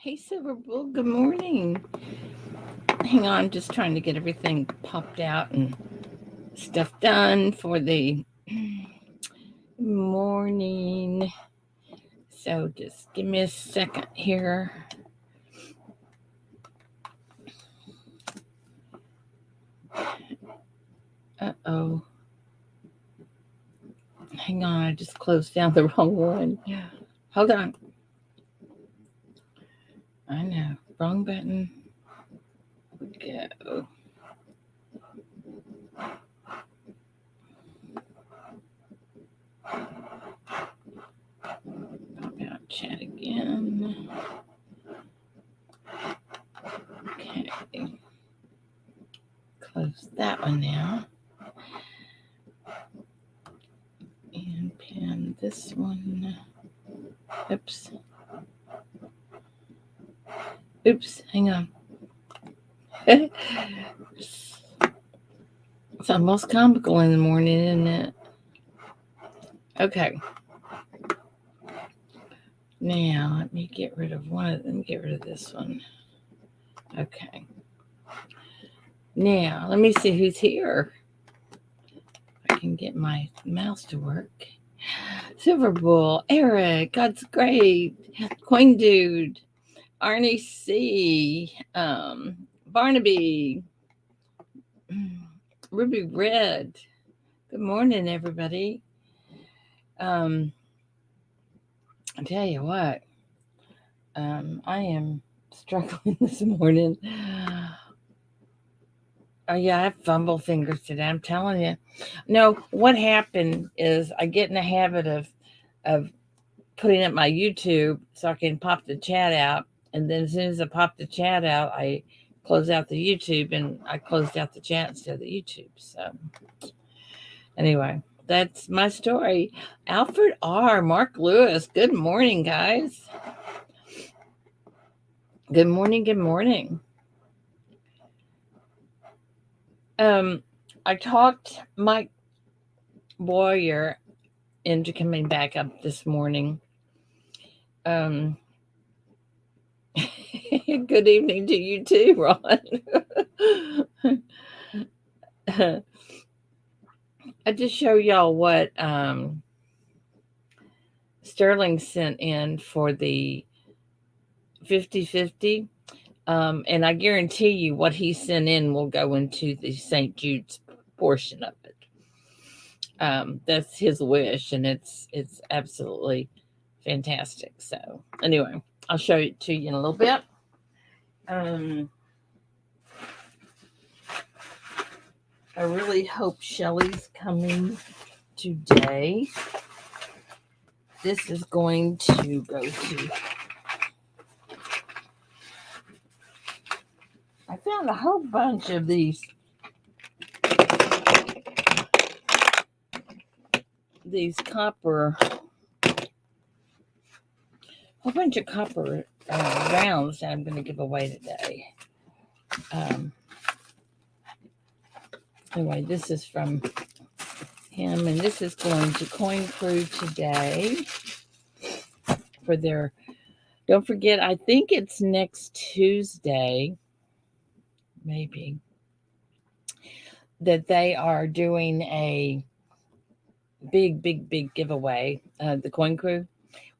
Hey, Silver Bull, good morning. Hang on, I'm just trying to get everything popped out and stuff done for the morning. So just give me a second here. Uh-oh. Hang on, I just closed down the wrong one. Hold on. I know. Wrong button. Go. Pop out chat again. Okay. Close that one now. And pin this one. Oops. Oops. Hang on. It's almost comical in the morning, isn't it? Okay. Now, let me get rid of one of them. Get rid of this one. Okay. Now, let me see who's here. I can get my mouse to work. Silver Bull, Eric, God's great. Coin Dude, Arnie C, Barnaby, Ruby Red. Good morning, everybody. I tell you what, I am struggling this morning. Oh yeah, I have fumble fingers today. I'm telling you. No, what happened is I get in the habit of putting up my YouTube so I can pop the chat out, and then as soon as I pop the chat out, I close out the YouTube, and I closed out the chat instead of the YouTube. So anyway, that's my story. Alfred R. Mark Lewis. Good morning, guys. Good morning. Good morning. I talked Mike Boyer into coming back up this morning. Um, good evening to you too, Ron. I just show y'all what Sterling sent in for the 50-50. And I guarantee you what he sent in will go into the St. Jude's portion of it. That's his wish, and it's absolutely fantastic. So anyway, I'll show it to you in a little bit. I really hope Shelly's coming today. This is going to go to. I found a whole bunch of these copper, whole bunch of copper rounds that I'm going to give away today. Anyway, this is from him, and this is going to Coin Crew today for their. Don't forget, I think it's next Tuesday, maybe, that they are doing a big giveaway. The Coin Crew.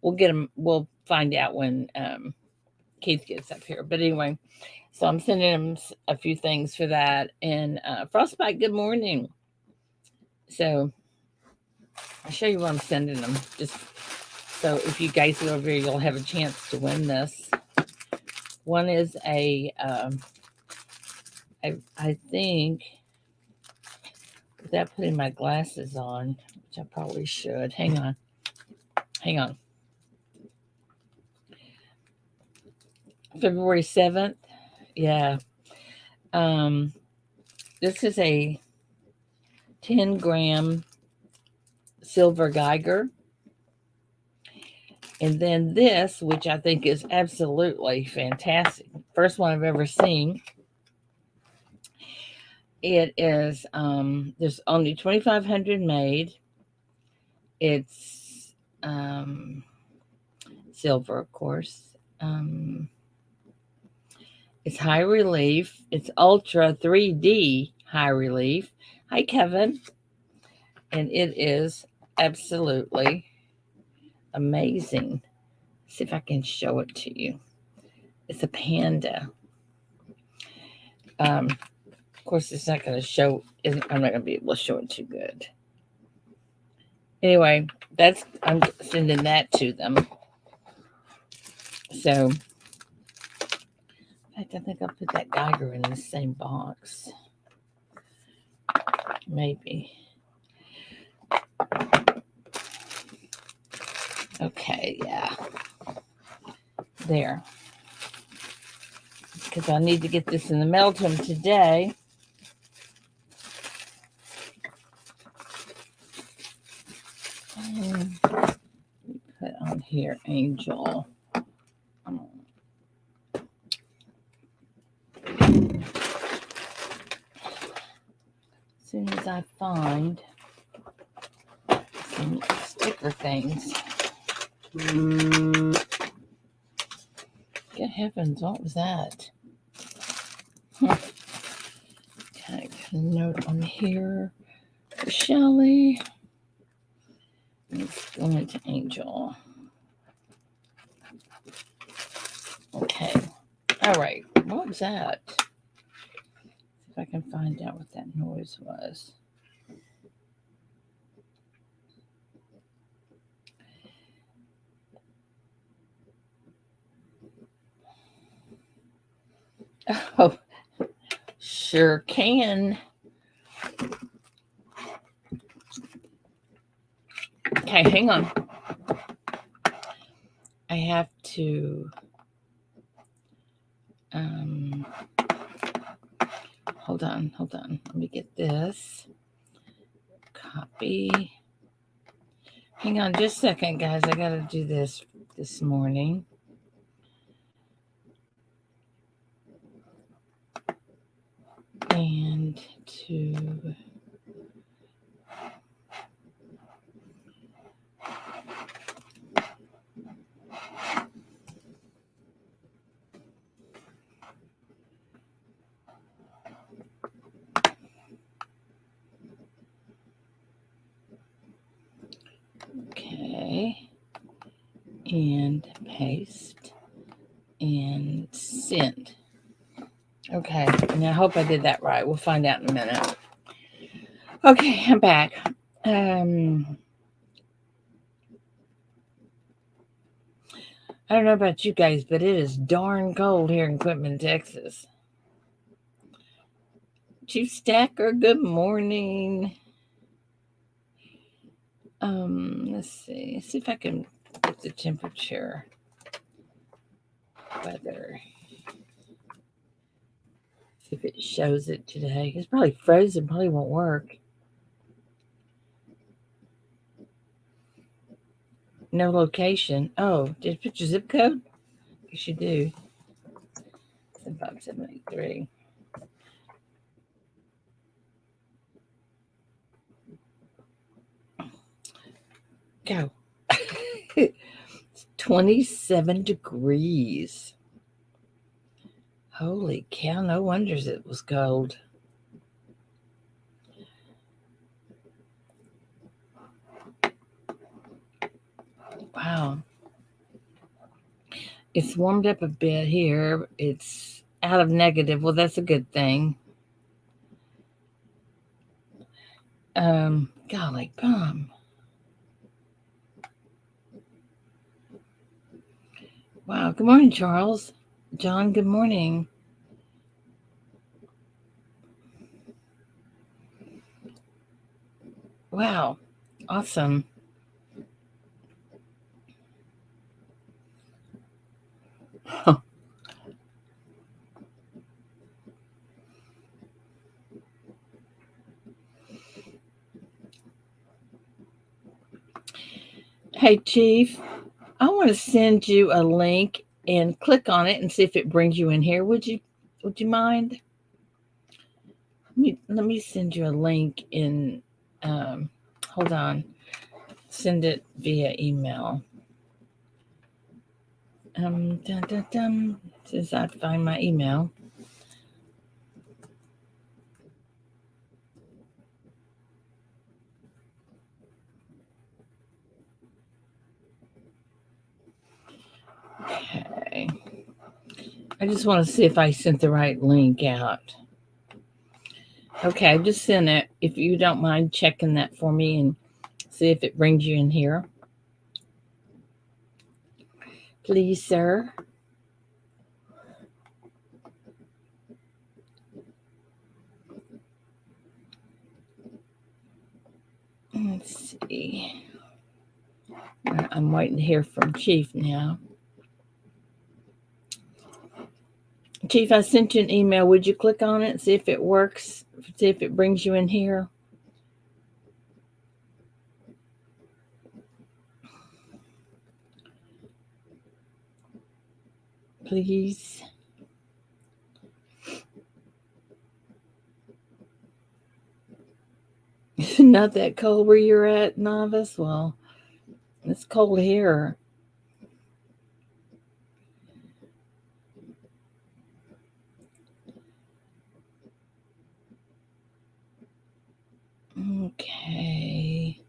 We'll get them. We'll find out when Keith gets up here. But anyway, so I'm sending him a few things for that. And Frostbite, good morning. So I'll show you what I'm sending them. Just so if you guys go over here, you'll have a chance to win this. One is I think, without putting my glasses on, which I probably should. Hang on. February 7th. Yeah. This is a 10-gram silver Geiger. And then this, which I think is absolutely fantastic. First one I've ever seen. It is, there's only 2,500 made. It's silver, of course. It's high relief. It's ultra 3D high relief. Hi, Kevin. And it is absolutely amazing. See if I can show it to you. It's a panda. Of course, it's not going to show. I'm not going to be able to show it too good. Anyway, I'm sending that to them. So, in fact, I think I'll put that Geiger in the same box. Maybe. Okay, yeah. There. Because I need to get this in the mail to them today. And put on here Angel. As soon as I find some sticker things. Good heavens, what was that? Okay, put a note on here for Shelly. Let's go into Angel. Okay. All right. What was that? See if I can find out what that noise was. Oh, sure can. Okay, hang on. I have to hold on. Let me get this. Copy. Hang on just a second, guys. I got to do this morning. And to okay, and paste and send. Okay, and I hope I did that right. We'll find out in a minute. Okay, I'm back. I don't know about you guys, but it is darn cold here in Quitman, Texas. Chief Stacker, good morning. Let's see if I can get the temperature, weather. See if it shows it today. It's probably frozen, probably won't work. No location. Oh, did you put your zip code? Yes, you do. 75783. Go. It's 27 degrees. Holy cow, no wonders it was cold. Wow. It's warmed up a bit here. It's out of negative. Well, that's a good thing. Golly bum. Wow. Good morning, Charles. John, good morning. Wow. Awesome. Hey, Chief, I want to send you a link and click on it and see if it brings you in here. Would you mind? Let me send you a link in. Hold on. Send it via email. Dun, dun, dun. Since I find my email. Okay. I just want to see if I sent the right link out. Okay, I just sent it. If you don't mind checking that for me and see if it brings you in here. Please, sir. Let's see. I'm waiting to hear from Chief now. Chief, I sent you an email. Would you click on it, see if it works, see if it brings you in here? Please. Not that cold where you're at, Novice? Well, it's cold here. Okay.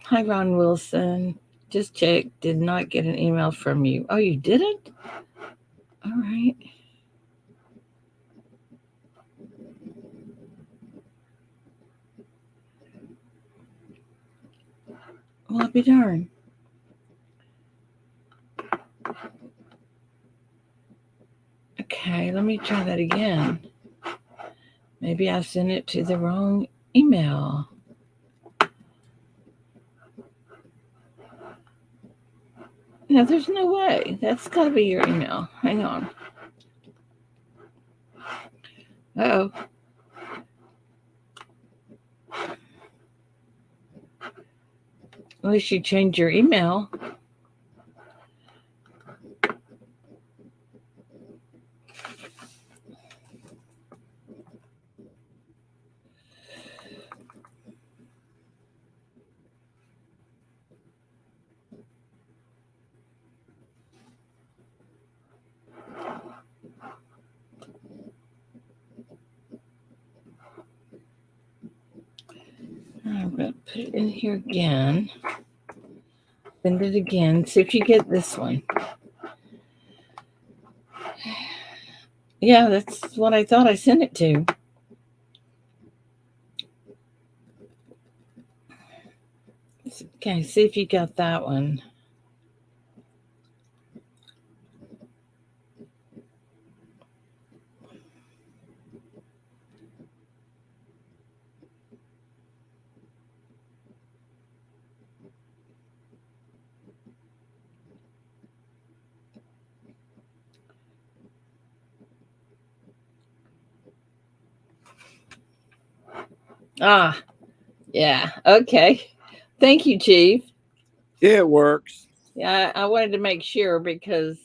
Hi, Ron Wilson. Just checked. Did not get an email from you. Oh, you didn't? All right. Well, I'll be darned. Okay, let me try that again. Maybe I sent it to the wrong email. No, there's no way. That's got to be your email. Hang on. Oh. At least you changed your email. I'm going to put it in here again. Send it again. See if you get this one. Yeah, that's what I thought I sent it to. Okay, see if you got that one. Ah, yeah. Okay. Thank you, Chief. It works. Yeah, I wanted to make sure because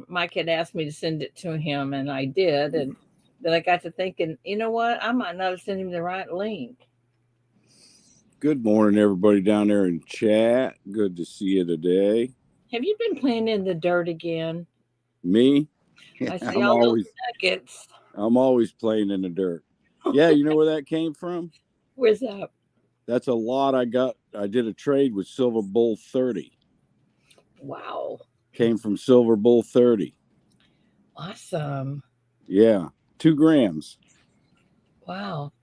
Mike had asked me to send it to him, and I did. And then I got to thinking, you know what? I might not have sent him the right link. Good morning, everybody down there in chat. Good to see you today. Have you been playing in the dirt again? Me? I see I'm all those always nuggets. I'm always playing in the dirt. Yeah, you know where that came from? Where's that? That's a lot I got. I did a trade with Silver Bull 30. Wow. Came from Silver Bull 30. Awesome. Yeah, 2 grams. Wow.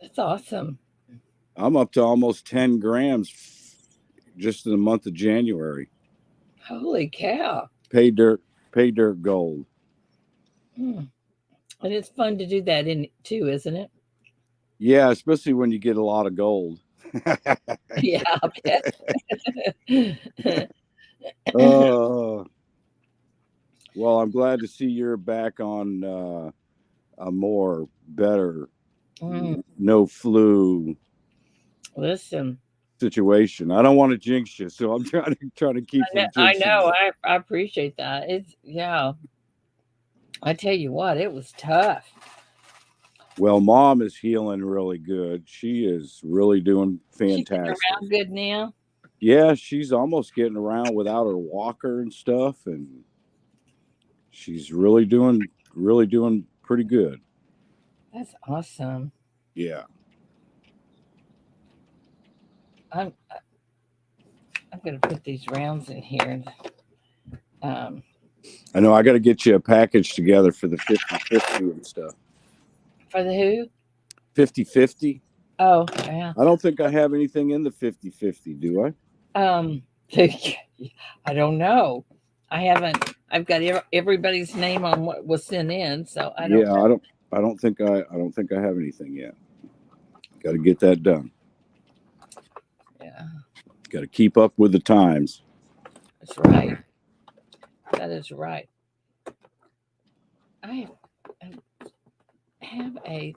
That's awesome. I'm up to almost 10 grams just in the month of January. Holy cow. Pay dirt gold. Hmm. And it's fun to do that in too, isn't it? Yeah, especially when you get a lot of gold. Yeah, I bet. uh, well, I'm glad to see you're back on a more better, no flu Listen, situation. I don't want to jinx you, so I'm trying to keep from I jinxing know. you. I appreciate that. It's yeah. I tell you what, it was tough. Well, Mom is healing really good. She is really doing She getting fantastic. around good now? Yeah, she's almost getting around without her walker and stuff, and she's really doing pretty good. That's awesome. Yeah. I'm I'm gonna put these rounds in here. Um, I know I got to get you a package together for the 50/50 and stuff. for the who? 50/50? Oh, yeah. I don't think I have anything in the 50/50, do I? Um, I don't know. I haven't. I've got everybody's name on what was sent in, so I don't Yeah, know. I don't think I have anything yet. Got to get that done. Yeah, Got to keep up with the times. that's right. That is right. I have a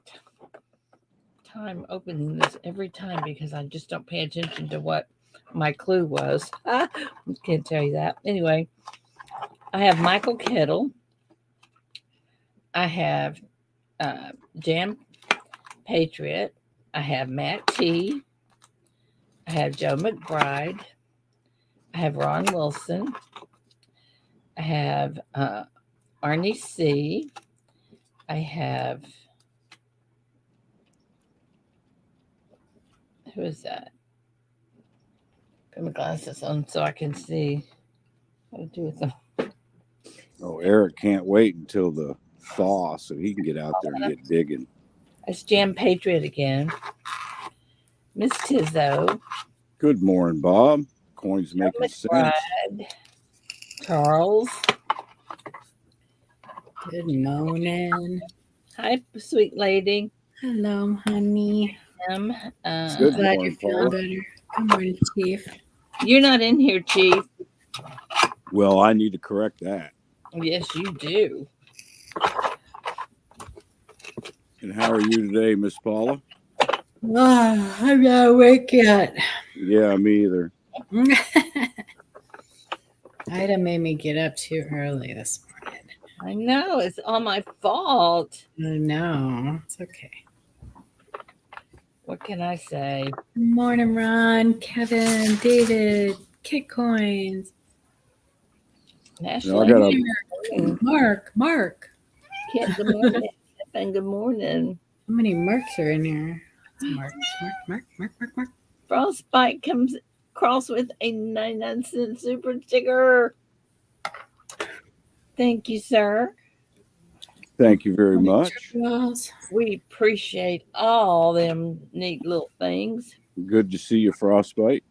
time opening this every time because I just don't pay attention to what my clue was. Can't tell you that. Anyway, I have Michael Kettle. I have Jam Patriot. I have Matt T. I have Joe McBride. I have Ron Wilson. I have Arnie C. I have, who is that? Put my glasses on so I can see what to do with them. Oh, Eric can't wait until the thaw so he can get out there and get digging. That's Jam Patriot again. Miss Tizzo. Good morning, Bob. Coins Joe making sense. McBride. Charles. Good morning. Hi, sweet lady. Hello, honey. Em. Good Glad morning, you're feeling Paula. better. Good morning, Chief. You're not in here, Chief. Well, I need to correct that. Yes, you do. And how are you today, Miss Paula? Oh, I'm not awake yet. Yeah, me either. Ida made me get up too early this morning. I know. It's all my fault. No, it's okay. What can I say? Good morning, Ron, Kevin, David, Kitcoins, National I got a Mark. Kit, good morning. And good morning. How many Marks are in here? Mark. Frostbite comes across with a 99-cent super sticker. Thank you, sir. thank you very much. Charles. We appreciate all them neat little things. Good to see you, Frostbite.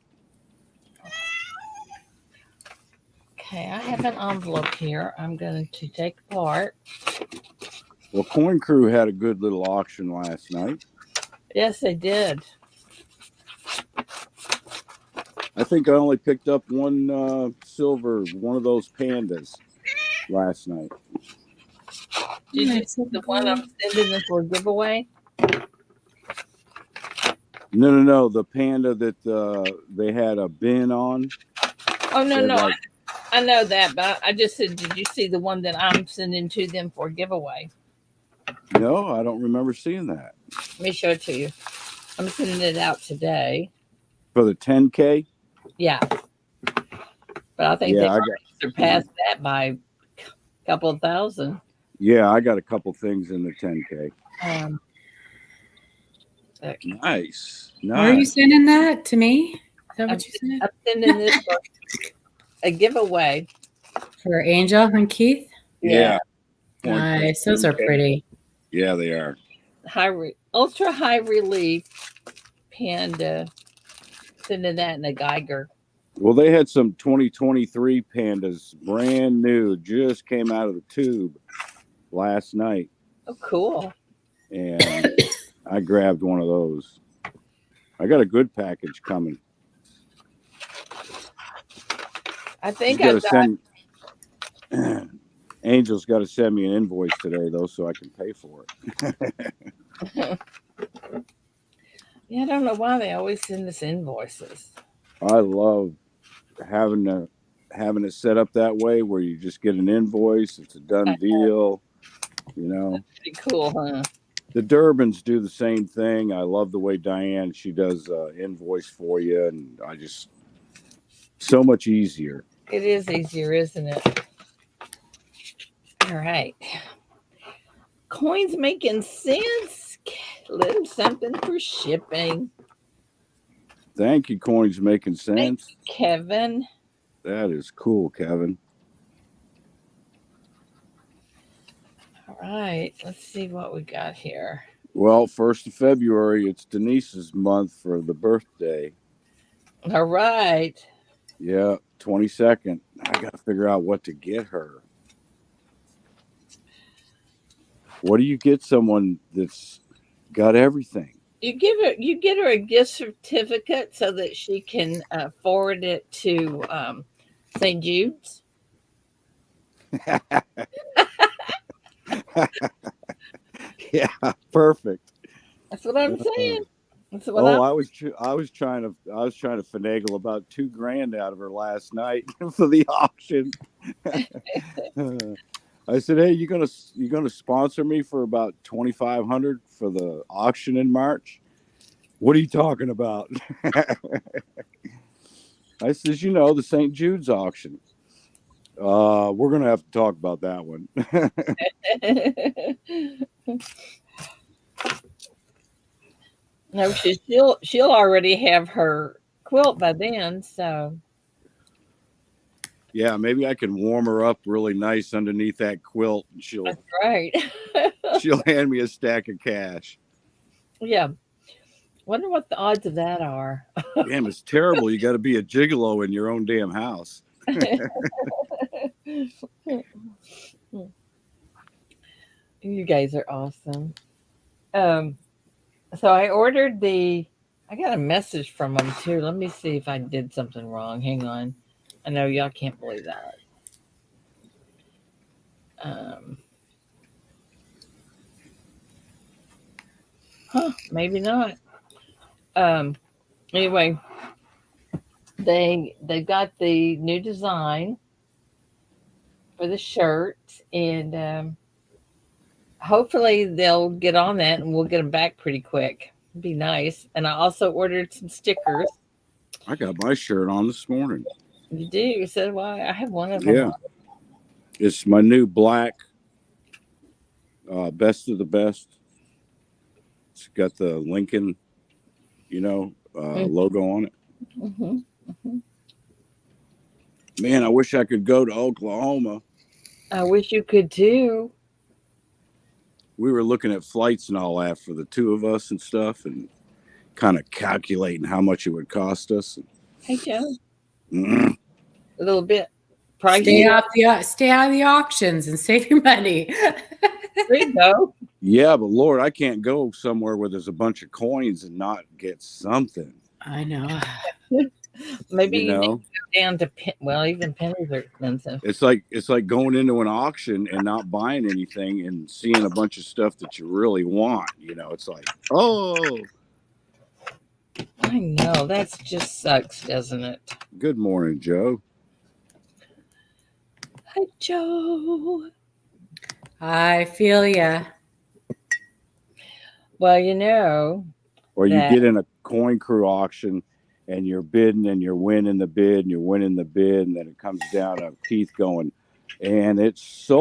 Okay, I have an envelope here I'm going to take apart. Well, Coin Crew had a good little auction last night. Yes, they did. I think I only picked up one silver, one of those pandas last night. Did you see the one I'm sending them for a giveaway? No. The panda that they had a bin on. Oh, no. Like, I know that, but I just said, did you see the one that I'm sending to them for a giveaway? no, I don't remember seeing that. Let me show it to you. I'm sending it out today. For the 10K? Yeah. But I think they surpassed that by a couple of thousand. Yeah, I got a couple things in the 10K. Nice. Are you sending that to me? Is that what you said? I'm sending this for a giveaway. For Angel and Keith? Yeah. Nice. Those are pretty. Yeah, they are. Ultra high relief panda. Sending that in a Geiger. Well, they had some 2023 pandas, brand new, just came out of the tube last night. Oh, cool. And I grabbed one of those. I got a good package coming. I think Angel's got to send me an invoice today, though, so I can pay for it. Yeah, I don't know why they always send us invoices. I love having it set up that way where you just get an invoice. It's a done deal, you know. That's pretty cool, huh? The Durbans do the same thing. I love the way Diane, she does invoice for you, and I just so much easier. It is easier, isn't it? All right. Coins making sense. Little something for shipping. Thank you, Coins making Thank sense. you, Kevin. That is cool, Kevin. All right. Let's see what we got here. Well, 1st of February, it's Denise's month for the birthday. All right. Yeah, 22nd. I got to figure out what to get her. What do you get someone that's got everything? You get her a gift certificate so that she can forward it to St. Jude's. Yeah, perfect. That's what I'm saying. That's what I was trying to finagle about $2,000 out of her last night for the auction. I said, "Hey, you gonna sponsor me for about 2,500 for the auction in March?" What are you talking about? I says, the St. Jude's auction. We're gonna have to talk about that one. No, she'll already have her quilt by then. So Yeah, maybe I can warm her up really nice underneath that quilt, and that's right. she'll hand me a stack of cash. Yeah. Wonder what the odds of that are. Damn, it's terrible. You got to be a gigolo in your own damn house. You guys are awesome. So I got a message from them too. Let me see if I did something wrong. Hang on. I know y'all can't believe that. Maybe not. Anyway, they got the new design for the shirt, and hopefully they'll get on that, and we'll get them back pretty quick. It'd be nice. And I also ordered some stickers. I got my shirt on this morning. You do? You said why? I have one of them. Yeah, it's my new black best of the best. It's got the Lincoln, logo on it. Mm-hmm. Mm-hmm. Man, I wish I could go to Oklahoma. I wish you could too. We were looking at flights and all that for the two of us and stuff, and kind of calculating how much it would cost us. Hey, Joe. Mm. A little bit pricey. Stay out of the auctions and save your money. There you go. Yeah, but Lord, I can't go somewhere where there's a bunch of coins and not get something. I know. Maybe you need to go down to even pennies are expensive. It's like going into an auction and not buying anything and seeing a bunch of stuff that you really want. It's like, oh. I know, that just sucks, doesn't it? Good morning, Joe. Hi, Joe. I feel ya. Well, or you get in a coin crew auction and you're bidding and you're winning the bid and you're winning the bid, and then it comes down to Keith going, and it's sold,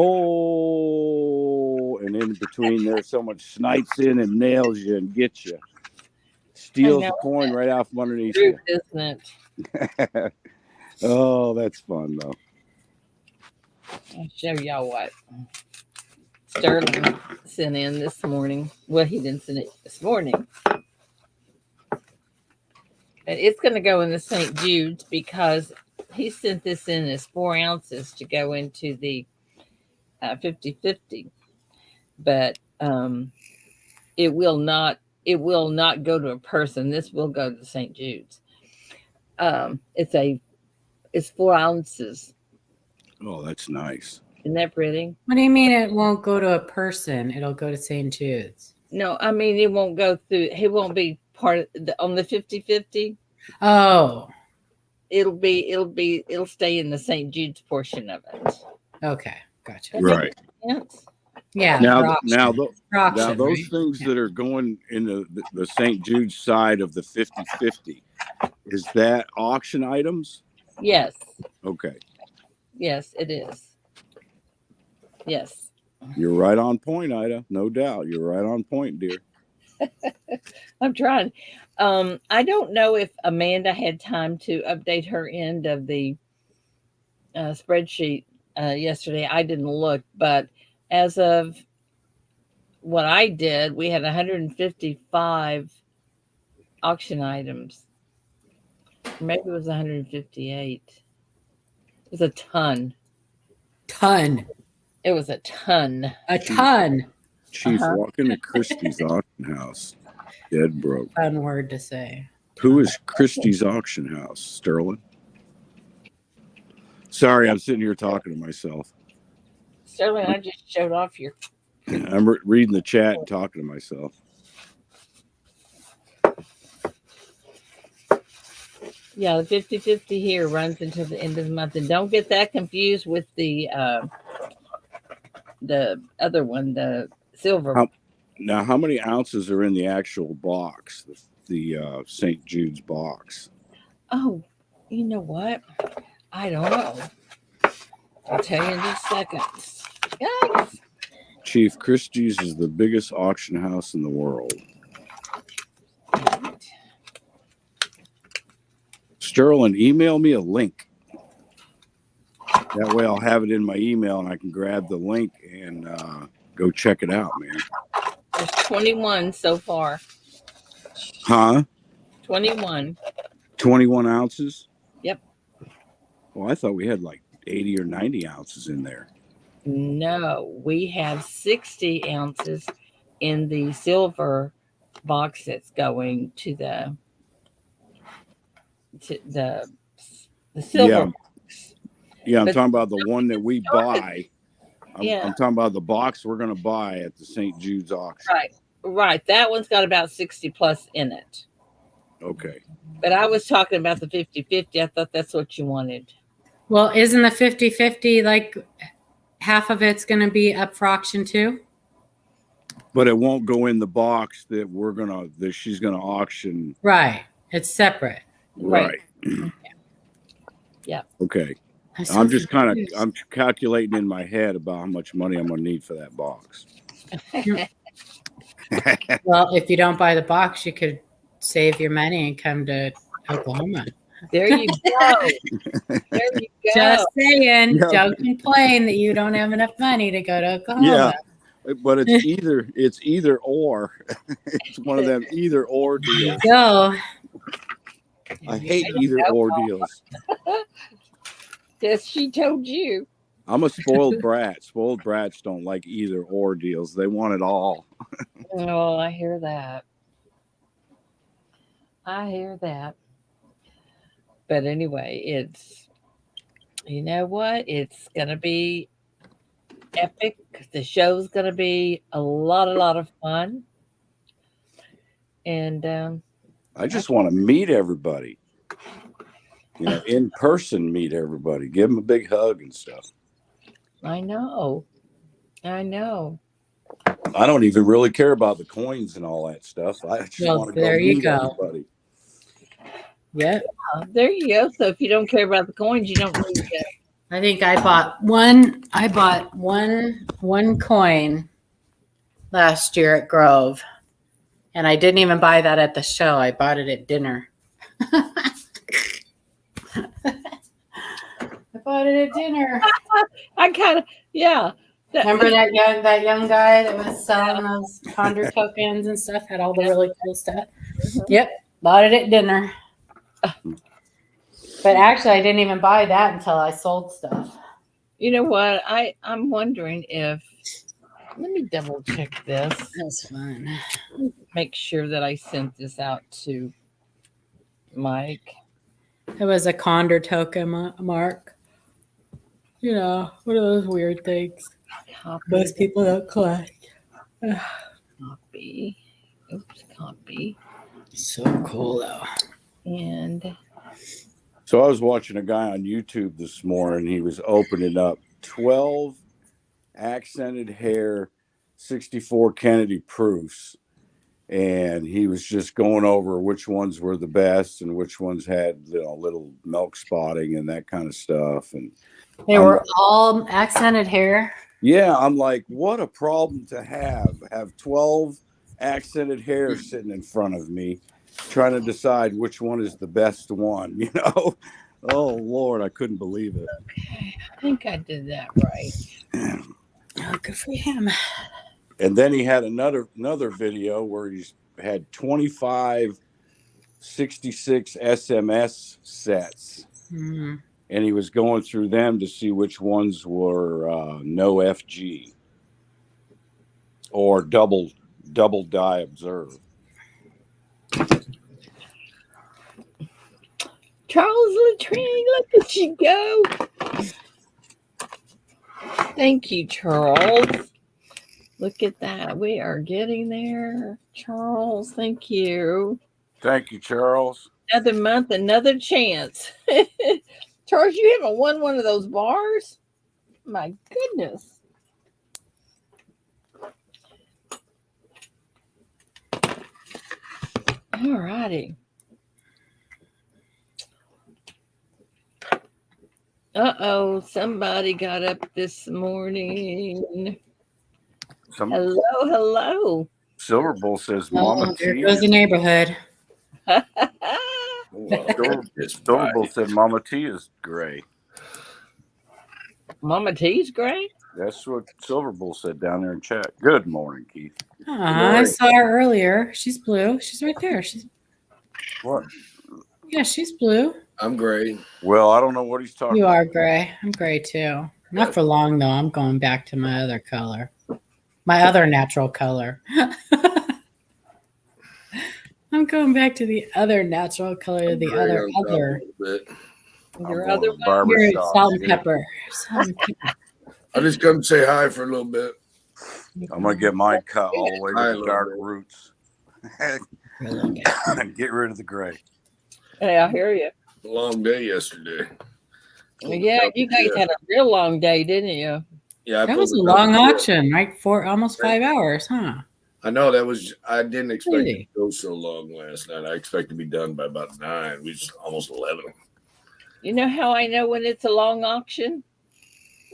and in between there someone snipes in and nails you and gets you, steals the coin right out from underneath you, isn't it? Oh, that's fun though. I'll show y'all what Sterling sent in this morning. Well, he didn't send it this morning. It's going to go in the St. Jude's because he sent this in as 4 ounces to go into the 50/50. But it will not go to a person. This will go to the St. Jude's. It's 4 ounces. Oh, that's nice. Isn't that pretty? What do you mean it won't go to a person? It'll go to St. Jude's. No, I mean it won't go through. He won't be part of on the 50/50. Oh, It'll stay in the St. Jude's portion of it. okay, gotcha. Right. Yes. Yeah. Now, for now, auction. tho- For now auction, those right? things Yeah. that are going in the St. Jude's side of the 50/50, is that auction items? Yes. Okay. Yes, it is. Yes. You're right on point, Ida. No doubt. You're right on point, dear. I'm trying. I don't know if Amanda had time to update her end of the spreadsheet yesterday. I didn't look, but as of what I did, we had 155 auction items. Maybe it was 158. It was a ton. Ton. It was a ton. A ton. Chief, walk into Christie's auction house. Dead broke. Fun word to say. Who is Christie's auction house? Sterling? Sorry, I'm sitting here talking to myself. Sterling, I just showed off your. I'm reading the chat and talking to myself. Yeah, the 50/50 here runs until the end of the month. And don't get that confused with the other one, the silver. Now, how many ounces are in the actual box, the St. Jude's box? Oh, you know what? I don't know. I'll tell you in just seconds. Guys. Chief, Christie's is the biggest auction house in the world. Sterling, email me a link. That way I'll have it in my email and I can grab the link and go check it out, man. There's 21 so far. Huh? 21. 21 ounces? Yep. Well, I thought we had like 80 or 90 ounces in there. No, we have 60 ounces in the silver box that's going to the silver box. Yeah, I'm But talking about the one that we buy. Yeah. I'm talking about the box we're going to buy at the St. Jude's auction. Right. That one's got about 60 plus in it. Okay. But I was talking about the 50/50. I thought that's what you wanted. Well, isn't the 50/50 like half of it's going to be up for auction too? But it won't go in the box that she's gonna auction. Right. It's separate. Right. Yeah. Okay. So I'm just I'm calculating in my head about how much money I'm gonna need for that box. Well, if you don't buy the box, you could save your money and come to Oklahoma. There you go. There you go. Just saying. Yeah. Don't complain that you don't have enough money to go to Oklahoma. Yeah, but it's either or. It's one of them either or deals. Go. I hate either or deals. Yes, she told you. I'm a spoiled brat. Spoiled brats don't like either or deals. They want it all. Oh, I hear that. But anyway, you know what? It's going to be epic. The show's going to be a lot of fun. And I just want to meet everybody. In person, meet everybody. Give them a big hug and stuff. I know. I don't even really care about the coins and all that stuff. I just want to go meet everybody. Yep. There you go. So if you don't care about the coins, you don't need to. I think I bought one coin last year at Grove. And I didn't even buy that at the show. I bought it at dinner. I kind of, yeah. Remember that young guy that was selling those Condor tokens and stuff, had all the really cool stuff? Mm-hmm. Yep, bought it at dinner. But actually, I didn't even buy that until I sold stuff. You know what? I'm wondering if, let me double check this. That's fun. Make sure that I sent this out to Mike. It was a Condor token, Mark. One of those weird things. Most people don't collect. Copy. Oops, copy. So cool, though. And so I was watching a guy on YouTube this morning. He was opening up 12 accented hair 64 Kennedy proofs. And he was just going over which ones were the best and which ones had little milk spotting and that kind of stuff. And They were all accented hair. Yeah, I'm like, what a problem to have 12 accented hairs sitting in front of me, trying to decide which one is the best one. Oh Lord, I couldn't believe it. Okay, I think I did that right. Oh, good for him. And then he had another video where he's had 25 66 SMS sets. Mm-hmm. And he was going through them to see which ones were no FG or double dye observe. Charles Latrine, look at you go. Thank you, Charles. Look at that. We are getting there. Charles, thank you. Thank you, Charles. Another month, another chance. Charles, you haven't won one of those bars? My goodness. All righty. Uh-oh, somebody got up this morning. Hello. Silver Bull says, Mama there T. goes the neighborhood. Silver Bull said, Mama T is gray. Mama T's gray? That's what Silver Bull said down there in chat. Good morning, Keith. I saw her earlier. She's blue. She's right there. What? Yeah, she's blue. I'm gray. Well, I don't know what he's talking You about. are gray. I'm gray too. Not for long though. I'm going back to my other color. My other natural color. I'm going back to the other natural color, the other. Your other one? You're salt and pepper. I just come say hi for a little bit. I'm going to get mine cut all the way to the dark roots. Get rid of the gray. Hey, I hear you. A long day yesterday. Yeah, you guys had a real long day, didn't you? Yeah, that was a long auction, right? For almost 5 hours, huh? I know that was. I didn't expect it to go so long last night. I expect to be done by about 9. We just almost 11. You know how I know when it's a long auction?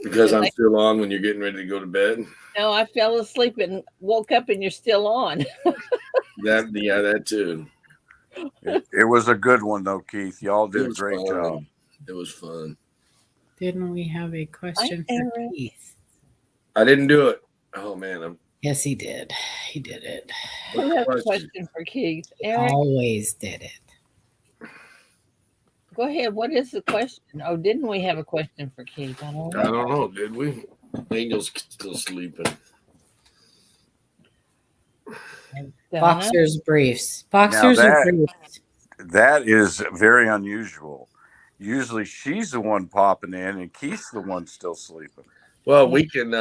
Because I'm still on when you're getting ready to go to bed. No, I fell asleep and woke up and you're still on. that too. It was a good one though, Keith. Y'all did a great job. It was fun. Didn't we have a question for Keith? I didn't do it. Oh man, Yes, he did. He did it. Who has a question for Keith? Eric? Always did it. Go ahead. What is the question? Oh, didn't we have a question for Keith? I don't know. Did we? Angel's still sleeping. Boxers briefs. Boxers or briefs. That is very unusual. Usually she's the one popping in and Keith's the one still sleeping. Well, we can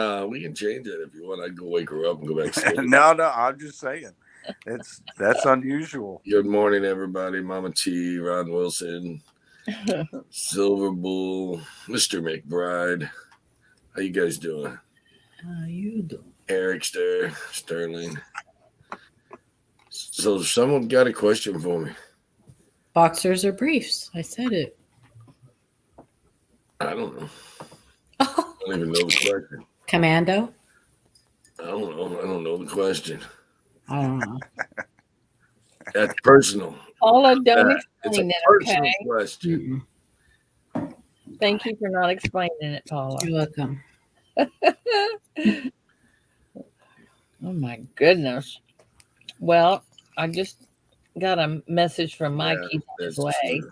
change it if you want. I can go wake her up and go back to sleep. No, I'm just saying. That's unusual. Good morning, everybody. Mama T, Ron Wilson, Silver Bull, Mr. McBride. How you guys doing? How you doing? Eric's there, Sterling. So someone got a question for me. Boxers or briefs? I said it. I don't know. I don't even know the question. Commando? I don't know. I don't know the question. I don't know. That's personal. Paula, don't It's a explain it, personal okay? question. Thank you for not explaining it, Paula. You're welcome. Oh my goodness. Well, I just got a message from Mike. He's on his way.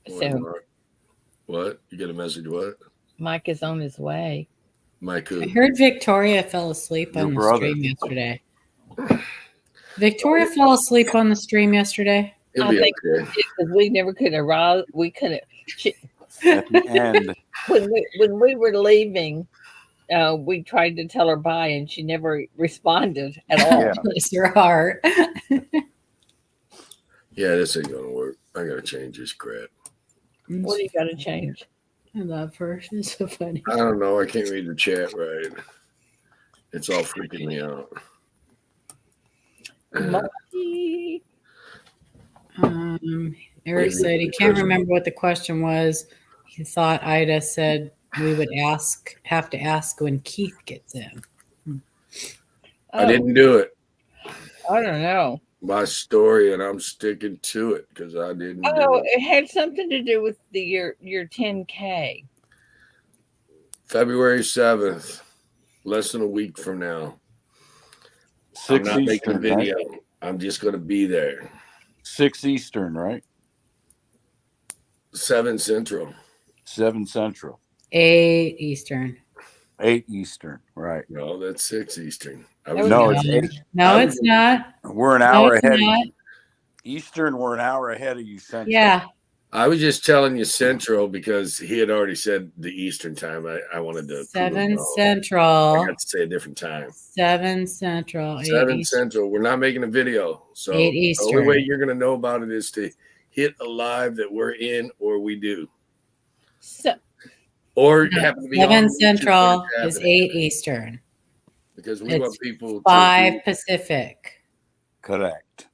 So, what? You get a message? What? Mike is on his way. Mike who? I heard Victoria fell asleep on the stream yesterday. Victoria fell asleep on the stream yesterday. It'll be okay. Because we never could arrive. We couldn't. And when we were leaving, we tried to tell her bye, and she never responded at all. Yeah. Bless your heart. Yeah, this ain't gonna work. I gotta change this crap. What do you got to change? I love her. She's so funny. I don't know. I can't read the chat right. It's all freaking me out. Monkey. Eric said he can't remember what the question was. He thought Ida said we would have to ask when Keith gets in. I didn't do it. I don't know. My story, and I'm sticking to it because I didn't do it. It had something to do with your 10K. February 7th, less than a week from now. 6 I'm not Eastern, making a video. right? I'm just going to be there. 6 Eastern, right? 7 Central. 7 Central. 8 Eastern. 8 Eastern, right? No, that's 6 Eastern. No, it's 8. No, it's not. We're an hour ahead. Eastern, we're an hour ahead of you, Central. Yeah. I was just telling you Central because he had already said the Eastern time. I wanted to 7 Central. I got to say a different time. 7 Central. 7 Central. We're not making a video. So 8 the Eastern. only way you're going to know about it is to hit a live that we're in or we do. So, or happen to be 7 on Central is 8 Eastern. Because we want people 5 Pacific. Correct.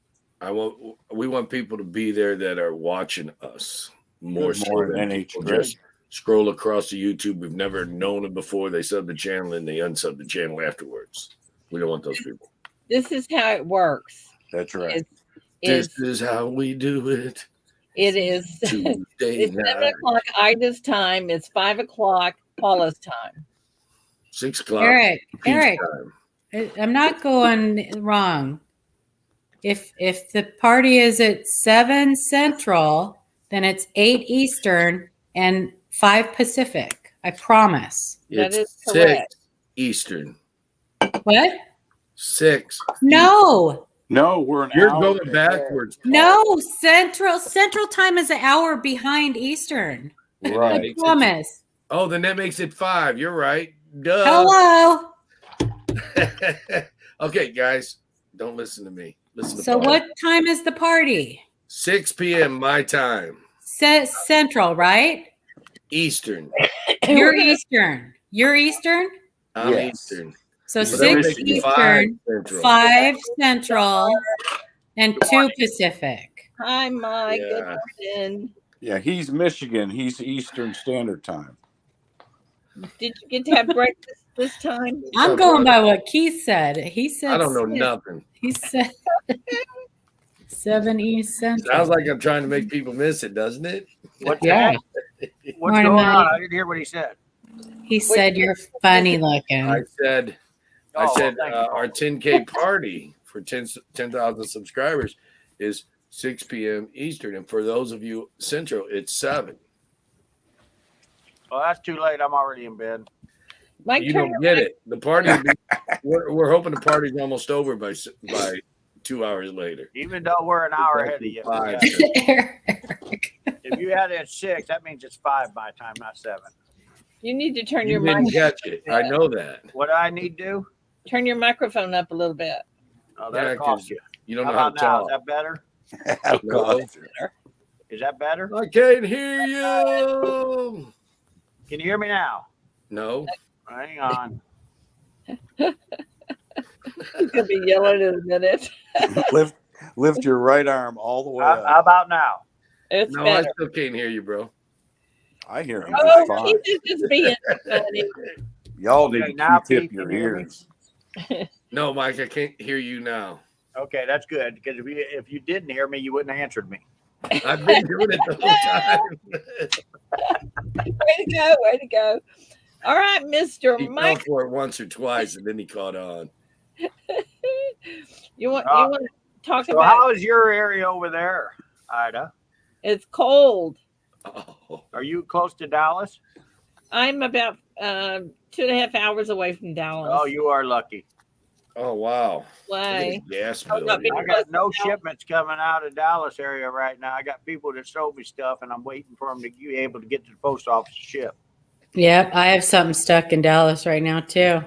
We want people to be there that are watching us more than people just scroll across the YouTube. We've never known it before. They sub the channel and they unsub the channel afterwards. We don't want those people. This is how it works. That's right. This is how we do it. It is Tuesday it's 7 o'clock Ida's time. It's 5 o'clock Paula's time. 6 o'clock. Eric, time. I'm not going wrong. If the party is at 7 Central, then it's 8 Eastern and 5 Pacific. I promise. That is It's correct. 6 Eastern. What? 6. No. No, we're an You're hour going ahead. backwards. Paul. No, Central time is an hour behind Eastern. Right. I promise. Oh, then that makes it 5. You're right. Duh. Hello. Okay, guys, don't listen to me. Listen to So Paul. what time is the party? 6 p.m. my time. Central, right? Eastern. You're Eastern. You're Eastern? I'm Yes. Eastern. So So that 6 makes it 5 Eastern, Central. 5 Central, and 2 Pacific. Hi, Mike. Yeah. Good morning. Yeah, he's Michigan. He's Eastern Standard Time. Did you get to have breakfast this time? I'm going by what Keith said. He said I don't know nothing. He said 7 East Central. Sounds like I'm trying to make people miss it, doesn't it? What's Yeah. What's Morning, going on? Mike. I didn't hear what he said. He said you're funny looking. I said Oh, thank you. Paul. Our 10K party for 10,000 subscribers is 6 p.m. Eastern. And for those of you Central, it's 7. Well, that's too late. I'm already in bed. Mike, You turn don't get it. The party, we're hoping the party's almost over by 2 hours later. Even though we're an hour ahead of you. 5. Yeah. If you had it at 6, that means it's 5 my time, not 7. You need to turn You your didn't mic. catch it. I know that. What do I need to do? Turn your microphone up a little bit. Oh, Yeah, that 'cause costs you. you don't How know how about to now? talk. Is that better? No. Is that better? I can't hear you. Can you hear me now? No. Hang on. He's gonna be yelling in a minute. Lift your right arm all the way How up. about now? It's No, I better. still can't hear you, bro. I hear him Oh, just fine. he's just being funny. Y'all need Okay, to now, Q-tip Pete, your can you hear me? ears. No, Mike, I can't hear you now. Okay, that's good. Because if you didn't hear me, you wouldn't have answered me. I've been doing it the whole time. Way to go, way to go. All right, Mr. He fell Mike. for it once or twice, and then he caught on. You want to talk So about how is your area over there, Ida? it's cold. Oh, Are you close to Dallas? I'm about 2.5 hours away from Dallas. Oh, you are lucky. oh wow. Way. Gas Oh, bill. not big. I got no shipments coming out of Dallas area right now. I got people that sold me stuff, and I'm waiting for them to be able to get to the post office to ship. Yep, I have something stuck in Dallas right now too.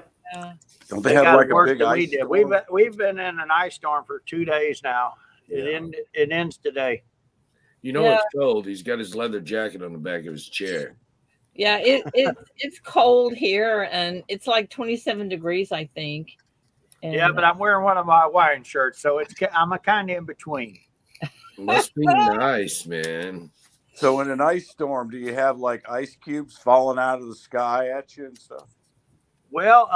Don't they have got like it a worse big than we ice did. storm? We've been in an ice storm for 2 days now. It ends today. You know Yeah. it's cold. He's got his leather jacket on the back of his chair. Yeah, it's cold here, and it's like 27 degrees, I think. And, Yeah, but I'm wearing one of my Hawaiian shirts, so I'm a kind of in between. Must be nice, man. So in an ice storm, do you have like ice cubes falling out of the sky at you and stuff? Well,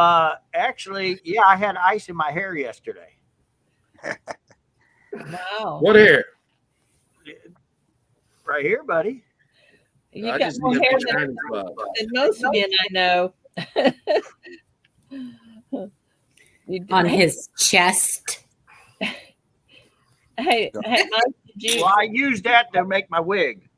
actually, yeah, I had ice in my hair yesterday. wow, What hair? Right here, buddy. you I got just more need a hair shiny spot. than most men I know. On his chest. Hey, Mike, did you? Well, I used that to make my wig.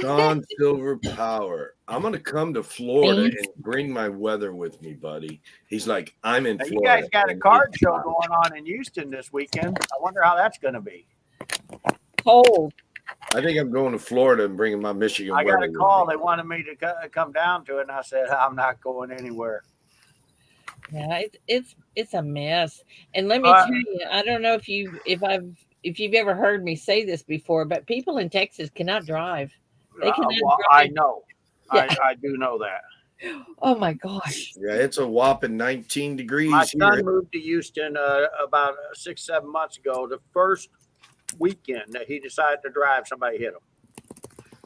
Don Silver Power. I'm gonna come to Florida and bring my weather with me, buddy. He's like, I'm in Now, you Florida. guys got a card show going on in Houston this weekend. I wonder how that's going to be. Cold. I think I'm going to Florida and bringing my Michigan I weather. got a call. They wanted me to come down to it, and I said I'm not going anywhere. Yeah, it's a mess. And let me tell you, I don't know if you've ever heard me say this before, but people in Texas cannot drive. They cannot well, drive. I know. Yeah. I do know that. Oh my gosh. Yeah, it's a whopping 19 degrees My here. son moved to Houston about 6-7 months ago. The first weekend that he decided to drive, somebody hit him.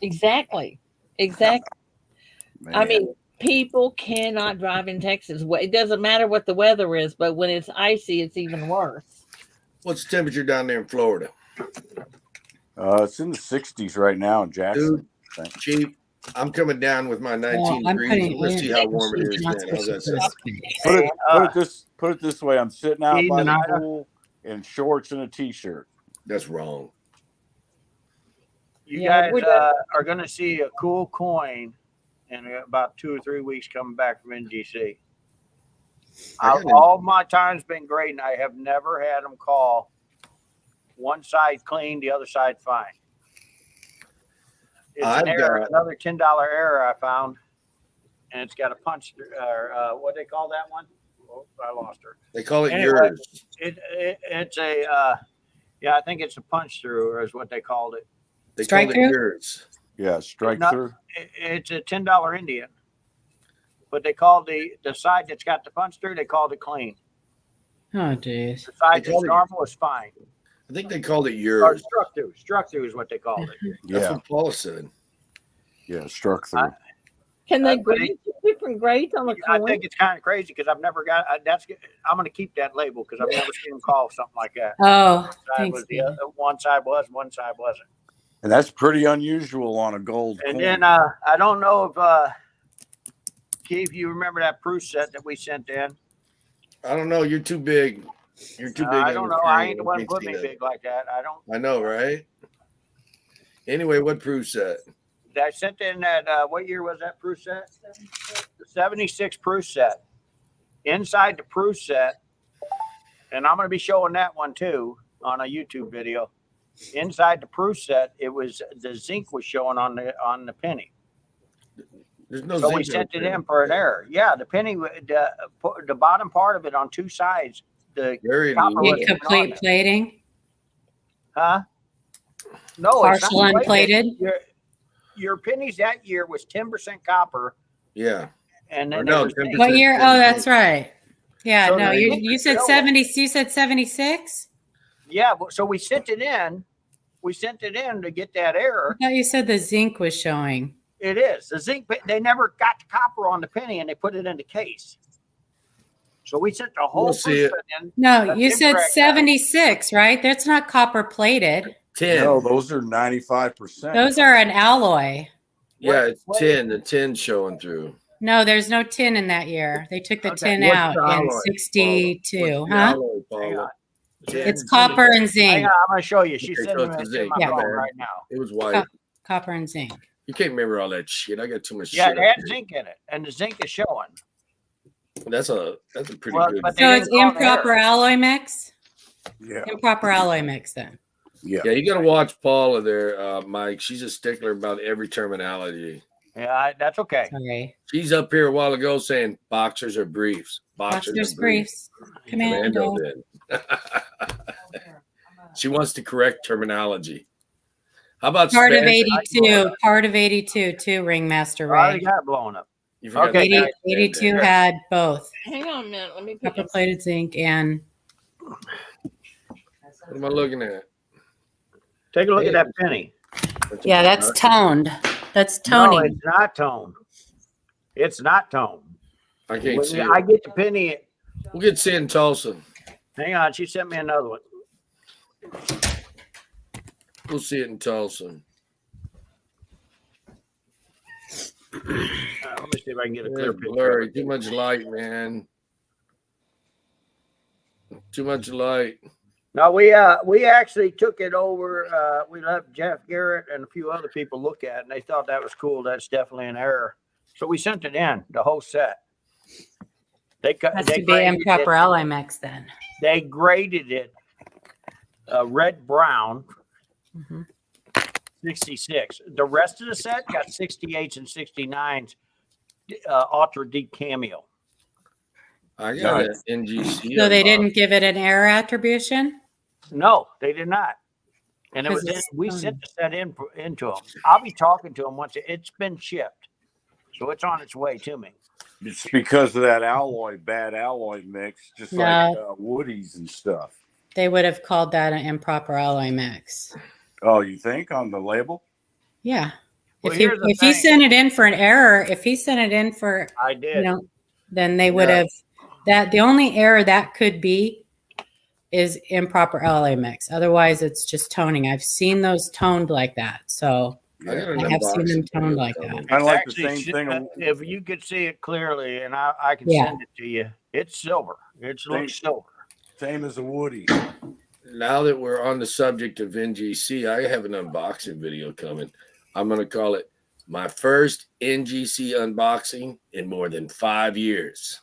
Exactly. Man. I mean, people cannot drive in Texas. It doesn't matter what the weather is, but when it's icy, it's even worse. What's the temperature down there in Florida? It's in the 60s right now in Jackson. Dude, Chief, I'm coming down with my 19 degrees. Let's see how warm it is then. How's that sound? Put it this way: I'm sitting out by the Nada. pool in shorts and a t-shirt. That's wrong. You Yeah, guys are going to see a cool coin in about 2 or 3 weeks coming back from NGC. All my time's been great, and I have never had them call one side clean, the other side fine. It's an error, another $10 error I found, and it's got a punch through, or what they call that one? Oh, I lost her. They call it Anyway, yours. It's a yeah, I think it's a punch through, or is what they called it. They Strike call it through? yours. Yeah, strike through. It's a $10 Indian, but they called the side that's got the punch through. They called it clean. Oh, geez. The side that's normal is fine. I think they called it Or yours. struck through. Struck through is what they called it. That's Yeah, what Paula said. yeah, struck through. Can they grade different grades on the I coin? think it's kind of crazy because I've never got that's. I'm going to keep that label because I've never seen them call something like that. Oh, thanks. One side was, one side wasn't. And that's pretty unusual on a gold And coin. then I don't know if Keith, you remember that proof set that we sent in? I don't know. You're too big. You're too big. I don't know. I ain't the one put me big like that. I don't. I know, right? Anyway, what proof set? I sent in that. What year was that proof set? The 76 proof set. Inside the proof set, and I'm going to be showing that one too on a YouTube video. Inside the proof set, it was the zinc was showing on the penny. There's no So zinc we sent up it there. in for an error. Yeah, the penny, the bottom part of it on two sides. The Very copper neat. was You complete plating? Huh? No, it's Partial not unplated? Your pennies that year was 10% copper, Yeah. and Or then no, there was 10%. What year? Oh, that's right. Yeah, So no, the you said zinc- 70. You said 76? yeah. So we sent it in. We sent it in to get that I error. thought you said the zinc was showing. It is the zinc. They never got the copper on the penny, and they put it in the case. So we sent the whole We'll see it. proof in. No, That's you said incorrect. 76, right? That's not copper plated. 10. No, those are 95%. Those are an alloy. Yeah, it's 10. The 10 showing through. No, there's no tin in that year. They took the Okay. tin What's out the in alloy, 62, What's the huh? alloy, Paula? Hang on. It's copper and Hang zinc. on, I'm going to show you. She's Okay, sending so it's me the to my zinc. phone Yeah. right now. It was white. Copper and zinc. You can't remember all that shit. I got too much Yeah, shit. it had zinc in it, and the zinc is showing. That's a pretty Well, good. but- So They it's didn't call it improper alloy mix? Yeah, Improper alloy mix then. yeah. Yeah, you got to watch Paula there, Mike. She's a stickler about every terminology. Yeah, that's okay. Sorry. She's up here a while ago saying boxers or briefs. Boxers or briefs. Commando Commando. then. She wants to correct terminology. How about Part of Spanish? 82, part of 82 too, Ringmaster I already Ray. got it blown up. You forgot Okay, the guys. 82 had both Hang on a minute. Let me put copper plated zinc and What am I looking at? Take a look at that penny. yeah, that's toned. That's No, toning. it's not toned. It's not toned. I can't see I it. get the penny. We'll get to see it in Tulsa. Hang on, she sent me another one. We'll see it in Tulsa. Let me see if I can get a clear It's picture. blurry. Too much light, man. Too much light. No, we actually took it over. We let Jeff Garrett and a few other people look at it, and they thought that was cool. That's definitely an error. So we sent it in, the whole set. Has to be improper alloy mix then. They graded it red brown, 66. The rest of the set got 68s and 69s, ultra deep cameo. I got it. NGC. So they didn't give it an error attribution? No, they did not. And it was we sent the set into them. I'll be talking to them once it's been shipped, so it's on its way to me. It's because of that bad alloy mix, just like Woody's and stuff. They would have called that an improper alloy mix. Oh, you think on the label? Yeah. Well, if he sent it in for an error, if he sent it in for, I did. Then they would have the only error that could be is improper alloy mix. Otherwise, it's just toning. I've seen those toned like that. So I have seen them toned like that. I like the same thing. If you could see it clearly, and I can send it to you, it's silver. It looks silver. Same as a Woody. Now that we're on the subject of NGC, I have an unboxing video coming. I'm going to call it my first NGC unboxing in more than 5 years.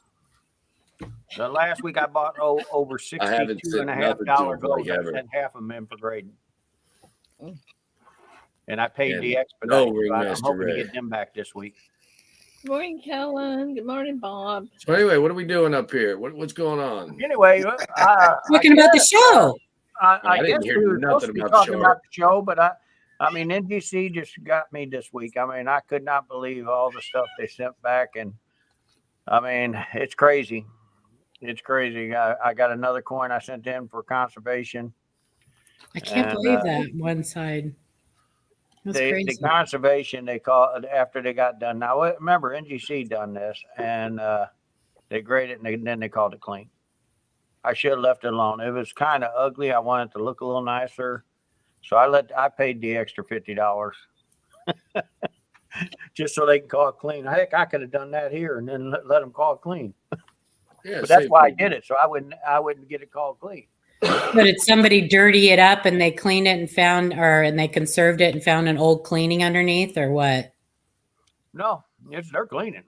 The last week I bought over $62.50. I sent half of them in for grading. And I paid the expedite. I'm hoping to get them back this week. Good morning, Kellen. Good morning, Bob. So anyway, what are we doing up here? What's going on? Anyway, talking about the show. I guess we were supposed to be talking about the show, but I mean, NGC just got me this week. I mean, I could not believe all the stuff they sent back, and I mean, it's crazy. It's crazy. I got another coin I sent in for conservation. I can't believe that one side. That's crazy. The conservation they call it after they got done. Now remember, NGC done this, and they graded it, and then they called it clean. I should have left it alone. It was kind of ugly. I wanted it to look a little nicer, so I paid the extra $50 just so they can call it clean. Heck, I could have done that here and then let them call it clean. Yeah, but that's why I did it, so I wouldn't get it called clean. But did somebody dirty it up and they cleaned it and they conserved it and found an old cleaning underneath, or what? No, they're cleaning.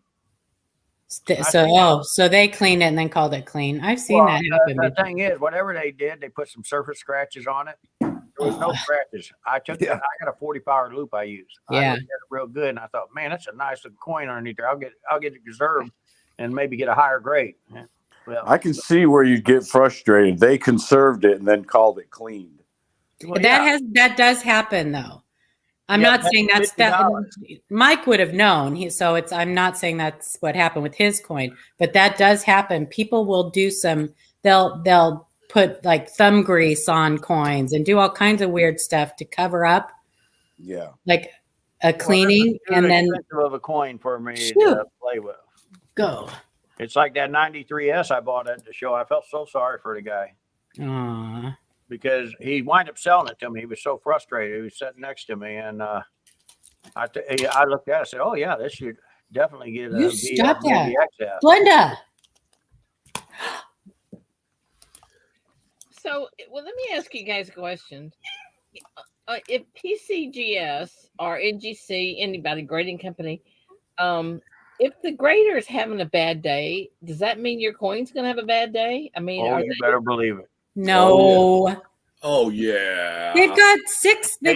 So they cleaned it and then called it clean. I've seen that happen. The thing is, whatever they did, they put some surface scratches on it. There was no scratches. I got a 40-power loop I use. I looked at it real good, and I thought, man, that's a nice little coin underneath there. I'll get it preserved and maybe get a higher grade. Well, I can see where you get frustrated. They conserved it and then called it cleaned. Well, that does happen though. I'm not saying that's that. Mike would have known. I'm not saying that's what happened with his coin, but that does happen. People will do they'll put like thumb grease on coins and do all kinds of weird stuff to cover up. Yeah. Like a cleaning and then of a coin for me to play with. Go. It's like that 93S I bought at the show. I felt so sorry for the guy. Aww. Because he wound up selling it to me. He was so frustrated. He was sitting next to me, and I looked at it and said, "Oh yeah, this should definitely get a You stop that, VXF. Glenda." So, well, let me ask you guys a question. If PCGS or NGC, anybody grading company, if the grader is having a bad day, does that mean your coin's going to have a bad day? I mean, you better believe it. No. Oh yeah. They've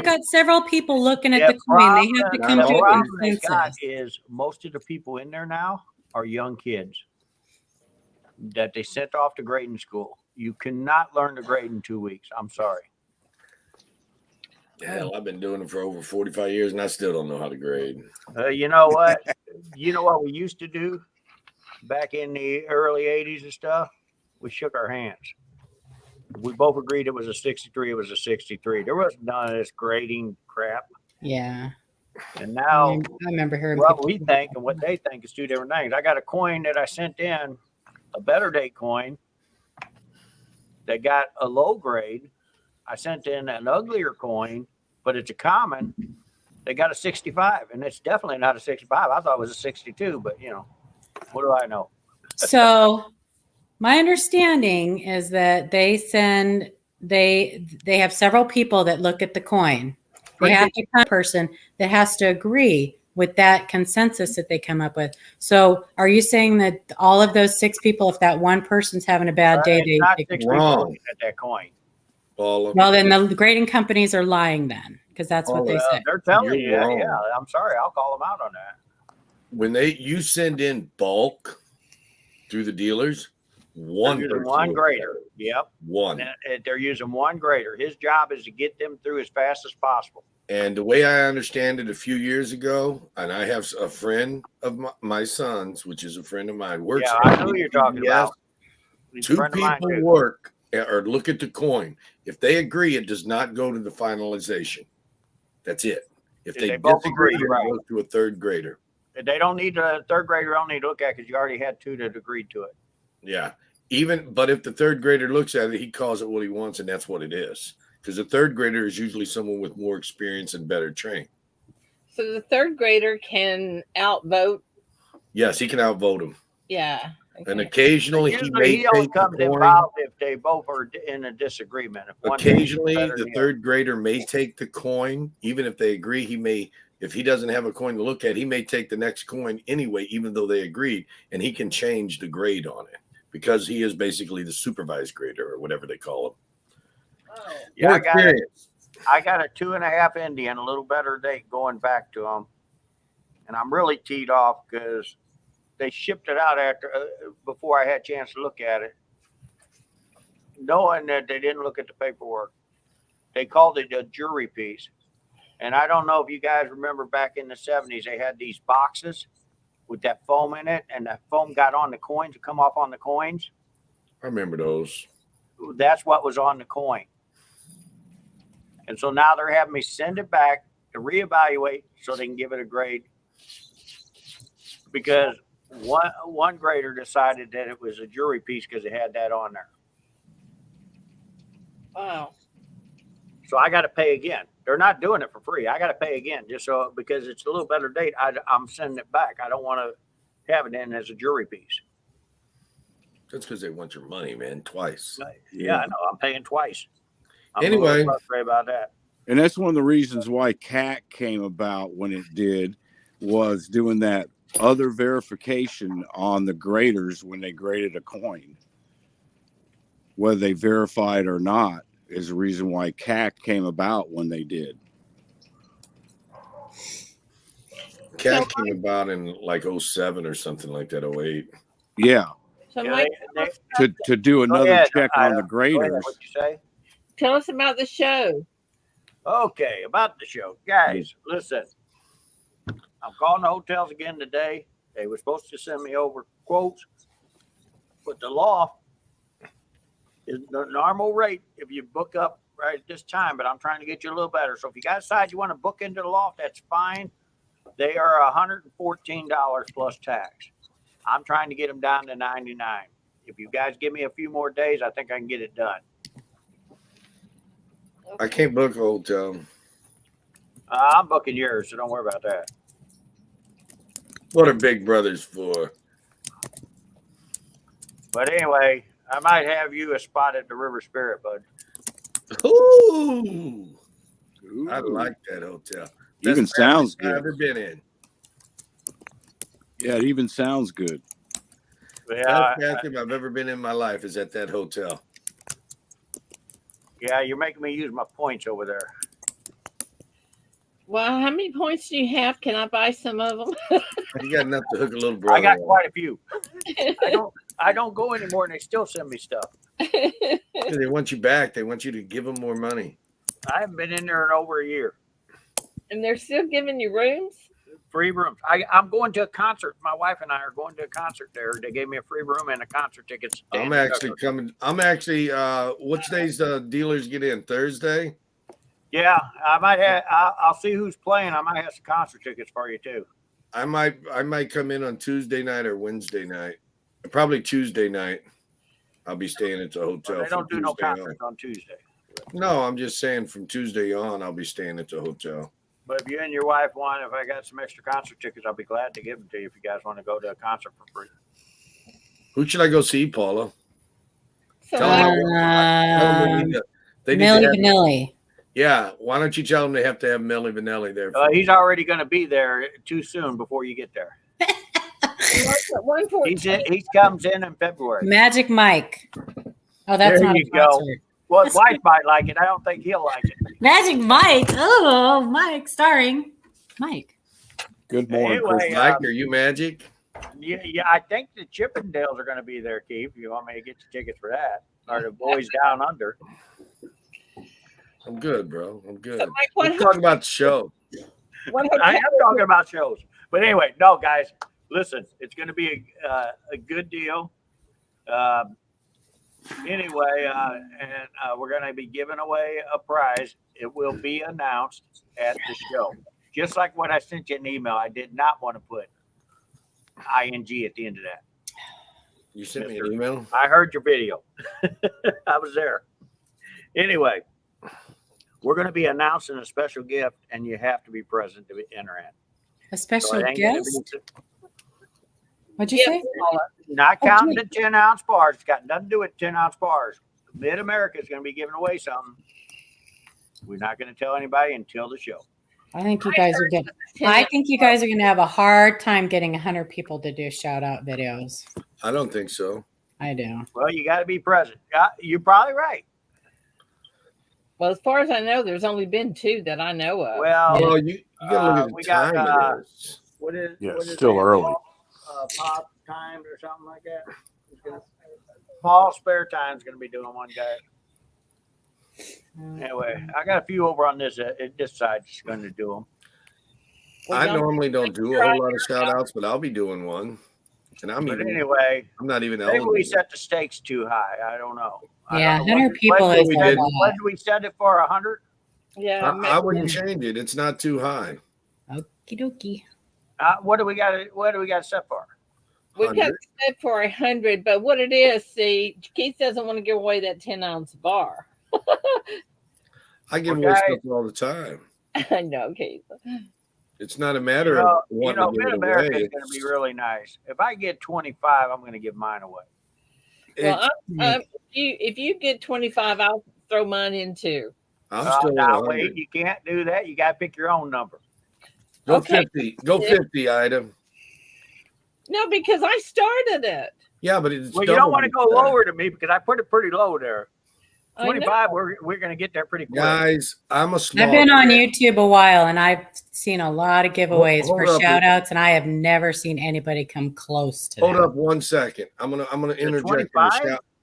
got several people looking at the coin. They have to come to a consensus. Is most of the people in there now are young kids that they sent off to grading school. You cannot learn to grade in 2 weeks. I'm sorry. Hell, I've been doing it for over 45 years and I still don't know how to grade. You know what? You know what we used to do back in the early 80s and stuff? We shook our hands. We both agreed it was a 63. It was a 63. There was none of this grading crap. Yeah. And now I remember hearing what people we think and what they think is two different things. I got a coin that I sent in, a better date coin that got a low grade. I sent in an uglier coin, but it's a common. They got a 65, and it's definitely not a 65. I thought it was a 62, but you know, what do I know? So my understanding is that they have several people that look at the coin. They have to come a person that has to agree with that consensus that they come up with. So are you saying that all of those 6 people, if that one person's having a bad day, It's not they 6 people looking at that coin. Paula. well, then the grading companies are lying then, because that's what they say. They're telling you, You're yeah. wrong. I'm sorry, I'll call them out on that. When you send in bulk through the dealers, They're using one grader. Yep. One. And they're using one grader. His job is to get them through as fast as possible. And the way I understand it a few years ago, and I have a friend of my son's, which is a friend of mine, works. Yeah, I know who you're talking about. He's a 2 friend of mine, people too. work or look at the coin. If they agree, it does not go to the finalization. That's it. If they both disagree, agree, it right. goes to a third grader. They don't need a third grader. Don't need to look at because you already had 2 that agreed to it. Yeah. But if the third grader looks at it, he calls it what he wants, and that's what it is. Because the third grader is usually someone with more experience and better trained. So the third grader can outvote. Yes, he can outvote him. Yeah. Okay. And occasionally he may only take the comes coin. involved if they both are in a disagreement. If one Occasionally, thinks better the than third grader may take the coin, even if they agree. He may, if he doesn't have a coin to look at, he may take the next coin anyway, even though they agreed, and he can change the grade on it because he is basically the supervised grader or whatever they call him. Oh. Yeah, More experience. I got a 2.5 Indian, a little better date going back to them, and I'm really teed off because they shipped it out after before I had a chance to look at it, knowing that they didn't look at the paperwork. They called it a jury piece, and I don't know if you guys remember back in the 70s, they had these boxes with that foam in it, and that foam got on the coins to come off on the coins. I remember those. That's what was on the coin. And so now they're having me send it back to reevaluate so they can give it a grade. Because one grader decided that it was a jury piece because it had that on there. Wow. So I got to pay again. They're not doing it for free. I got to pay again just so because it's a little better date. I'm sending it back. I don't want to have it in as a jury piece. That's because they want your money, man, twice. Yeah, I know. I'm paying twice. I'm Anyway. a little frustrated about that. And that's one of the reasons why CAC came about when it did, was doing that other verification on the graders when they graded a coin. Whether they verified or not is the reason why CAC came about when they did. CAC came about in like 07 or something like that, 08. Yeah. So Yeah, Mike, To do another ahead. check on the Go ahead. graders. What'd you say? tell us about the show. Okay, about the show. Guys, listen. I'm calling the hotels again today. They were supposed to send me over quotes, but the law is the normal rate if you book up right at this time, but I'm trying to get you a little better. So if you guys decide you want to book into the loft, that's fine. They are $114 plus tax. I'm trying to get them down to $99. If you guys give me a few more days, I think I can get it done. I can't book a hotel. I'm booking yours, so don't worry about that. What are Big Brothers for? But anyway, I might have you a spot at the River Spirit, bud. Ooh, Ooh. I like that hotel. Even Best sounds I've good. ever been in. Yeah, it even sounds good. Yeah, Best bathroom I've ever been in my life is at that hotel. yeah, you're making me use my points over there. Well, how many points do you have? Can I buy some of them? You got enough to hook a little brother. I got on. quite a few. I don't go anymore, and they still send me stuff. They want you back. They want you to give them more money. I haven't been in there in over a year. And they're still giving you rooms? Free rooms. I'm going to a concert. My wife and I are going to a concert there. They gave me a free room and a concert tickets. I'm actually coming. I'm actually. Which days dealers get in? Thursday. Yeah, I might have. I'll see who's playing. I might have some concert tickets for you too. I might come in on Tuesday night or Wednesday night. Probably Tuesday night. I'll be staying at the hotel. Well, they don't do no Tuesday concerts on Tuesday. No, I'm just saying from Tuesday on, I'll be staying at the hotel. But if you and your wife want, if I got some extra concert tickets, I'll be glad to give them to you if you guys want to go to a concert for free. Who should I go see, Paula? So Tell them Milli Vanilli. Yeah, why don't you tell them they have to have Milli Vanilli there? He's already going to be there too soon before you get there. He comes in February. Magic Mike. Oh, that's There not you a go. concert. Well, his wife might like it. I don't think he'll like it. Magic Mike. Oh, Mike, starring Mike. Good morning, Anyway, Chris. Mike, are you Magic? Yeah, I think the Chippendales are going to be there, Keith. You want me to get you tickets for that? Or the Boys Down Under. I'm good, bro. I'm good. So, Mike, Let's talk about the show. I am talking about shows. But anyway, no, guys, listen, it's going to be a good deal. Anyway, we're going to be giving away a prize. It will be announced at the show. Just like when I sent you an email, I did not want to put ING at the end of that. You sent me an email? I heard your video. I was there. Anyway, we're going to be announcing a special gift, and you have to be present to enter in. A special guest? What'd you say? Not counting the 10-ounce bars. It's got nothing to do with 10-ounce bars. Mid-America is going to be giving away something. We're not going to tell anybody until the show. I think you guys are good. I think you guys are going to have a hard time getting 100 people to do shout out videos. I don't think so. I do. Well, you got to be present. You're probably right. Well, as far as I know, there's only been 2 that I know of. Well, you got to look at the time of this. What is it's still early. Pop Times or something like that. Paul Spare Time's going to be doing one guy. Anyway, I got a few over on this side. Just going to do them. I normally don't do a whole lot of shout outs, but I'll be doing one. And anyway, I'm not even maybe eligible. we set the stakes too high. I don't know. Yeah, 100 people is a lot. When did we set it for 100? Yeah, I wouldn't change it. It's not too high. Okie dokie. What do we got set for? we got set for 100, but what it is, see, Keith doesn't want to give away that 10-ounce bar. I give away stuff all the time. I know, Keith. It's not a matter of wanting to give it Mid-America away. is going to be really nice. If I get 25, I'm going to give mine away. Well, if you get 25, I'll throw mine in too. I'm still now wait, you can't do that. You got to pick your own number. Go 50. Go 50, Ida. No, because I started it. Yeah, but it's you don't want to go lower than me because I put it pretty low there. 25, we're going to get there pretty quick. Guys, I'm a small. I've been on YouTube a while and I've seen a lot of giveaways for shout outs, and I have never seen anybody come close to that. Hold up 1 second. I'm gonna interject.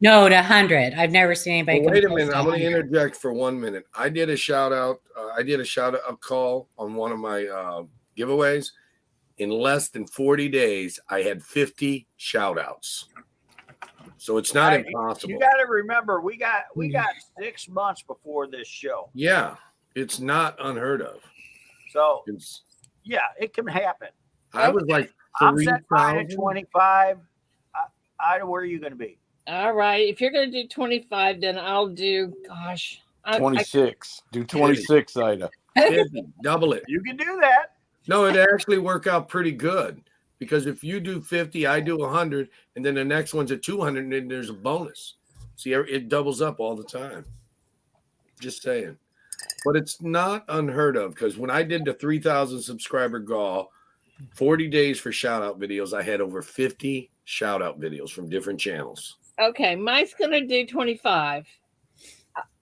No, to 100. I've never seen anybody come wait a close minute. to I'm gonna 100. interject for 1 minute. I did a shout out. I did a shout out call on one of my giveaways. In less than 40 days, I had 50 shout outs. So it's not impossible. You got to remember, we got 6 months before this show. Yeah, it's not unheard of. So it can happen. I was like, I'm set mine at 25. Ida, where are you going to be? All right. If you're going to do 25, then I'll do, 26. Do 26, Ida. 50, double it. You can do that. No, it actually work out pretty good. Because if you do 50, I do 100, and then the next one's at 200, and then there's a bonus. See, it doubles up all the time. Just saying. But it's not unheard of, because when I did the 3,000 subscriber goal, 40 days for shout-out videos, I had over 50 shout-out videos from different channels. Okay, Mike's going to do 25,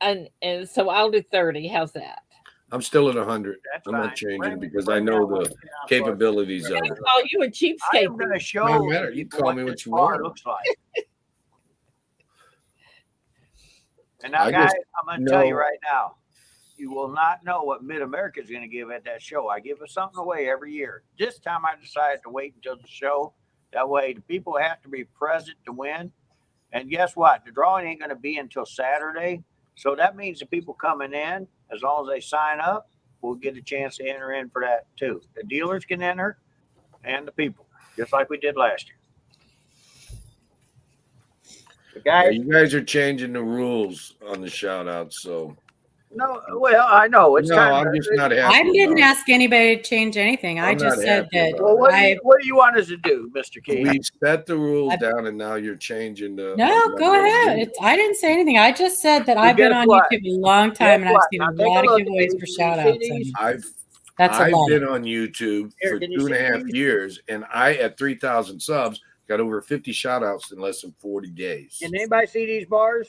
and so I'll do 30. How's that? I'm still at 100. That's I'm fine. not changing because I know the capabilities of I'm it. going to call you a cheapskate. I'm going to show No matter. You call me what you bar want. looks like. And now, guys, I'm going to tell you right now, you will not know what Mid-America is going to give at that show. I give us something away every year. This time I decided to wait until the show. That way the people have to be present to win. And guess what? The drawing ain't going to be until Saturday. So that means the people coming in, as long as they sign up, will get a chance to enter in for that too. The dealers can enter and the people, just like we did last year. The Yeah, guys, you guys are changing the rules on the shout outs, so no, well, I know it's no, kind I'm of. just not happy. I didn't about it. ask anybody to change anything. I I'm just not said happy that about Well, it. what do you want us to do, Mr. Key? We set the rules down, and now you're changing the. No, go ahead. I didn't say anything. I just said that I've been guess on what? YouTube a long time and I've what? seen Now a take a lot of look at giveaways these. for Can you shout see outs. these? That's a I've lot. been on YouTube Here, for can you 2.5 see these? years, and I, at 3,000 subs, got over 50 shout outs in less than 40 days. Can anybody see these bars?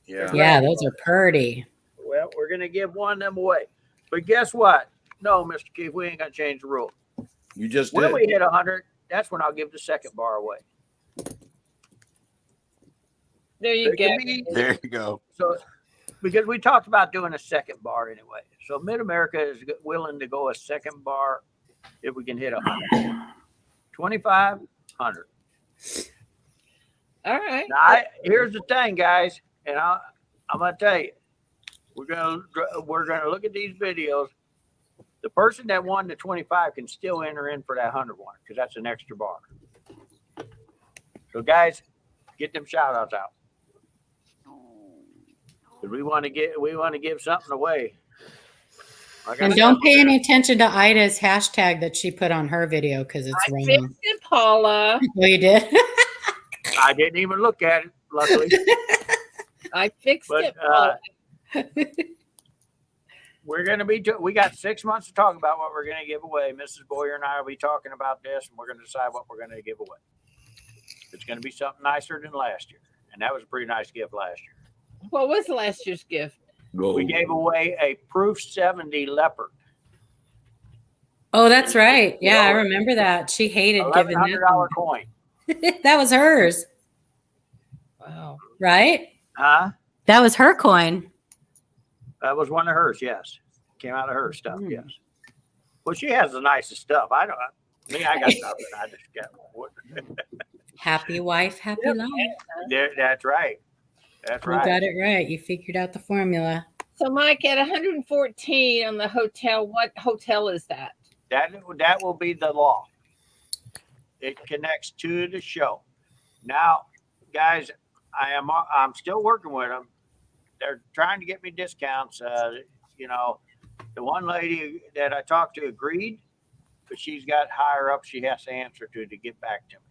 Yeah. Yeah, those are pretty. Well, we're gonna give one of them away. But guess what? No, Mr. Keith, we ain't gonna change the rule. You just When did. we hit 100, that's when I'll give the second bar away. There you go. There you go. So, because we talked about doing a second bar anyway. So Mid America is willing to go a second bar if we can hit 100. 25, 100. All right. Now, here's the thing, guys, and I'm gonna tell you, we're gonna look at these videos. The person that won the 25 can still enter in for that 100 one because that's an extra bar. So, guys, get them shout outs out. We want to give something away. Like I And said, don't pay any attention to Ida's hashtag that she put on her video because it's I wrong. fixed it, Paula. Oh, you did? I didn't even look at it, luckily. I fixed But it, Paula. we got 6 months to talk about what we're gonna give away. Mrs. Boyer and I will be talking about this, and we're gonna decide what we're gonna give away. It's gonna be something nicer than last year, and that was a pretty nice gift last year. What was last year's gift? We gave away a Proof 70 Leopard, Oh, that's right. Yeah, I remember that. She hated giving $1,100 that. coin. That was hers, Wow. right? Huh? That was her coin. That was one of hers. Yes, came out of her stuff. Hmm. Yes. Well, she has the nicest stuff. I got nothing. I just got one. Happy wife, happy life. That's right. That's You right. got it right. You figured out the formula. So, Mike, at 114 on the hotel, what hotel is that? That will be the law. It connects to the show. Now, guys, I'm still working with them. They're trying to get me discounts. You know, the one lady that I talked to agreed, but she's got higher up she has to answer to get back to me.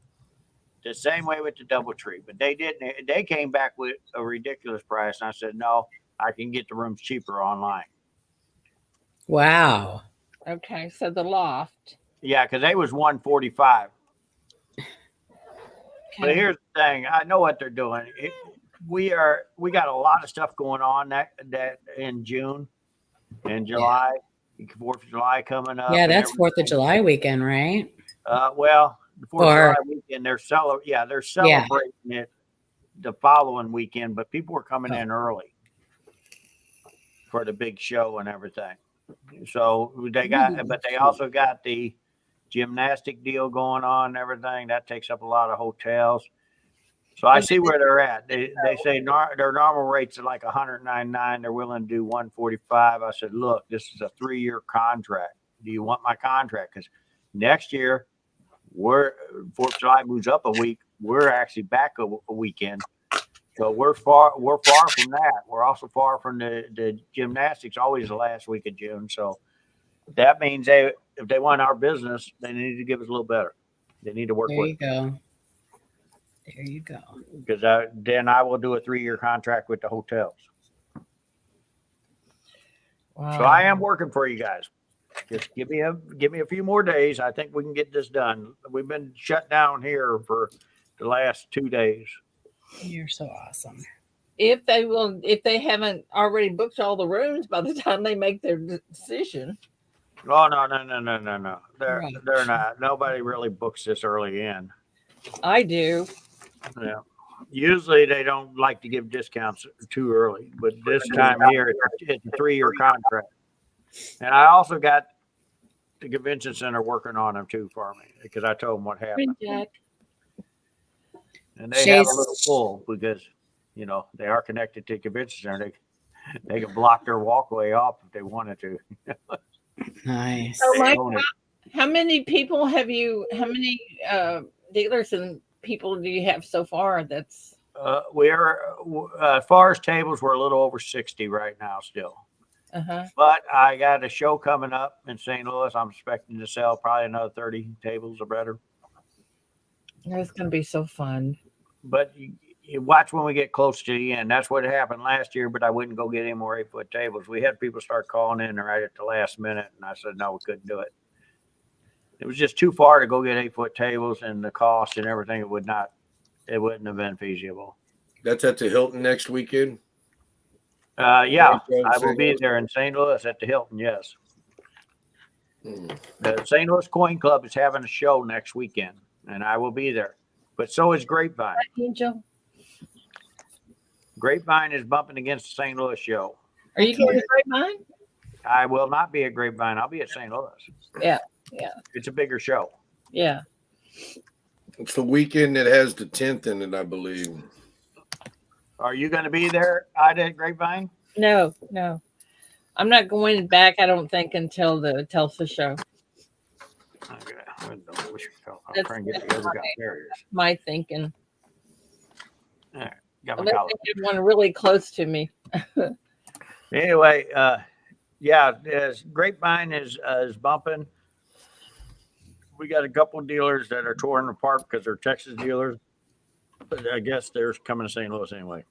The same way with the DoubleTree, but they didn't. They came back with a ridiculous price, and I said, no, I can get the rooms cheaper online. Wow. Okay, so the loft. Yeah, because they was 145. But here's the thing: I know what they're doing. We got a lot of stuff going on that in June and July. 4th of July coming up. Yeah, that's 4th of July weekend, right? Well, the 4th of July weekend, they're celebrating it the following weekend, but people are coming in early for the big show and everything. So they also got the gymnastic deal going on and everything. That takes up a lot of hotels. So I see where they're at. They say their normal rates are like $199. They're willing to do $145. I said, look, this is a 3-year contract. Do you want my contract? Because next year, 4th of July moves up a week. We're actually back a weekend. So we're far from that. We're also far from the gymnastics, always the last week of June. So that means if they want our business, they need to give us a little better. They need to work with. There you go. Because then I will do a 3-year contract with the hotels. Wow. So I am working for you guys. Just give me a few more days. I think we can get this done. We've been shut down here for the last 2 days. You're so awesome. If they haven't already booked all the rooms by the time they make their decision. Oh no. They're not. Nobody really books this early in. I do. Yeah. Usually they don't like to give discounts too early, but this time here it's a 3-year contract. And I also got the convention center working on them too for me because I told them what happened. Jack. And they have a little pull because, you know, they are connected to the convention center. They can block their walkway off if they wanted to. Nice. So, Mike, Own it. how many people have you? How many dealers and people do you have so far? That's We are, as far as tables, we're a little over 60 right now still. But I got a show coming up in St. Louis. I'm expecting to sell probably another 30 tables or better. It's going to be so fun. But you watch when we get close to the end. That's what happened last year, but I wouldn't go get any more 8-foot tables. We had people start calling in right at the last minute, and I said, no, we couldn't do it. It was just too far to go get 8-foot tables, and the cost and everything, it wouldn't have been feasible. That's at the Hilton next weekend? Yeah, I will be there in St. Louis at the Hilton, yes. The St. Louis Coin Club is having a show next weekend, and I will be there. But so is Grapevine. Angel, Grapevine is bumping against the St. Louis show. are you going to Grapevine? I will not be at Grapevine. I'll be at St. Louis. Yeah. It's a bigger show. Yeah. It's the weekend that has the 10th in it, I believe. Are you going to be there, Ida, at Grapevine? No. I'm not going back, I don't think, until the Tulsa show. Okay. I'm That's- trying to get the other barriers. My thinking. All right. Got my Unless collar. they get one really close to me. Anyway, yeah, Grapevine is bumping. We got a couple of dealers that are torn apart because they're Texas dealers. But I guess they're coming to St. Louis anyway.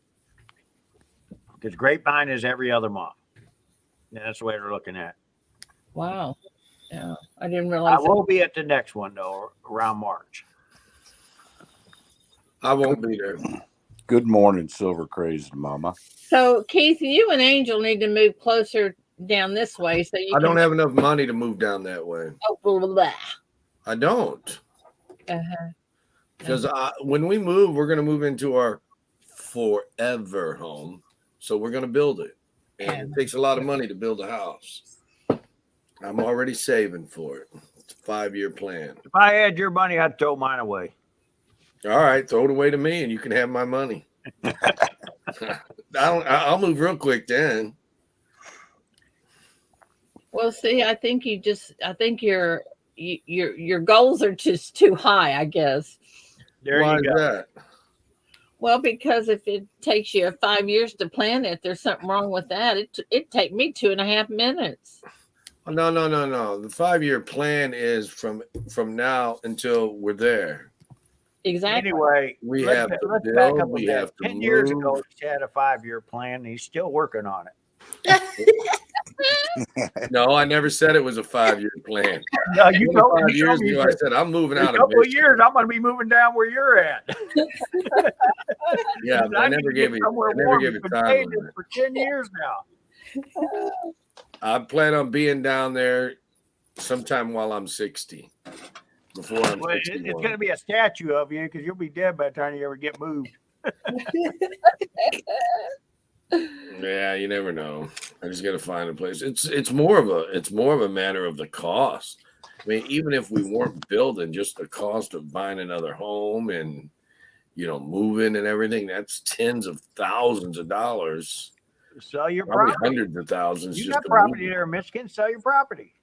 Because Grapevine is every other month. Yeah, that's the way they're looking at it. Wow. Yeah. I didn't I realize. will be at the next one, though, around March. I won't be there. Good morning, Silver Crazed Mama. So, Keith, you and Angel need to move closer down this way so you I don't have enough money to move down that way. Oh, blah, blah, blah. I don't. Uh-huh. Because when we move, we're going to move into our forever home. So we're going to build it. And it takes a lot of money to build a house. I'm already saving for it. It's a 5-year plan. If I had your money, I'd throw mine away. All right, throw it away to me and you can have my money. I'll move real quick then. Well, see, I think your goals are just too high, I guess. There Why you is go. that? Well, because if it takes you 5 years to plan it, there's something wrong with that. It take me 2.5 minutes. No. The 5-year plan is from now until we're there. Exactly. Anyway, We let's have to back build, up a we bit. have to 10 years move. ago, he had a 5-year plan. And he's still working on it. No, I never said it was a 5-year plan. No, you 25 told years me ago, I said I'm moving in out a of couple of Michigan. years, I'm going to be moving down where you're at. Yeah, but I never gave it. I never gave it time. For 10 years now. I plan on being down there sometime while I'm 60. Before I'm Well, it's 61. going to be a statue of you because you'll be dead by the time you ever get moved. Yeah, you never know. I just got to find a place. It's more of a matter of the cost. I mean, even if we weren't building, just the cost of buying another home and moving and everything, that's tens of thousands of dollars. Sell your Probably property. hundreds of thousands. You just got to property move. there in Michigan. Sell your property.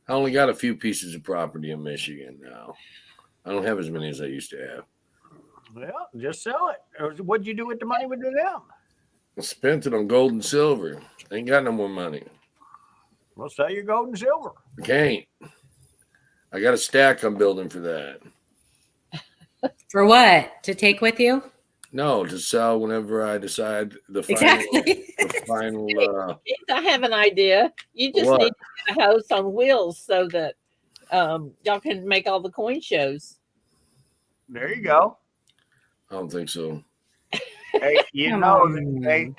I only got a few pieces of property in Michigan now. I don't have as many as I used to have. Well, just sell it. What'd you do with the money with them? I spent it on gold and silver. Ain't got no more money. Well, sell your gold and silver. I can't. I got a stack I'm building for that. For what? To take with you? No, to sell whenever I decide the final. Exactly. The final I have an idea. You just What? need to get a house on wheels so that y'all can make all the coin shows. There you go. I don't think so. Hey, you Come know, on.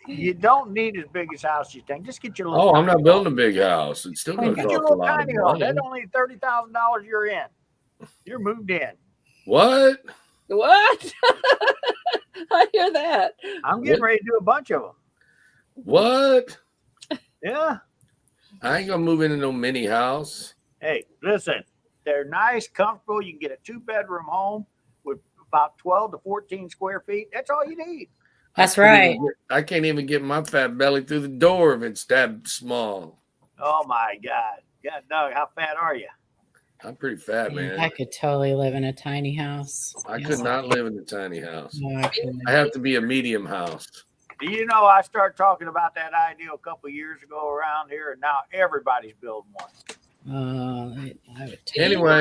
you don't need as big as house you think. Just get your little. Oh, I'm tiny not building a big house. It's still going to home. Get your cost a little lot of tiny home. money. That's only $30,000 you're in. You're moved in. What? What? I hear that. I'm getting ready to do a bunch of them. What? Yeah. I ain't gonna move into no mini house. Hey, listen, they're nice, comfortable. You can get a 2-bedroom home with about 12 to 14 square feet. That's all you need. That's right. I can't even get my fat belly through the door if it's that small. Oh my God. God, Doug, how fat are you? I'm pretty fat, man. I could totally live in a tiny house. I could not live in a tiny house. No, I couldn't. I have to be a medium house. Do you know I started talking about that idea a couple of years ago around here, and now everybody's building one. I would Anyway,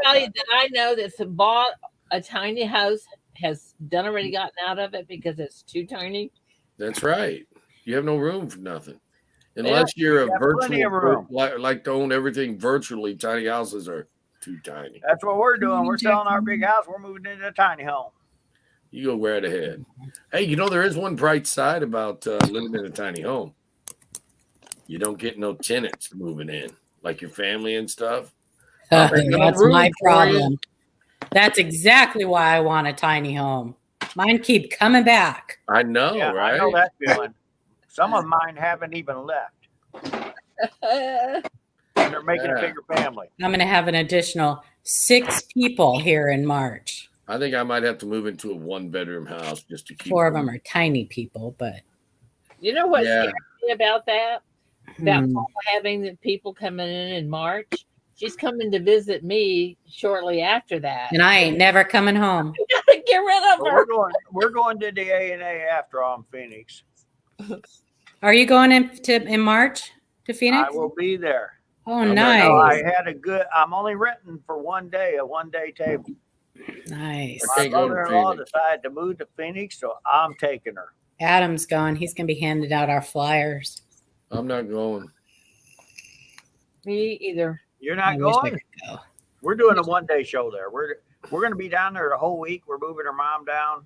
Anybody that I know that's bought a tiny house has done already gotten out of it because it's too tiny. that's right. You have no room for nothing. Unless you're a got plenty of room. virtual, like to own everything virtually, tiny houses are too tiny. That's what we're doing. We're selling our big house. We're moving into a tiny home. You go right ahead. Hey, you know, there is one bright side about living in a tiny home. You don't get no tenants moving in, like your family and stuff. That's my problem. That's exactly why I want a tiny home. Mine keep coming back. I know, Yeah, right? I know that feeling. Some of mine haven't even left. They're making a bigger family. I'm going to have an additional 6 people here in March. I think I might have to move into a 1-bedroom house just to keep 4 of them are tiny people, but You know what scares me about that? About Hmm. Paula having the people coming in March. She's coming to visit me shortly after that. and I ain't never coming home. Get rid of But her. we're going to the A&A after all in Phoenix. Are you going in March to Phoenix? I will be there. Oh, I'm nice. So I had I'm only renting for one day, a 1-day table. Nice. My can't go to mother-in-law Phoenix. decided to move to Phoenix, so I'm taking her. Adam's going. He's going to be handing out our flyers. I'm not going. Me either. You're I not wish I going? could go. We're doing a 1-day show there. We're going to be down there the whole week. We're moving her mom down.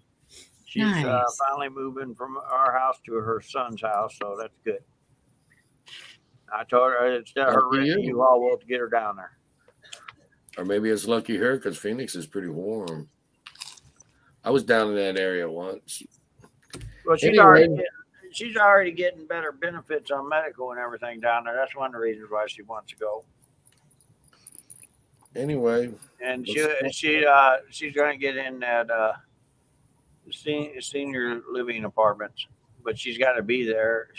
She's Nice. finally moving from our house to her son's house, so that's good. I told her instead of her Lucky renting you. you all, we'll get her down there. Or maybe it's lucky her because Phoenix is pretty warm. I was down in that area once. Well, Anyway. she's already getting better benefits on medical and everything down there. That's one of the reasons why she wants to go. Anyway, And she's going to get in at senior living apartments, but she's got to be there.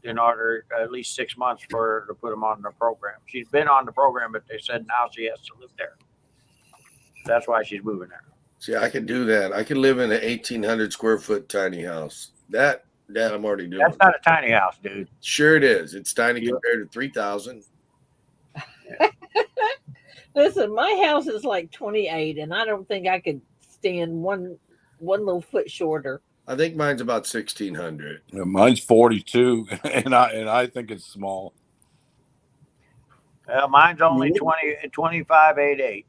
In order at least 6 months for her to put them on the program. She's been on the program, but they said now she has to live there. That's why she's moving there. see, I could do that. I could live in an 1,800 square foot tiny house. That I'm already doing. That's not a tiny house, dude. Sure it is. It's tiny Yeah. compared to 3,000. Listen, my house is like 28, and I don't think I could stand one little foot shorter. I think mine's about 1,600. Yeah, mine's 42, and I think it's small. Mine's only 25.88.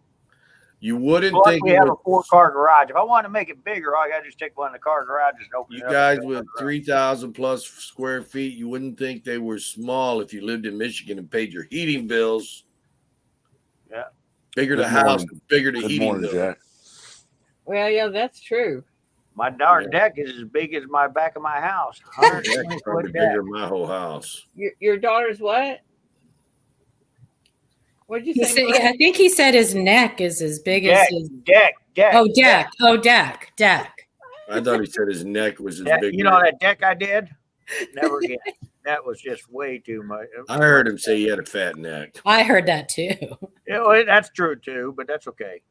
You wouldn't Plus, think we have a 4-car garage. If I want to make it bigger, I got to just take one of the car garages and open you it up. guys with 3,000 plus square feet, you wouldn't think they were small if you lived in Michigan and paid your heating bills. Yeah. Bigger the Good house, morning. bigger the Good heating morning, bill. Jack. Well, yeah, that's true. My darn deck is as big as my back of my house. That's 120 probably foot deck. bigger than my whole house. Your daughter's what? What did you say? I think he said his neck is as big as his. Deck. Oh, deck. Oh, deck. I thought he said his neck was as big. You know that deck I did? Never again. That was just way too much. I heard him say he had a fat neck. I heard that too. That's true too, but that's okay.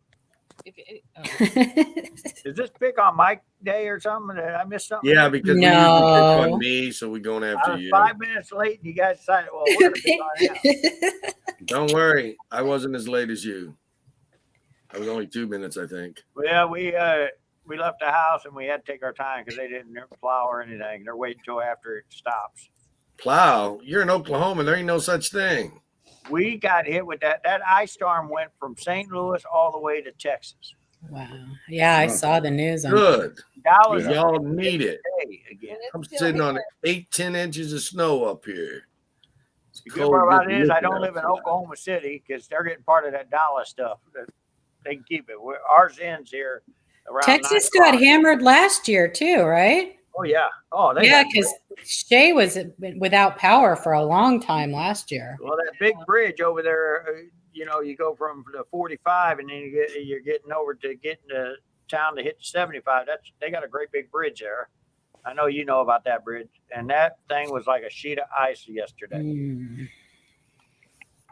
Is this pick on Mike Day or something? Did I missed something? Yeah, because we No. usually pick on me, so we're going I after was you. 5 minutes late, and you guys decided, well, we're gonna pick on him. Don't worry, I wasn't as late as you. I was only 2 minutes, I think. Well, we left the house and we had to take our time because they didn't plow or anything. They're waiting until after it stops. Plow? You're in Oklahoma. There ain't no such thing. We got hit with that. That ice storm went from St. Louis all the way to Texas. Wow. Yeah, I saw the news on Good. Dallas, Yeah. Y'all need it. again. I'm sitting on 8-10 inches of snow up here. It's The good part about just it is I looking don't live in outside. Oklahoma City because they're getting part of that Dallas stuff. they can keep it. Ours ends here around Texas 9 got o'clock. hammered last year too, right? Oh yeah. Oh, they Yeah, got- because Shay was without power for a long time last year. well, that big bridge over there, you know, you go from the 45 and then you're getting over to getting to town to hit the 75. They got a great big bridge there. I know you know about that bridge, and that thing was like a sheet of ice yesterday. Mm.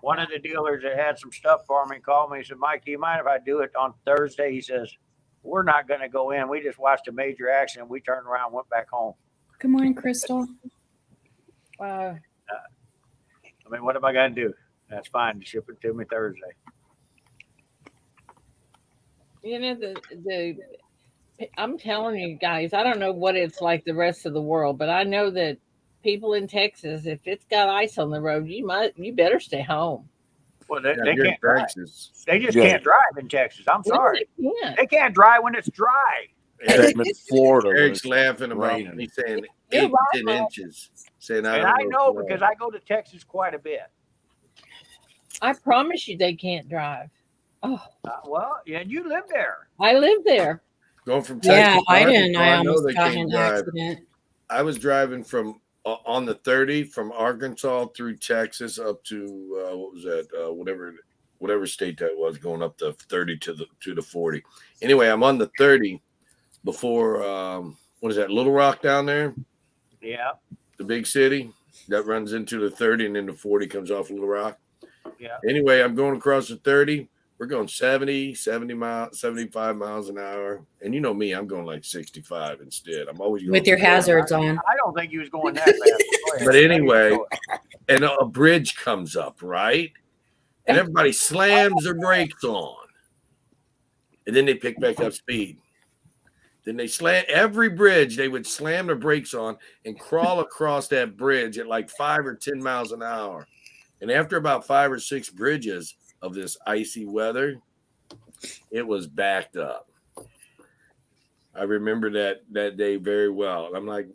One of the dealers that had some stuff for me called me and said, Mike, do you mind if I do it on Thursday? He says, we're not going to go in. We just watched a major accident. We turned around and went back home. Good morning, Crystal. Wow. I mean, what am I going to do? That's fine. Ship it to me Thursday. You know, I'm telling you guys, I don't know what it's like the rest of the world, but I know that people in Texas, if it's got ice on the road, you better stay home. Well, they You're in can't drive. Texas. They just Yeah. can't drive in Texas. I'm sorry. No, they can't. They can't drive when it's dry. Same in Florida. when Eric's it's laughing about raining. me saying You're 8 right, to 10 Mike. inches. Saying And I know because I go to Texas quite a bit. I promise you, they can't drive. Oh, Well, yeah, you live there. I live there. going from Texas. Yeah, to I Arkansas, didn't. I know almost they got in can't an drive. accident. I was driving from on the 30 from Arkansas through Texas up to what was that? Whatever state that was, going up the 30 to the 40. Anyway, I'm on the 30 before what is that? Little Rock down there, Yeah, the big city that runs into the 30 and then the 40 comes off Little Rock. yeah. Anyway, I'm going across the 30. We're going 70 miles, 75 miles an hour. And you know me, I'm going like 65 instead. I'm always going With your hazards on. I don't think he was going that fast. Go ahead. But anyway, and a bridge comes up, right? And everybody slams their brakes on. And then they pick back up speed. Then they every bridge, they would slam their brakes on and crawl across that bridge at like 5 or 10 miles an hour. And after about 5 or 6 bridges of this icy weather, it was backed up. I remember that day very well. I'm like,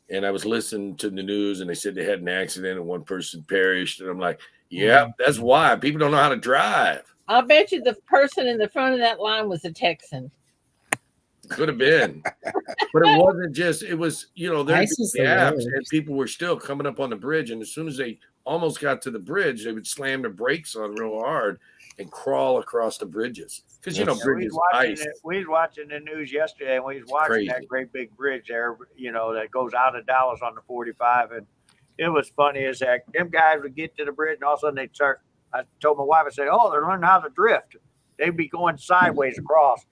and I was listening to the news and they said they had an accident and one person perished. And I'm like, yeah, that's why people don't know how to drive. I'll bet you the person in the front of that line was a Texan. Could have been, but it wasn't just. It was, there'd Ice be is the gaps, worst. and people were still coming up on the bridge. And as soon as they almost got to the bridge, they would slam their brakes on real hard and crawl across the bridges because Yeah, bridges ice. we was watching the news yesterday, and we was watching Crazy. that great big bridge there, that goes out of Dallas on the 45. And it was funny as heck. Them guys would get to the bridge, and all of a sudden they'd start. I told my wife, I said, "Oh, they're learning how to drift. They'd be going sideways across."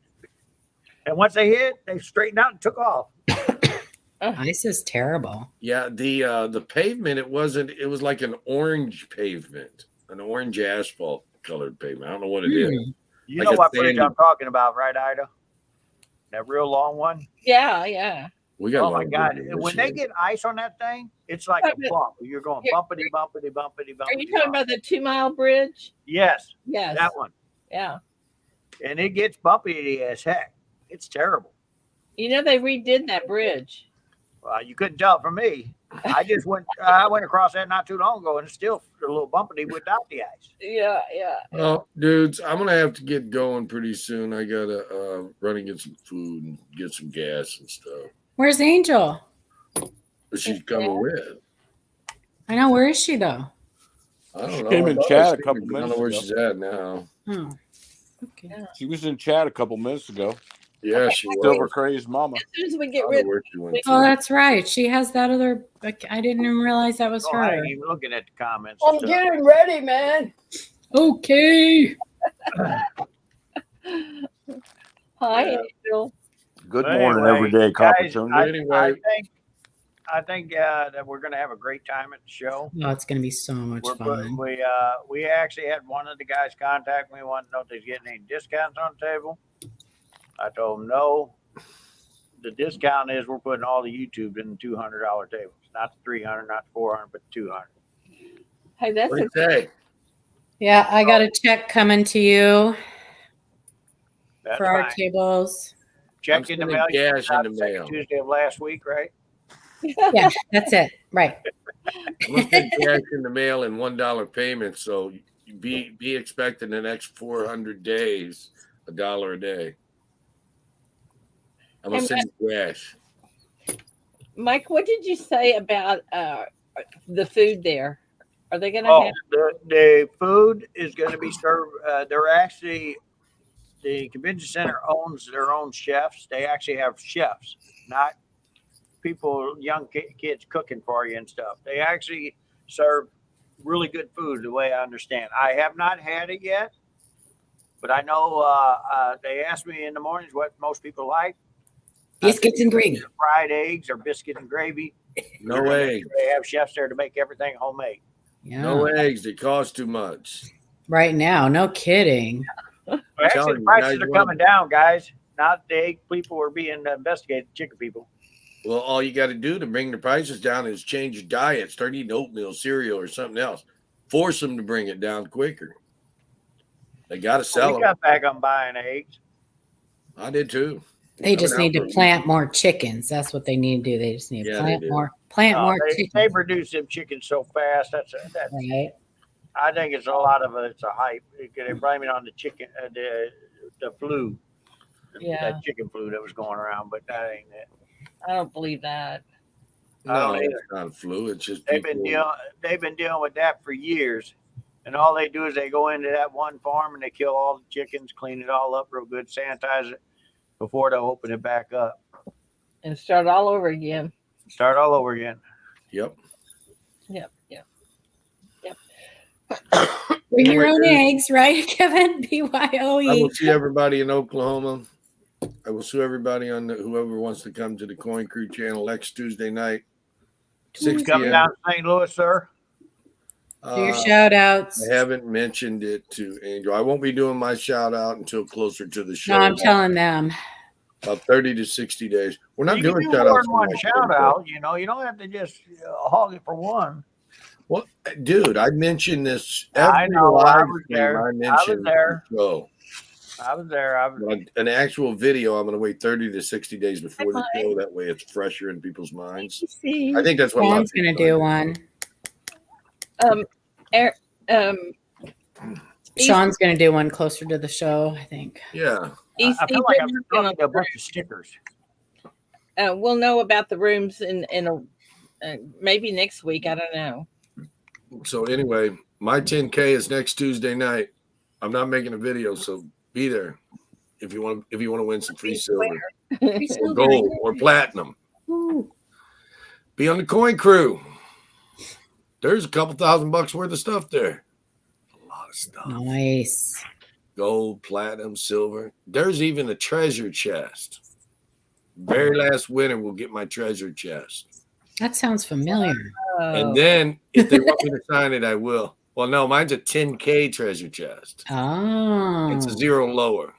And once they hit, they straightened out and took off. Ice is terrible. Yeah, the pavement, it was like an orange pavement, an orange asphalt colored pavement. I don't know what it is. You Like know a what bridge sandy- I'm talking about, right, Ida? That real long one. Yeah, yeah. We got. Oh my God! When they get ice on that thing, it's like a bump. You're going bumpity, bumpity, bumpity, bumpity. Are you talking about the 2 Mile Bridge? Yes, Yes. that one. Yeah. And it gets bumpy as heck. It's terrible. You know, they redid that bridge. Well, you couldn't tell from me. I went across that not too long ago, and it's still a little bumpity without the ice. Yeah, yeah. Well, dudes, I'm gonna have to get going pretty soon. I gotta run and get some food and get some gas and stuff. Where's Angel? But she's coming with. I know. Where is she though? I don't know. Came in I thought chat I a couple don't know minutes where ago. she's at now. Oh, okay. She was in chat a couple minutes ago. Yeah, she Silver was. Crazed Mama. As soon as we I get don't rid know where she went Oh, to. that's right. She has that other. I didn't even realize that was Oh, I her. ain't even looking at the comments. I'm getting ready, man. Okay. Hi, Yeah. Angel. Good But morning, anyway, everyday guys, opportunity. Anyway. I think that we're going to have a great time at the show. Oh, it's gonna be so much fun. We actually had one of the guys contact me, wanted to know if they's getting any discounts on the table. I told him no. The discount is we're putting all the YouTube in the $200 tables, not the 300, not the 400, but 200. Hey, that's What do a you say? Yeah, I got a check coming to you That's for our fine. tables. Check in the sending mail. You cash sent in out the second mail. Tuesday of last week, right? Yeah, that's it. Right. I'm gonna send cash in the mail in $1 payments. So be expecting the next 400 days $1 a day. I'm gonna And send you cash. Mike, what did you say about the food there? Are they going to Oh, have? the food is going to be served. They're actually the convention center owns their own chefs. They actually have chefs, not people, young kids cooking for you and stuff. They actually serve really good food, the way I understand. I have not had it yet, but I know they asked me in the mornings what most people like. Biscuits and gravy. Fried eggs or biscuit and gravy. No They eggs. have chefs there to make everything homemade. Yeah. No eggs. They cost too much. Right now, no kidding. Well, actually, telling the you, prices guys are wanna- coming down, guys. Not the egg people are being investigated, chicken people. Well, all you got to do to bring the prices down is change your diet. Start eating oatmeal, cereal, or something else. Force them to bring it down quicker. They got to sell We them. got back on buying eggs. I did too. They I've just been out need for to a week. plant more chickens. That's what they need to do. They just need to Yeah, plant they do. more They chickens. produce them chickens so fast. That's Right. I think it's a lot of it's a hype. They blame it on the chicken, the flu, Yeah, that chicken flu that was going around, but that ain't it. I don't believe that. I No, don't it's either. not a flu. It's just They've people. been dealing with that for years, and all they do is they go into that one farm and they kill all the chickens, clean it all up real good, sanitize it before they open it back up, And start all over again. start all over again. Yep. Yep. Yep. Bring your own Anyway, eggs, right, Kevin? I will BYOE. see everybody in Oklahoma. I will sue everybody on whoever wants to come to the Coin Crew channel next Tuesday night, 6 Coming p.m. down to St. Louis, sir. Do your shout outs. I haven't mentioned it to Angel. I won't be doing my shout out until closer to the show. No, I'm telling them. About 30 to 60 days. We're not You doing can do shout more outs. than one shout out. You know, you don't have to just hog it for one. Well, dude, I mentioned this I every know. I live was stream. there. I mentioned there. the show. I was there. But an actual video, I'm going to wait 30 to 60 days before the Hi. show. That way it's fresher in people's minds. See, I think that's what a lot of Sean's going to people do one. Sean's going to do one closer to the show, I think. Yeah. EC, I feel like I'm we're talking gonna- to a bunch of stickers. we'll know about the rooms in maybe next week. I don't know. So anyway, my 10K is next Tuesday night. I'm not making a video, so be there if you want to win some free silver or gold or platinum. Ooh. Be on the Coin Crew. There's a couple $1,000 worth of stuff there. A lot of stuff. Nice. Gold, platinum, silver. There's even a treasure chest. Very last winner will get my treasure chest. That sounds familiar. And then if they want me to sign it, I will. Well, no, mine's a 10K treasure chest. Oh. It's a zero lower.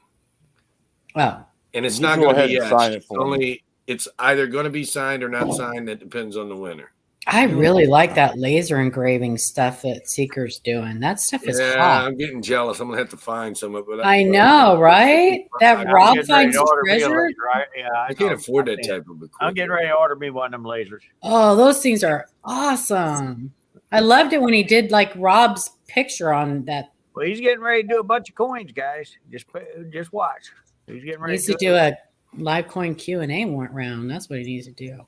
Oh. And it's You not go going to ahead be and etched. sign it for me. It's either going to be signed or not signed. That depends on the winner. I really like that laser engraving stuff that Seeker's doing. That stuff is Yeah, hot. I'm getting jealous. I'm going to have to find some of it. I know, right? That I'm Rob getting ready finds to the order me a treasure. laser, right? Yeah, I can't know. afford that type of equipment. I'm getting ready to order me one of them lasers. Oh, those things are awesome. I loved it when he did like Rob's picture on that. Well, he's getting ready to do a bunch of coins, guys. Just watch. He's getting He ready needs to do a live coin Q&A round. That's what he needs to do.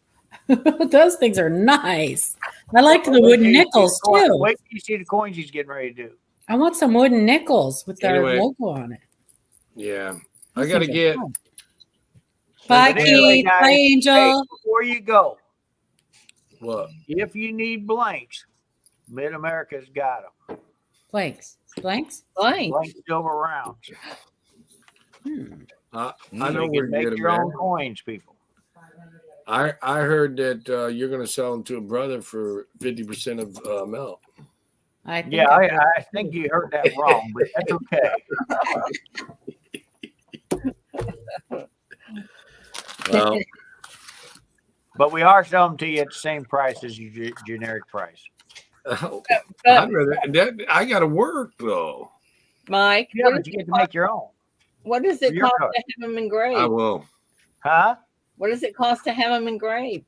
Those things are nice. I like the wooden nickels too. Wait till you see the coins he's getting ready to do. I want some wooden nickels with their Anyway. logo on it. Yeah. I Those got to things are get. fun. Bye, But anyway, Keith. guys, Bye, Hey, Angel. before you go, What? if you need blanks, Mid America's got them. Blanks. Blanks? Blank. Blank silver rounds. I You know can where to make get them. your own Man. coins, people. I heard that you're going to sell them to a brother for 50% of melt. I think Yeah, I think you heard that wrong, but that's okay. Well, But we are selling them to you at the same price as your generic price. I'd rather, I got to work though. Mike, Yeah, but you get to make your own. what does it your cost card. to have them I engraved? will. Huh? What does it cost to have them engraved?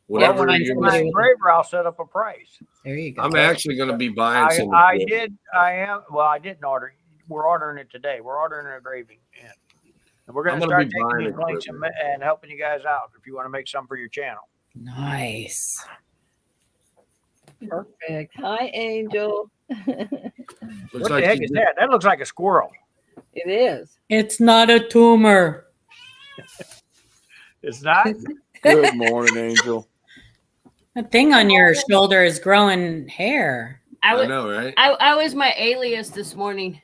Whatever when I you're do My it- engraver, I'll set up a price. There you go. I'm actually going to be buying some. I equipment. did. I am. Well, I didn't order. we're ordering it today. We're ordering a gravy, and we're I'm going to gonna start be buying taking these links equipment. and helping you guys out if you want to make some for your channel. Nice. Perfect. Hi, Angel. Looks What like the heck she is did- that? That looks like a squirrel. It is. It's not a tumor. It's not. Good morning, Angel. That thing on your shoulder is growing hair. I know, right? I was my alias this morning.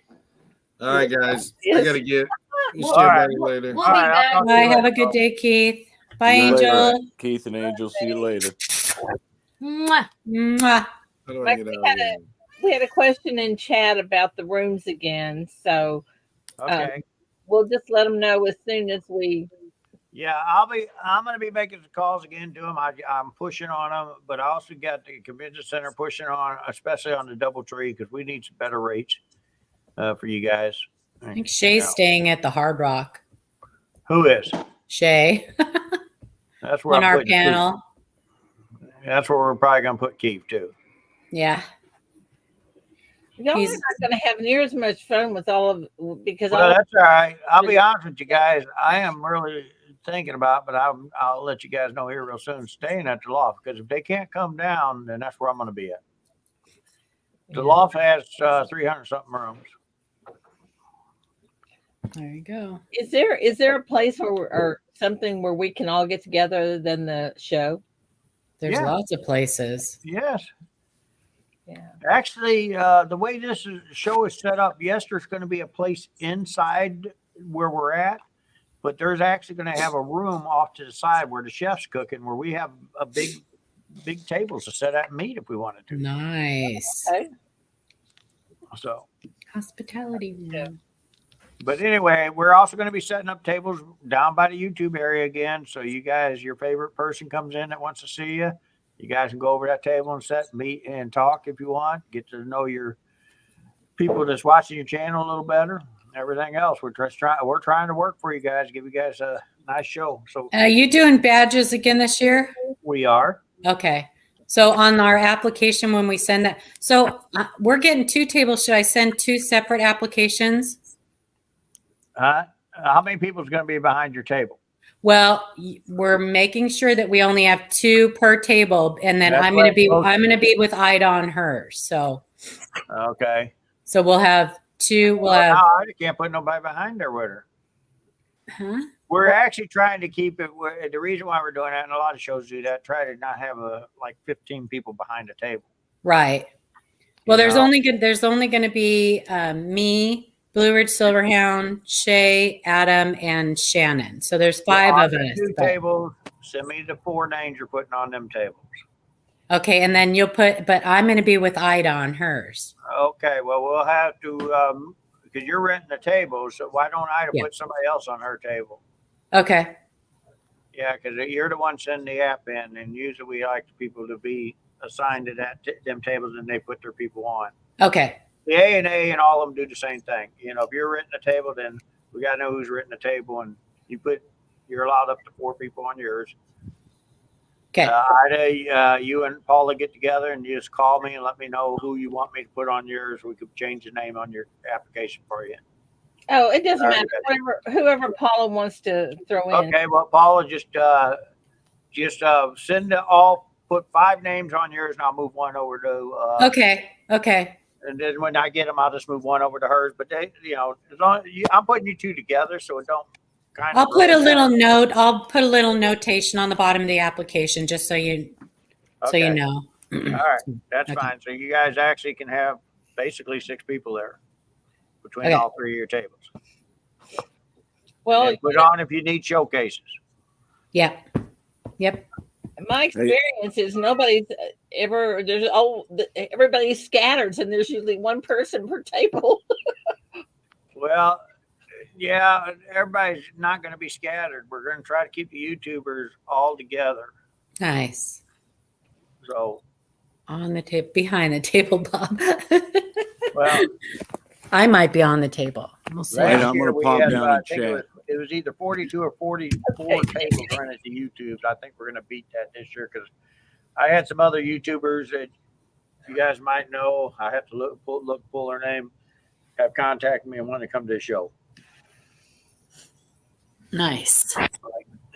All right, guys. I Yes. gotta get. You All stand right. by later. We'll All be right, I'll back. talk to Bye. you Have a later. good day, Keith. Bye, See you later. Angel. Keith and Angel, see you later. Mwah. Mwah. How do I Mike, get we out had of here? We had a question in chat about the rooms again, so Okay. we'll just let them know as soon as we. Yeah, I'm going to be making the calls again to them. I'm pushing on them, but I also got the convention center pushing on, especially on the DoubleTree, because we need some better rates for you guys. I think Shay's staying at the Hard Rock. Who is? Shay That's where on I'm our putting panel. Keith. That's where we're probably going to put Keith too. Yeah. Y'all are He's- not going to have near as much fun with all of because Well, all that's all right. I'll be honest with you guys. I am really thinking about, but I'll let you guys know here real soon. Staying at the loft, because if they can't come down, then that's where I'm going to be at. The loft has 300 something rooms. There you go. is there a place where or something where we can all get together other than the show? There's Yeah. lots of places. Yes. Yeah. Actually, the way this show is set up, yes, there's going to be a place inside where we're at, but there's actually going to have a room off to the side where the chef's cooking, where we have a big tables to set out meat if we wanted to. Nice. Okay. So, Hospitality room. Yeah. but anyway, we're also going to be setting up tables down by the YouTube area again. So you guys, your favorite person comes in that wants to see you, you guys can go over that table and meet and talk if you want. Get to know your people that's watching your channel a little better. Everything else, we're trying to work for you guys, give you guys a nice show. So Are you doing badges again this year? we are. Okay. So on our application, when we send that, so we're getting 2 tables. Should I send 2 separate applications? How many people is going to be behind your table? Well, we're making sure that we only have 2 per table, and then That's I'm going to right. be with Ida on hers. So Okay. we'll have 2. We'll have. No, I can't put nobody behind there with her. Huh? We're actually trying to keep it. The reason why we're doing that, and a lot of shows do that, try to not have like 15 people behind the table. Right. Well, You there's know? only going to be me, Blue Ridge Silverhound, Shay, Adam, and Shannon. So there's 5 On of the us. 2 tables. Send me the 4 names you're putting on them tables. Okay, and then but I'm going to be with Ida on hers. Okay. Well, we'll have to because you're renting the table. So why don't I put somebody else on her table? Okay. Yeah, because you're the one sending the app in, and usually we like people to be assigned to them tables, and they put their people on. Okay. The A and all of them do the same thing. You know, if you're renting a table, then we got to know who's renting the table, and you're allowed up to 4 people on yours. Okay. Ida, you and Paula get together, and you just call me and let me know who you want me to put on yours. We could change the name on your application for you. Oh, it doesn't matter. Whoever Paula wants to throw in. Okay, well, Paula, just send put 5 names on yours, and I'll move one over to. Okay. And then when I get them, I'll just move one over to hers. But they, I'm putting you 2 together, so it don't kind of. I'll put a little note. I'll put a little notation on the bottom of the application just so you know. All right, that's Okay. fine. So you guys actually can have basically 6 people there between Okay. all 3 of your tables. Well, And put on if you need showcases. Yep. my experience is nobody's ever everybody's scattered, and there's usually one person per table. Well, yeah, everybody's not going to be scattered. We're going to try to keep the YouTubers all together. Nice. So, On the table, behind the table, Bob. well, I might be on the table. We'll see. Right, last I'm year gonna we pop had, down I and think chat. it was either 42 or 44 tables rented to YouTube. I think we're going to beat that this year because I had some other YouTubers that you guys might know. I have to pull their name. have contacted me and want to come to the show. Nice.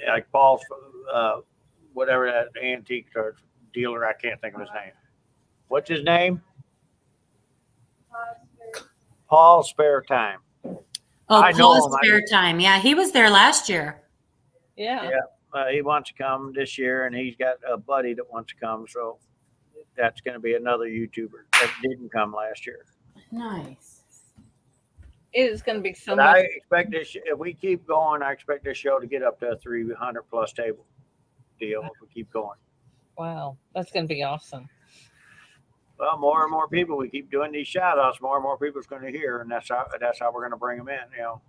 Like Paul's, whatever that antique or dealer, I can't think of his name. What's his name? Paul Spare Time. Oh, I know Paul's him. spare time. Yeah, he was there last year. Yeah. He wants to come this year, and he's got a buddy that wants to come. So that's going to be another YouTuber that didn't come last year. Nice. It is going to be so But much. I expect this. If we keep going, I expect this show to get up to a 300 plus table deal if we keep going. Wow. That's going to be awesome. Well, more and more people. We keep doing these shout outs. More and more people's going to hear, and that's how we're going to bring them in. You know,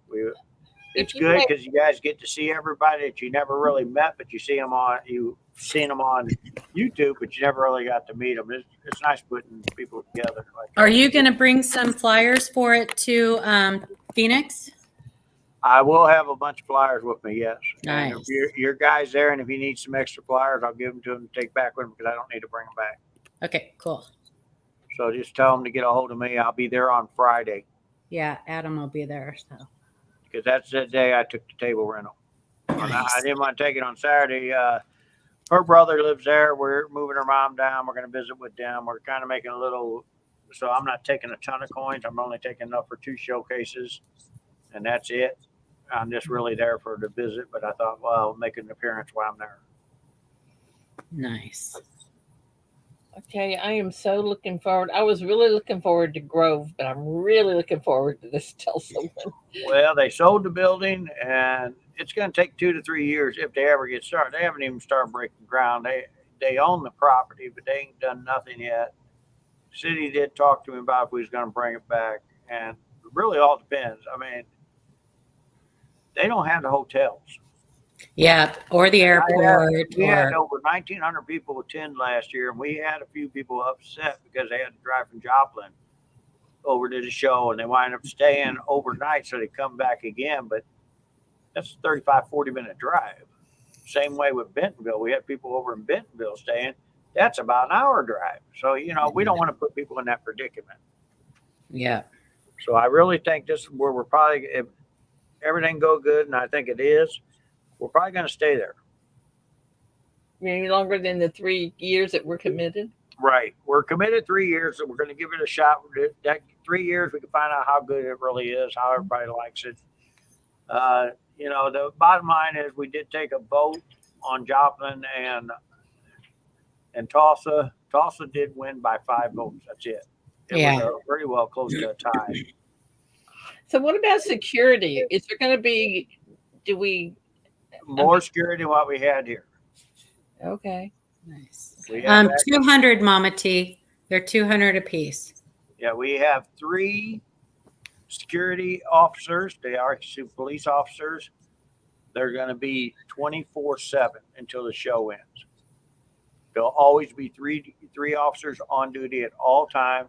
it's If you good like- because you guys get to see everybody that you never really met, but you've seen them on YouTube, but you never really got to meet them. It's nice putting people together. Are you going to bring some flyers for it to Phoenix? I will have a bunch of flyers with me, yes. Nice. And if your guys there, and if you need some extra flyers, I'll give them to them to take back with them because I don't need to bring them back. Okay, cool. So just tell them to get a hold of me. I'll be there on Friday Yeah, Adam will be there. So because that's the day I took the table rental. nice. I didn't want to take it on Saturday. Her brother lives there. We're moving her mom down. We're going to visit with them. We're kind of making a little, so I'm not taking a ton of coins. I'm only taking enough for 2 showcases, and that's it. I'm just really there for the visit, but I thought, well, I'll make an appearance while I'm there. Nice. Okay, I am so looking forward. I was really looking forward to Grove, but I'm really looking forward to this Tulsa one. Well, they sold the building, and it's going to take 2 to 3 years if they ever get started. They haven't even started breaking ground. They own the property, but they ain't done nothing yet. The city did talk to me about if we was going to bring it back, and it really all depends. I mean, they don't have the hotels. Yeah, or the airport. We had Or over 1,900 people attend last year, and we had a few people upset because they had to drive from Joplin over to the show, and they wind up staying overnight so they come back again. But that's a 35, 40-minute drive. Same way with Bentonville. We had people over in Bentonville staying. That's about an hour drive. So, we don't want to put people in that predicament. yeah, So I really think this is where we're probably, if everything go good, and I think it is, we're probably going to stay there. Any longer than the 3 years that we're committed? Right. We're committed 3 years, so we're going to give it a shot. That 3 years, we can find out how good it really is, how everybody likes it. The bottom line is we did take a vote on Joplin and Tulsa. Tulsa did win by 5 votes. That's it. It Yeah. was pretty well close to a tie. So what about security? Is there going to be, More security than what we had here. okay. nice. We have 200 Mama T. They're 200 apiece. Yeah, we have 3 security officers. They are police officers. They're going to be 24/7 until the show ends. There'll always be three officers on duty at all time.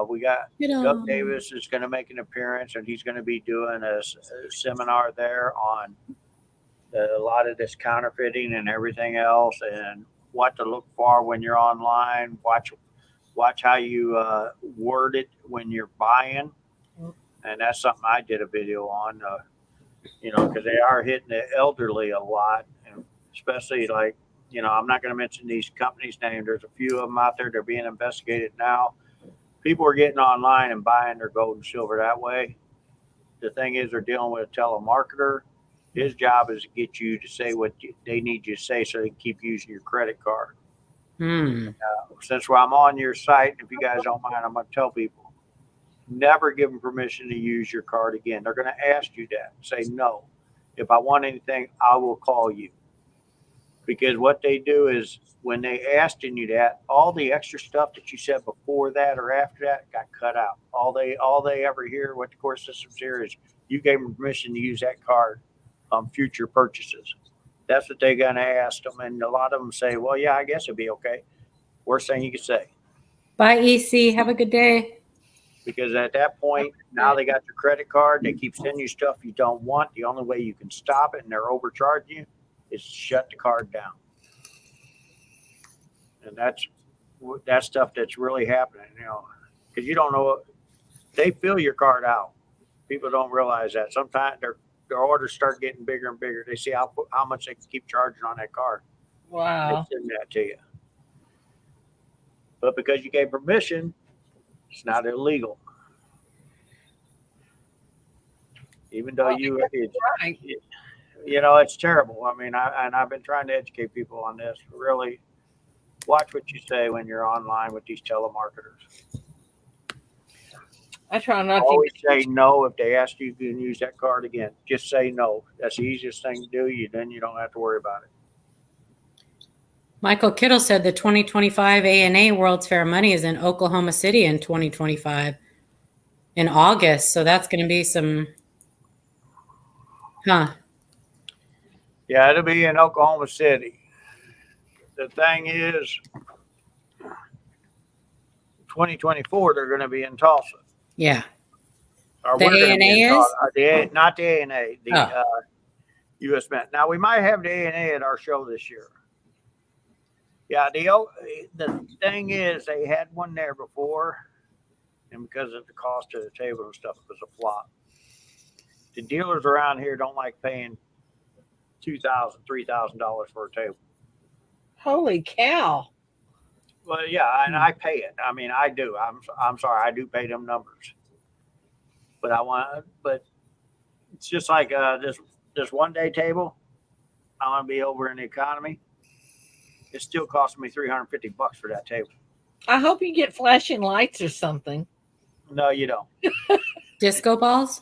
We got Doug Davis is going to make an appearance, and he's going to be doing a seminar there on a lot of this counterfeiting and everything else, and what to look for when you're online. Watch how you word it when you're buying, and that's something I did a video on. Because they are hitting the elderly a lot, and especially I'm not going to mention these companies' names. There's a few of them out there. They're being investigated now. People are getting online and buying their gold and silver that way. The thing is, they're dealing with a telemarketer. His job is to get you to say what they need you to say so they can keep using your credit card. Since I'm on your site, if you guys don't mind, I'm going to tell people, never give them permission to use your card again. They're going to ask you that. Say no. If I want anything, I will call you. Because what they do is when they asking you that, all the extra stuff that you said before that or after that got cut out. All they ever hear, what the court systems here is, you gave them permission to use that card on future purchases. That's what they're going to ask them. And a lot of them say, well, yeah, I guess it'd be okay. Worst thing you could say. Bye, EC. Have a good day. Because at that point, now they got your credit card. They keep sending you stuff you don't want. The only way you can stop it and they're overcharging you is shut the card down. And that's stuff that's really happening, because you don't know. they fill your card out. People don't realize that. Sometimes their orders start getting bigger and bigger. They see how much they can keep charging on that card. Wow. They send that to you. But because you gave permission, it's not illegal. Even though Right. it's terrible. I mean, I've been trying to educate people on this. Really, watch what you say when you're online with these telemarketers. I try not Always to. say no if they ask you to use that card again. Just say no. That's the easiest thing to do. Then you don't have to worry about it. Michael Kittle said the 2025 ANA World's Fair Money is in Oklahoma City in 2025 in August. So that's going to be some, Yeah, it'll be in Oklahoma City. The thing is, 2024 they're going to be in Tulsa. Yeah. Or The we're going to be in ANA is? Tulsa. Not the ANA, the U.S. Mint. Now we might have the ANA at our show this year. Yeah, the thing is, they had one there before, and because of the cost of the table and stuff, it was a flop. The dealers around here don't like paying $2,000, $3,000 for a table. Holy cow. Well, yeah, and I pay it. I mean, I do. I'm sorry, I do pay them numbers. But it's just like this 1 day table. I want to be over in the economy. It still cost me $350 for that table. I hope you get flashing lights or something. No, you don't. Disco balls?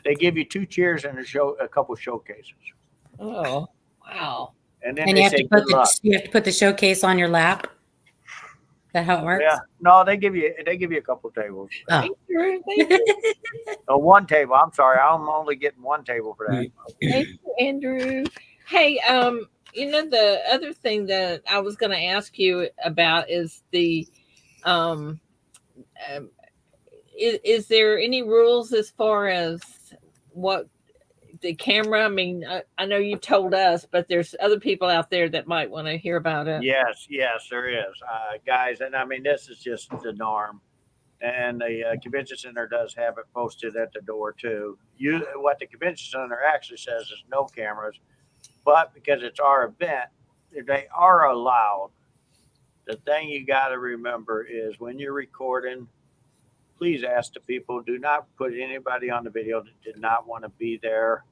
They give you 2 chairs and a couple showcases. Oh, wow. And then And they you have say to put good luck. you have to put the showcase on your lap. Is that how it works? Yeah. No, they give you a couple tables. Oh. Thank you. Thank you. One table. I'm sorry. I'm only getting one table for that. Thank you, Andrew. Hey, the other thing that I was going to ask you about is the, is there any rules as far as what the camera? I mean, I know you told us, but there's other people out there that might want to hear about it. Yes, there is, guys, and I mean this is just the norm. And the convention center does have it posted at the door too. What the convention center actually says is no cameras, but because it's our event, they are allowed. The thing you got to remember is when you're recording, please ask the people. Do not put anybody on the video that did not want to be there.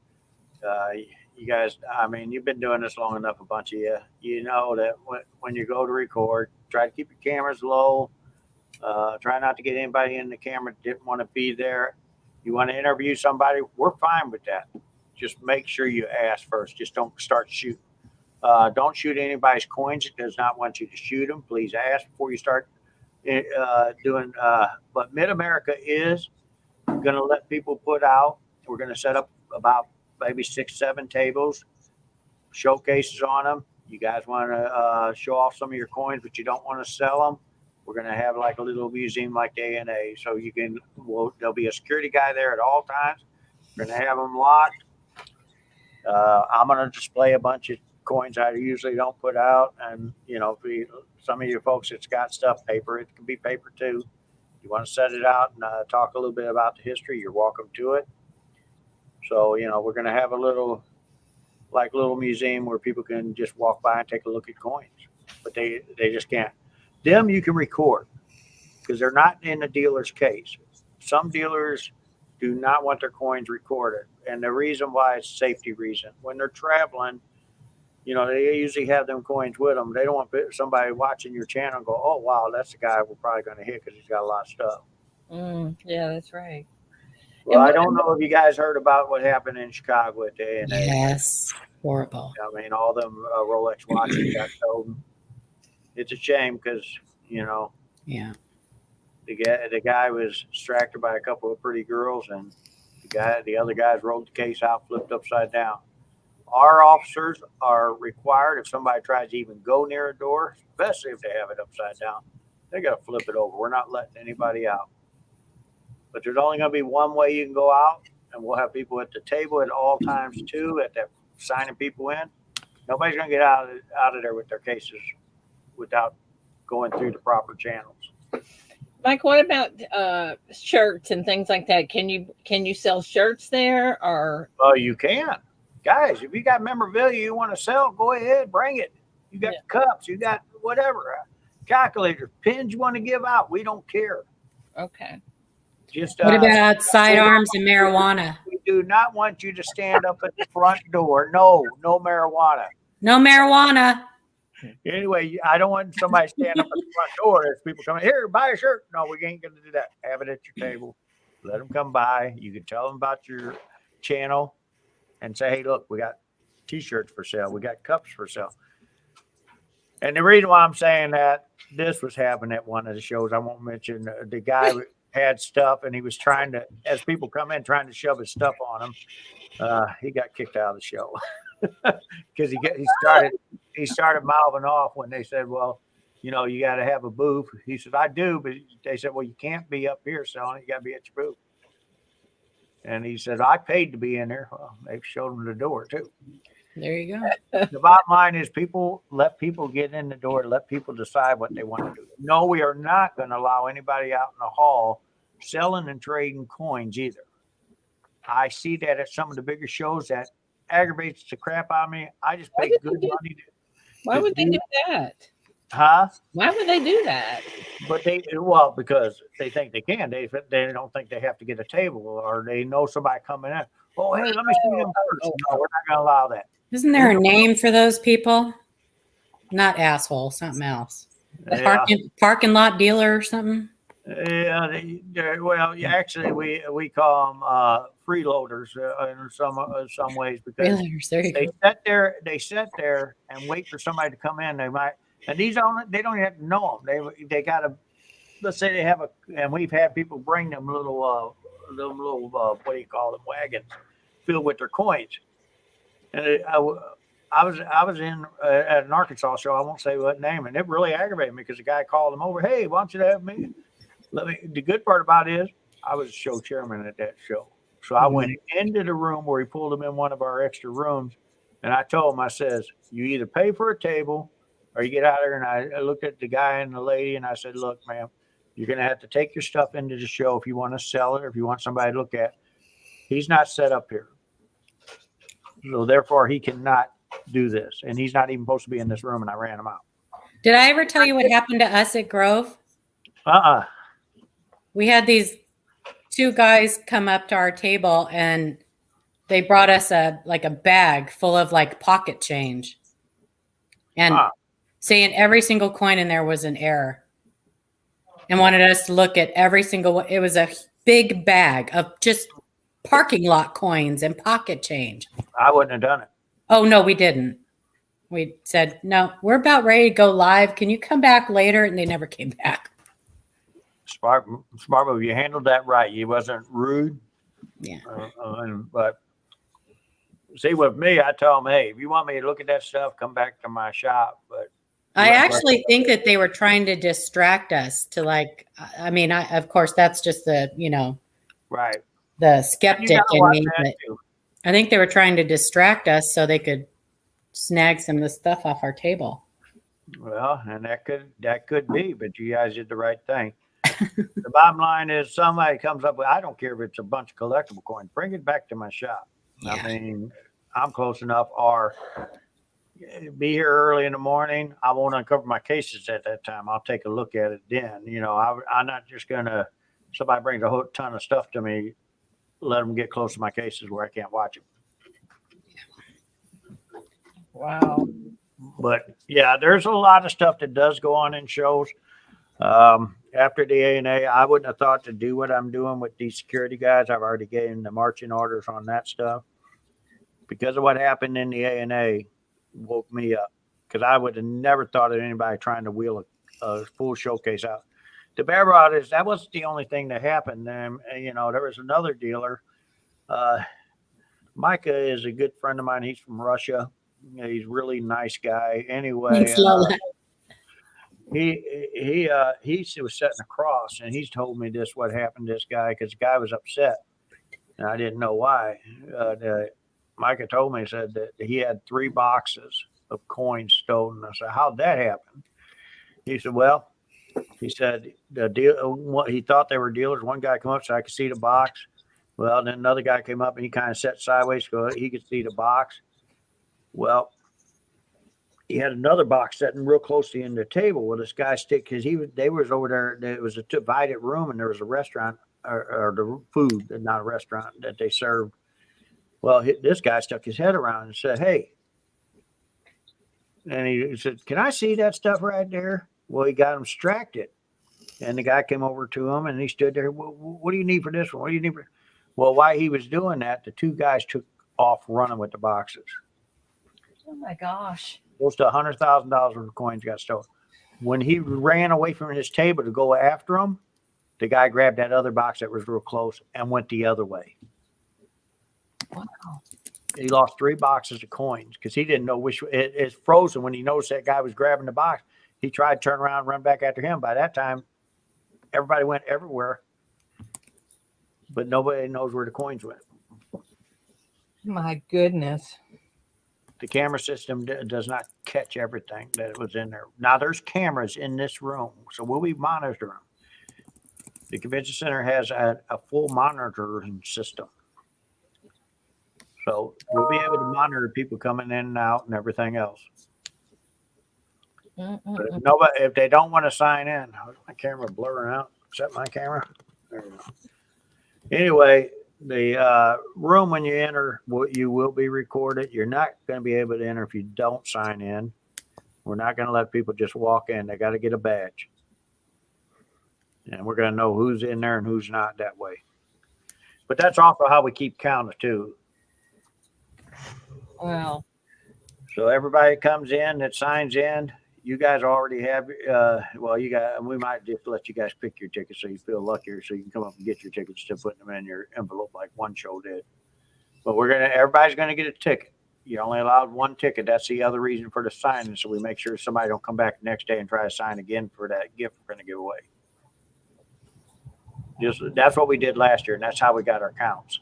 You guys, I mean, you've been doing this long enough, a bunch of you. You know that when you go to record, try to keep your cameras low. Try not to get anybody in the camera that didn't want to be there. You want to interview somebody, we're fine with that. Just make sure you ask first. Just don't start shooting. Don't shoot anybody's coins. It does not want you to shoot them. Please ask before you start doing. But Mid-America is going to let people put out. We're going to set up about maybe 6, 7 tables, showcases on them. You guys want to show off some of your coins, but you don't want to sell them. We're going to have like a little museum like the ANA. So there'll be a security guy there at all times. We're going to have them locked. I'm going to display a bunch of coins I usually don't put out. And, some of you folks that's got stuff, paper, it can be paper too. You want to set it out and talk a little bit about the history, you're welcome to it. So, we're going to have a little museum where people can just walk by and take a look at coins, but they just can't. Them you can record because they're not in the dealer's case. Some dealers do not want their coins recorded. And the reason why is safety reason. When they're traveling, they usually have them coins with them. They don't want somebody watching your channel and go, oh, wow, that's the guy we're probably going to hit because he's got a lot of stuff. Yeah, that's right. Well, I don't know if you guys heard about what happened in Chicago at the ANA. Yes, horrible. I mean, all them Rolex watches got stolen. It's a shame because, Yeah. the guy was distracted by a couple of pretty girls, and the other guys rolled the case out, flipped upside down. Our officers are required, if somebody tries to even go near a door, especially if they have it upside down, they got to flip it over. We're not letting anybody out. But there's only going to be one way you can go out, and we'll have people at the table at all times too, at that signing people in. Nobody's going to get out of there with their cases without going through the proper channels. Mike, what about shirts and things like that? Can you sell shirts there or? Well, you can. Guys, if you got memorabilia you want to sell, go ahead, bring it. You got cups, you got whatever, calculators, pins you want to give out. We don't care. Okay. Just What about sidearms and marijuana? we do not want you to stand up at the front door. No marijuana. No marijuana. Anyway, I don't want somebody standing up at the front door as people come in here, buy a shirt. No, we ain't going to do that. Have it at your table. Let them come by. You can tell them about your channel and say, hey, look, we got T-shirts for sale. We got cups for sale. And the reason why I'm saying that, this was happening at one of the shows. I won't mention the guy had stuff and he was trying to, as people come in, trying to shove his stuff on him. He got kicked out of the show because he started mouthing off when they said, well, you know, you got to have a booth. He said, I do. But they said, well, you can't be up here selling it. You got to be at your booth. And he said, I paid to be in there. Well, they showed him the door too. There you go. The bottom line is let people get in the door, let people decide what they want to do. No, we are not going to allow anybody out in the hall selling and trading coins either. I see that at some of the bigger shows. That aggravates the crap out of me. I just pay good money to. Why would they do that? Huh? Why would they do that? But because they think they can. They don't think they have to get a table, or they know somebody coming in. Oh, hey, let me see them first. No, we're not going to allow that. Isn't there a name for those people? Not asshole, something else. Yeah. Parking lot dealer or something? Yeah, actually, we call them freeloaders in some ways, because they sit there and wait for somebody to come in. They might, and they don't even have to know them. They got to, let's say they have and we've had people bring them little what do you call them, wagons filled with their coins. And I was in at an Arkansas show. I won't say what name, and it really aggravated me because the guy called them over. Hey, why don't you have me? The good part about it is I was show chairman at that show. So I went into the room where he pulled them in one of our extra rooms. And I told him, I says, you either pay for a table or you get out there. And I looked at the guy and the lady and I said, look, ma'am, you're going to have to take your stuff into the show if you want to sell it or if you want somebody to look at. He's not set up here. So therefore he cannot do this. And he's not even supposed to be in this room. And I ran him out. Did I ever tell you what happened to us at Grove? We had these two guys come up to our table and they brought us a bag full of like pocket change and saying every single coin in there was an error and wanted us to look at every single one. It was a big bag of just parking lot coins and pocket change. I wouldn't have done it. Oh, no, we didn't. We said, no, we're about ready to go live. Can you come back later? And they never came back. Smart move. You handled that right. You wasn't rude. Yeah. But see, with me, I tell them, hey, if you want me to look at that stuff, come back to my shop. But I actually think that they were trying to distract us to of course, that's just the, right. The skeptic in me. But I think they were trying to distract us so they could snag some of the stuff off our table. Well, and that could be, but you guys did the right thing. The bottom line is somebody comes up with, I don't care if it's a bunch of collectible coins, bring it back to my shop. Yeah. I mean, I'm close enough, or be here early in the morning. I won't uncover my cases at that time. I'll take a look at it then. You know, I'm not just going to, somebody brings a whole ton of stuff to me, let them get close to my cases where I can't watch them. Wow. But yeah, there's a lot of stuff that does go on in shows. After the A&A, I wouldn't have thought to do what I'm doing with these security guys. I've already given the marching orders on that stuff. Because of what happened in the A&A woke me up. Because I would have never thought of anybody trying to wheel a full showcase out. The bad part is that wasn't the only thing that happened. There was another dealer. Micah is a good friend of mine. He's from Russia. He's a really nice guy. Anyway, he was setting across, and he's told me what happened to this guy because the guy was upset, and I didn't know why. Micah told me, said that he had 3 boxes of coins stolen. I said, how'd that happen? He said, well, He said the deal. What he thought they were dealers. One guy come up so I could see the box. Well, then another guy came up and he kind of sat sideways so he could see the box. Well, he had another box sitting real close to the end of the table. Well, this guy stick because they was over there. It was a divided room and there was a restaurant or the food, not a restaurant that they served. Well, this guy stuck his head around and said, "Hey," and he said, "Can I see that stuff right there?" Well, he got him distracted, and the guy came over to him and he stood there. Well, what do you need for this one? What do you need for? Well, while he was doing that, the two guys took off running with the boxes. Oh my gosh. Close to $100,000 worth of coins got stolen. When he ran away from his table to go after him, the guy grabbed that other box that was real close and went the other way. Wow. He lost 3 boxes of coins because he didn't know which. It's frozen when he noticed that guy was grabbing the box. He tried to turn around and run back after him. By that time, everybody went everywhere, but nobody knows where the coins went. My goodness. The camera system does not catch everything that was in there. Now, there's cameras in this room, so we'll be monitoring. The convention center has a full monitoring system. So we'll be able to monitor people coming in and out and everything else. But if they don't want to sign in, my camera blurring out. Is that my camera? There we go. Anyway, the room when you enter, you will be recorded. You're not going to be able to enter if you don't sign in. We're not going to let people just walk in. They got to get a badge. And we're going to know who's in there and who's not that way. But that's also how we keep count too. Wow. So everybody comes in that signs in. You guys already have, we might just let you guys pick your tickets so you feel luckier so you can come up and get your tickets instead of putting them in your envelope like one show did. But everybody's going to get a ticket. You're only allowed one ticket. That's the other reason for the signing. So we make sure somebody don't come back the next day and try to sign again for that gift we're going to give away. That's what we did last year, and that's how we got our counts.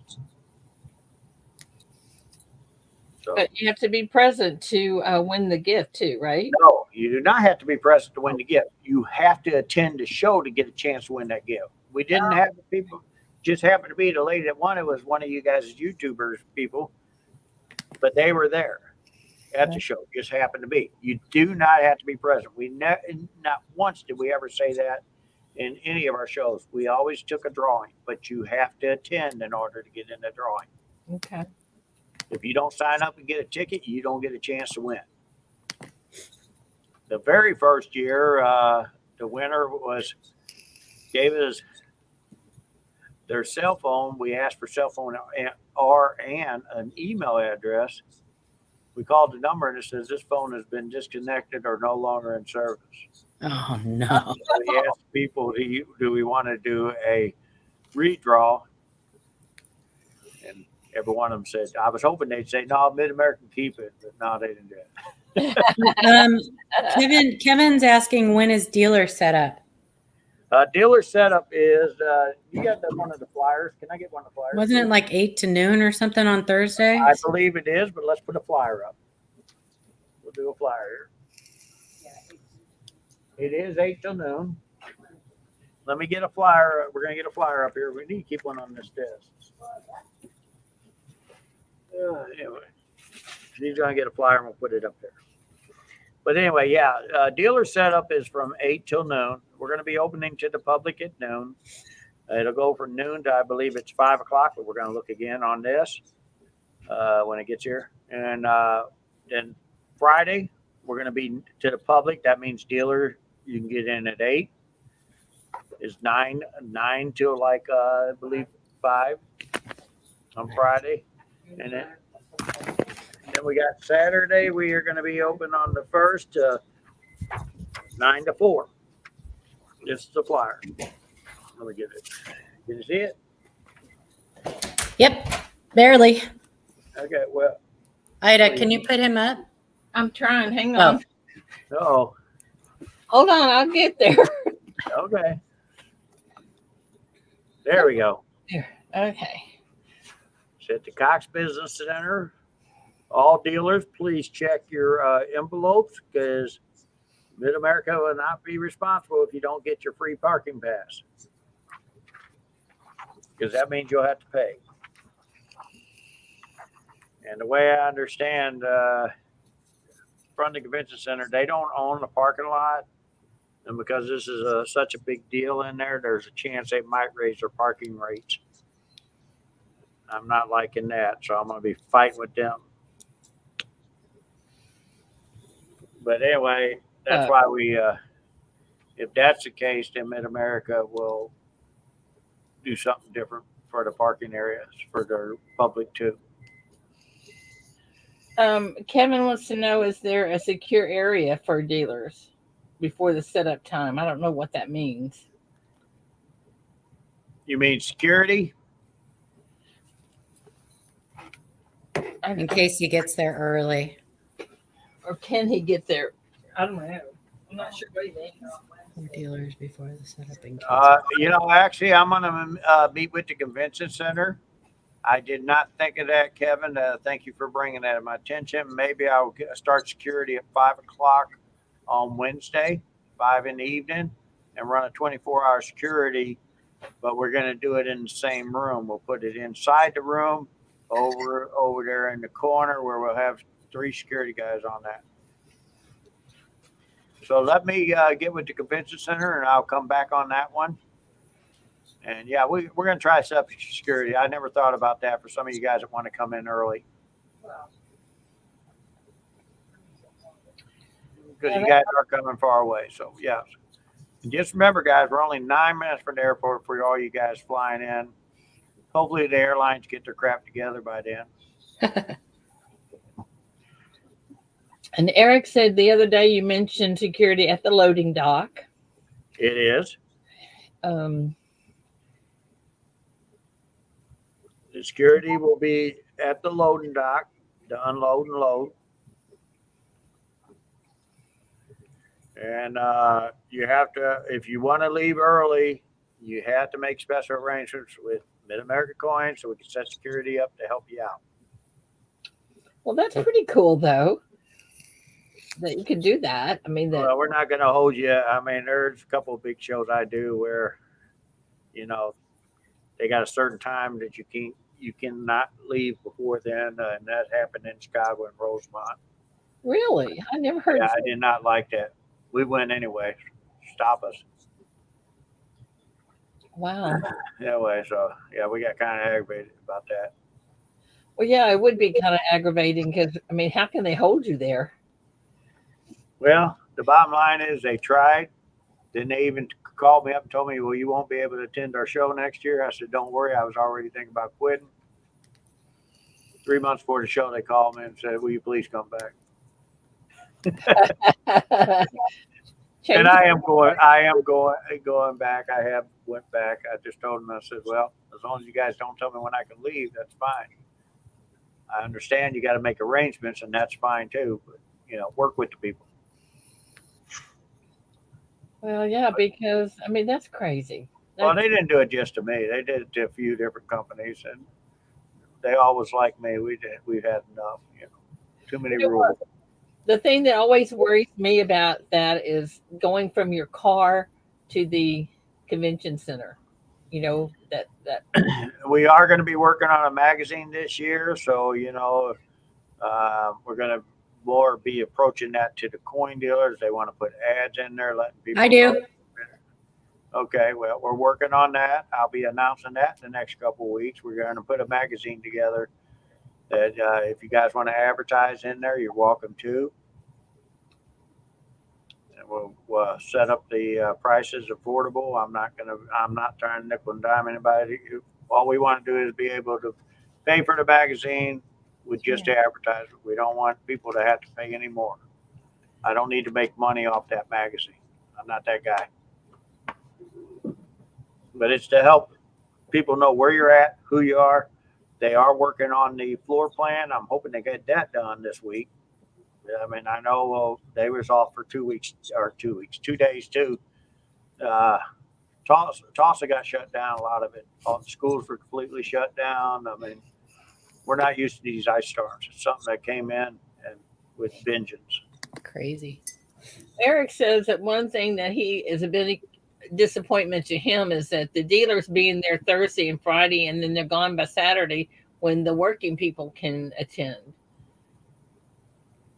So, But you have to be present to win the gift too, right? no, you do not have to be present to win the gift. You have to attend the show to get a chance to win that gift. We didn't have the people. Just happened to be the lady that won it was one of you guys' YouTubers people, but they were there at the show. Just happened to be. You do not have to be present. Not once did we ever say that in any of our shows. We always took a drawing, but you have to attend in order to get in the drawing. Okay. If you don't sign up and get a ticket, you don't get a chance to win. The very first year, the winner gave us their cell phone. We asked for cell phone and an email address. We called the number and it says this phone has been disconnected or no longer in service. Oh no. So we asked people, do we want to do a redraw? And every one of them said, I was hoping they'd say, no, Mid-American keep it, but no, they didn't do it. Kevin's asking, when is dealer set up? Dealer setup is, you got one of the flyers. Can I get one of the flyers? Wasn't it like 8 to noon or something on Thursday? I believe it is, but let's put a flyer up. We'll do a flyer here. It is 8 till noon. Let me get a flyer. We're going to get a flyer up here. We need to keep one on this desk. Anyway, he's going to get a flyer and we'll put it up there. But anyway, dealer setup is from 8 till noon. We're going to be opening to the public at noon. It'll go from noon to, I believe it's 5 o'clock, but we're going to look again on this when it gets here. And then Friday, we're going to be to the public. That means dealer, you can get in at 8. It's 9 till like, I believe 5 on Friday. And then we got Saturday. We are going to be open on the 1st, 9 to 4. This is the flyer. Let me get it. Can you see it? Yep, barely. Okay, well. Ida, can you put him up? I'm trying. Hang on. Oh. Hold on. I'll get there. Okay. There we go. Okay. It's at the Cox Business Center. All dealers, please check your envelopes because Mid-America will not be responsible if you don't get your free parking pass, because that means you'll have to pay. And the way I understand, from the convention center, they don't own the parking lot, and because this is such a big deal in there, there's a chance they might raise their parking rates. I'm not liking that, so I'm going to be fighting with them. But anyway, that's why we, if that's the case, then Mid-America will do something different for the parking areas for their public too. Kevin wants to know, is there a secure area for dealers before the setup time? I don't know what that means. You mean security? In case he gets there early. Or can he get there? I don't know. I'm not sure what he means. For dealers before the setup. In case. Actually, I'm going to meet with the convention center. I did not think of that, Kevin. Thank you for bringing that to my attention. Maybe I'll start security at 5 o'clock on Wednesday, 5 in the evening, and run a 24-hour security. But we're going to do it in the same room. We'll put it inside the room, over there in the corner, where we'll have 3 security guys on that. So let me get with the convention center, and I'll come back on that one. And yeah, we're going to try set up security. I never thought about that for some of you guys that want to come in early. Because you guys are coming far away. So yeah. And just remember, guys, we're only 9 minutes from the airport for all you guys flying in. Hopefully the airlines get their crap together by then. And Eric said the other day you mentioned security at the loading dock. It is. Um, The security will be at the loading dock, to unload and load. And you have to, if you want to leave early, you have to make special arrangements with Mid-America Coins so we can set security up to help you out. well, that's pretty cool, though, that you can do that. I mean, that. Well, we're not going to hold you. I mean, there's a couple of big shows I do where, they got a certain time that you cannot leave before then, and that happened in Chicago and Rosemont. Really? I never heard. Yeah, I did not like that. We went anyway. Stop us. Wow. Anyway, so yeah, we got kind of aggravated about that. Well, yeah, it would be kind of aggravating because, I mean, how can they hold you there? Well, the bottom line is they tried. Then they even called me up and told me, well, you won't be able to attend our show next year. I said, don't worry. I was already thinking about quitting. 3 months before the show, they called me and said, will you please come back? And I am going back. I have went back. I just told them, I said, well, as long as you guys don't tell me when I can leave, that's fine. I understand you got to make arrangements, and that's fine too, but work with the people. Well, yeah, because, I mean, that's crazy. Well, they didn't do it just to me. They did it to a few different companies, and they always like me. We've had enough, too many rules. The thing that always worries me about that is going from your car to the convention center. That we are going to be working on a magazine this year, so we're going to more be approaching that to the coin dealers. They want to put ads in there, letting people. I do. know. Okay, well, we're working on that. I'll be announcing that in the next couple of weeks. We're going to put a magazine together that if you guys want to advertise in there, you're welcome to. And we'll set up the prices affordable. I'm not trying to nickel and dime anybody. All we want to do is be able to pay for the magazine with just the advertisement. We don't want people to have to pay any more. I don't need to make money off that magazine. I'm not that guy. But it's to help people know where you're at, who you are. They are working on the floor plan. I'm hoping they get that done this week. I mean, I know they was off for 2 days too. Tulsa got shut down, a lot of it. All the schools were completely shut down. I mean, we're not used to these ice storms. It's something that came in and with vengeance. Crazy. Eric says that one thing that he is a big disappointment to him is that the dealers being there Thursday and Friday, and then they're gone by Saturday when the working people can attend.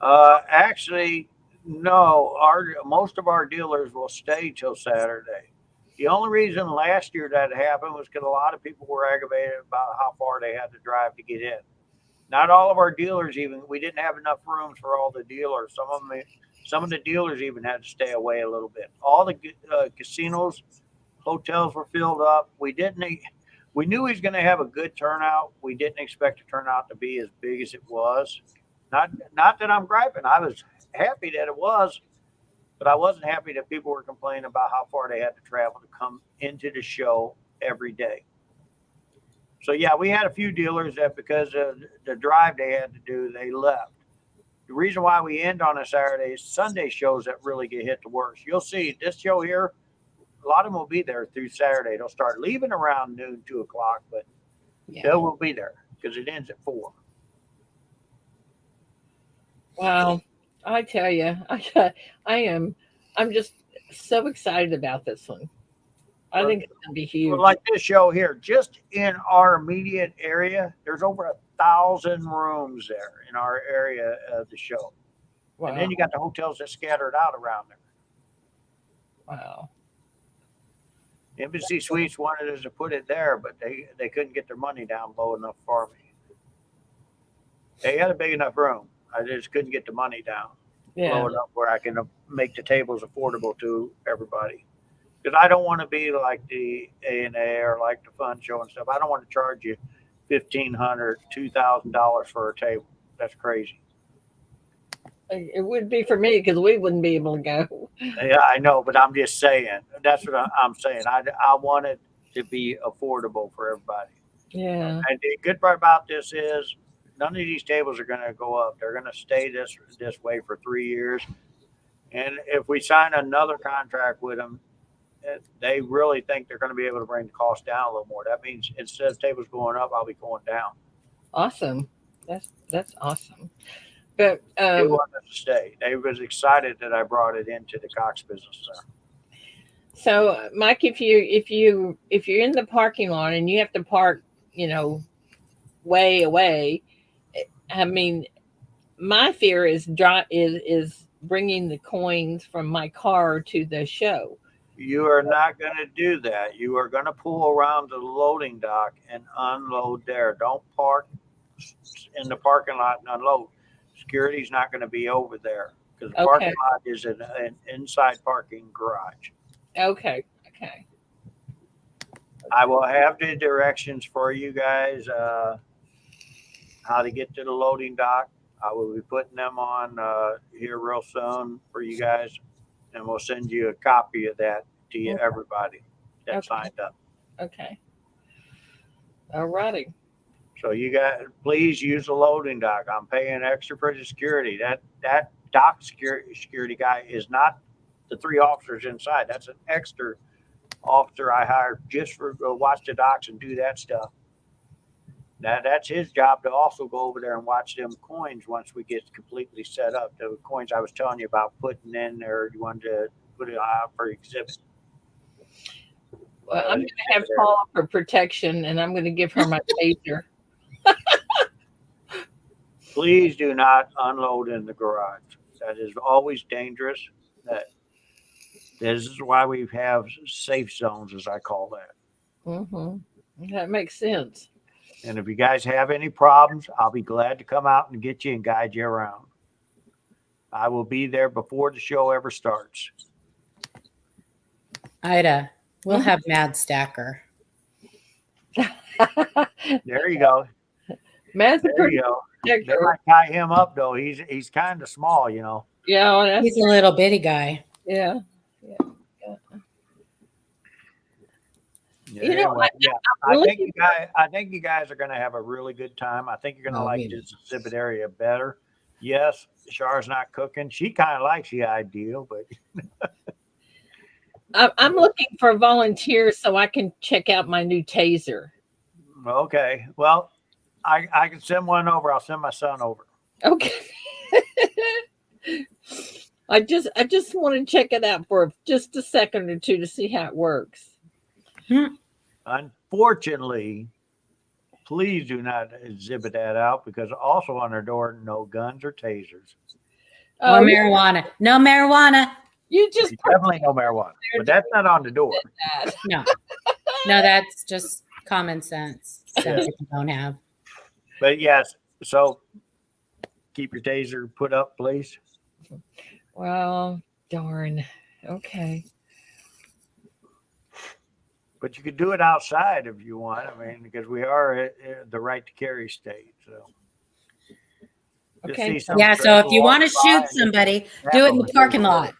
Actually, no. Most of our dealers will stay till Saturday. The only reason last year that happened was because a lot of people were aggravated about how far they had to drive to get in. Not all of our dealers even. We didn't have enough rooms for all the dealers. Some of the dealers even had to stay away a little bit. All the casinos, hotels were filled up. We didn't. We knew he was going to have a good turnout. We didn't expect the turnout to be as big as it was. Not that I'm griping. I was happy that it was, but I wasn't happy that people were complaining about how far they had to travel to come into the show every day. So yeah, we had a few dealers that because of the drive they had to do, they left. The reason why we end on a Saturday is Sunday shows that really get hit the worst. You'll see this show here, a lot of them will be there through Saturday. They'll start leaving around noon, 2 o'clock, but they will be there because it ends at 4. Wow, I tell you, I'm just so excited about this one. I think it's going to be huge. Like this show here, just in our immediate area, there's over 1,000 rooms there in our area of the show. Wow. And then you got the hotels that scattered out around there. Wow. Embassy Suites wanted us to put it there, but they couldn't get their money down low enough for me. They had a big enough room. I just couldn't get the money down low enough where I can make the tables affordable to everybody. Because I don't want to be like the A&A or like the Fun Show and stuff. I don't want to charge you $1,500, $2,000 for a table. That's crazy. It would be for me because we wouldn't be able to go. Yeah, I know, but I'm just saying. That's what I'm saying. I want it to be affordable for everybody. Yeah. And the good part about this is none of these tables are going to go up. They're going to stay this way for 3 years. And if we sign another contract with them, they really think they're going to be able to bring the cost down a little more. That means instead of tables going up, I'll be going down. Awesome. That's awesome. But they wanted to stay. They was excited that I brought it into the Cox business center. So, Mike, if you're in the parking lot and you have to park, way away, I mean, my fear is bringing the coins from my car to the show. You are not going to do that. You are going to pull around the loading dock and unload there. Don't park in the parking lot and unload. Security's not going to be over there because the parking lot is an inside parking garage. Okay. I will have the directions for you guys, how to get to the loading dock. I will be putting them on here real soon for you guys, and we'll send you a copy of that to you, everybody that signed up. Okay. All righty. So you guys, please use the loading dock. I'm paying extra for the security. That dock security guy is not the 3 officers inside. That's an extra officer I hired just for go watch the docks and do that stuff. That's his job to also go over there and watch them coins once we get completely set up. The coins I was telling you about putting in there, you wanted to put it out for exhibit. Well, I'm going to have Paula for protection, and I'm going to give her my taser. Please do not unload in the garage. That is always dangerous. This is why we have safe zones, as I call that. Mm-hmm. That makes sense. And if you guys have any problems, I'll be glad to come out and get you and guide you around. I will be there before the show ever starts. Ida, we'll have Mad Stacker. There you go. Mad's there you go. They might tie him up though. He's kind of small, Yeah, he's a little bitty guy. Yeah. Anyway, I think you guys are going to have a really good time. I think you're going to like this exhibit area better. Yes, Char's not cooking. She kind of likes the idea, but I'm looking for volunteers so I can check out my new taser. Okay. Well, I can send one over. I'll send my son over. Okay. I just want to check it out for just a second or two to see how it works. Unfortunately, please do not exhibit that out because also on their door, no guns or tasers. Or Oh, marijuana. No marijuana. you just Definitely no marijuana, but that's not on the door. that. No. No, that's just common sense. Some people don't have. But yes, so keep your taser put up, please. Well, darn. Okay. But you could do it outside if you want. I mean, because we are the right to carry state. So. Just Okay. see some Yeah, so stranger if you want to walking by shoot and somebody, zap do it in them. the parking lot.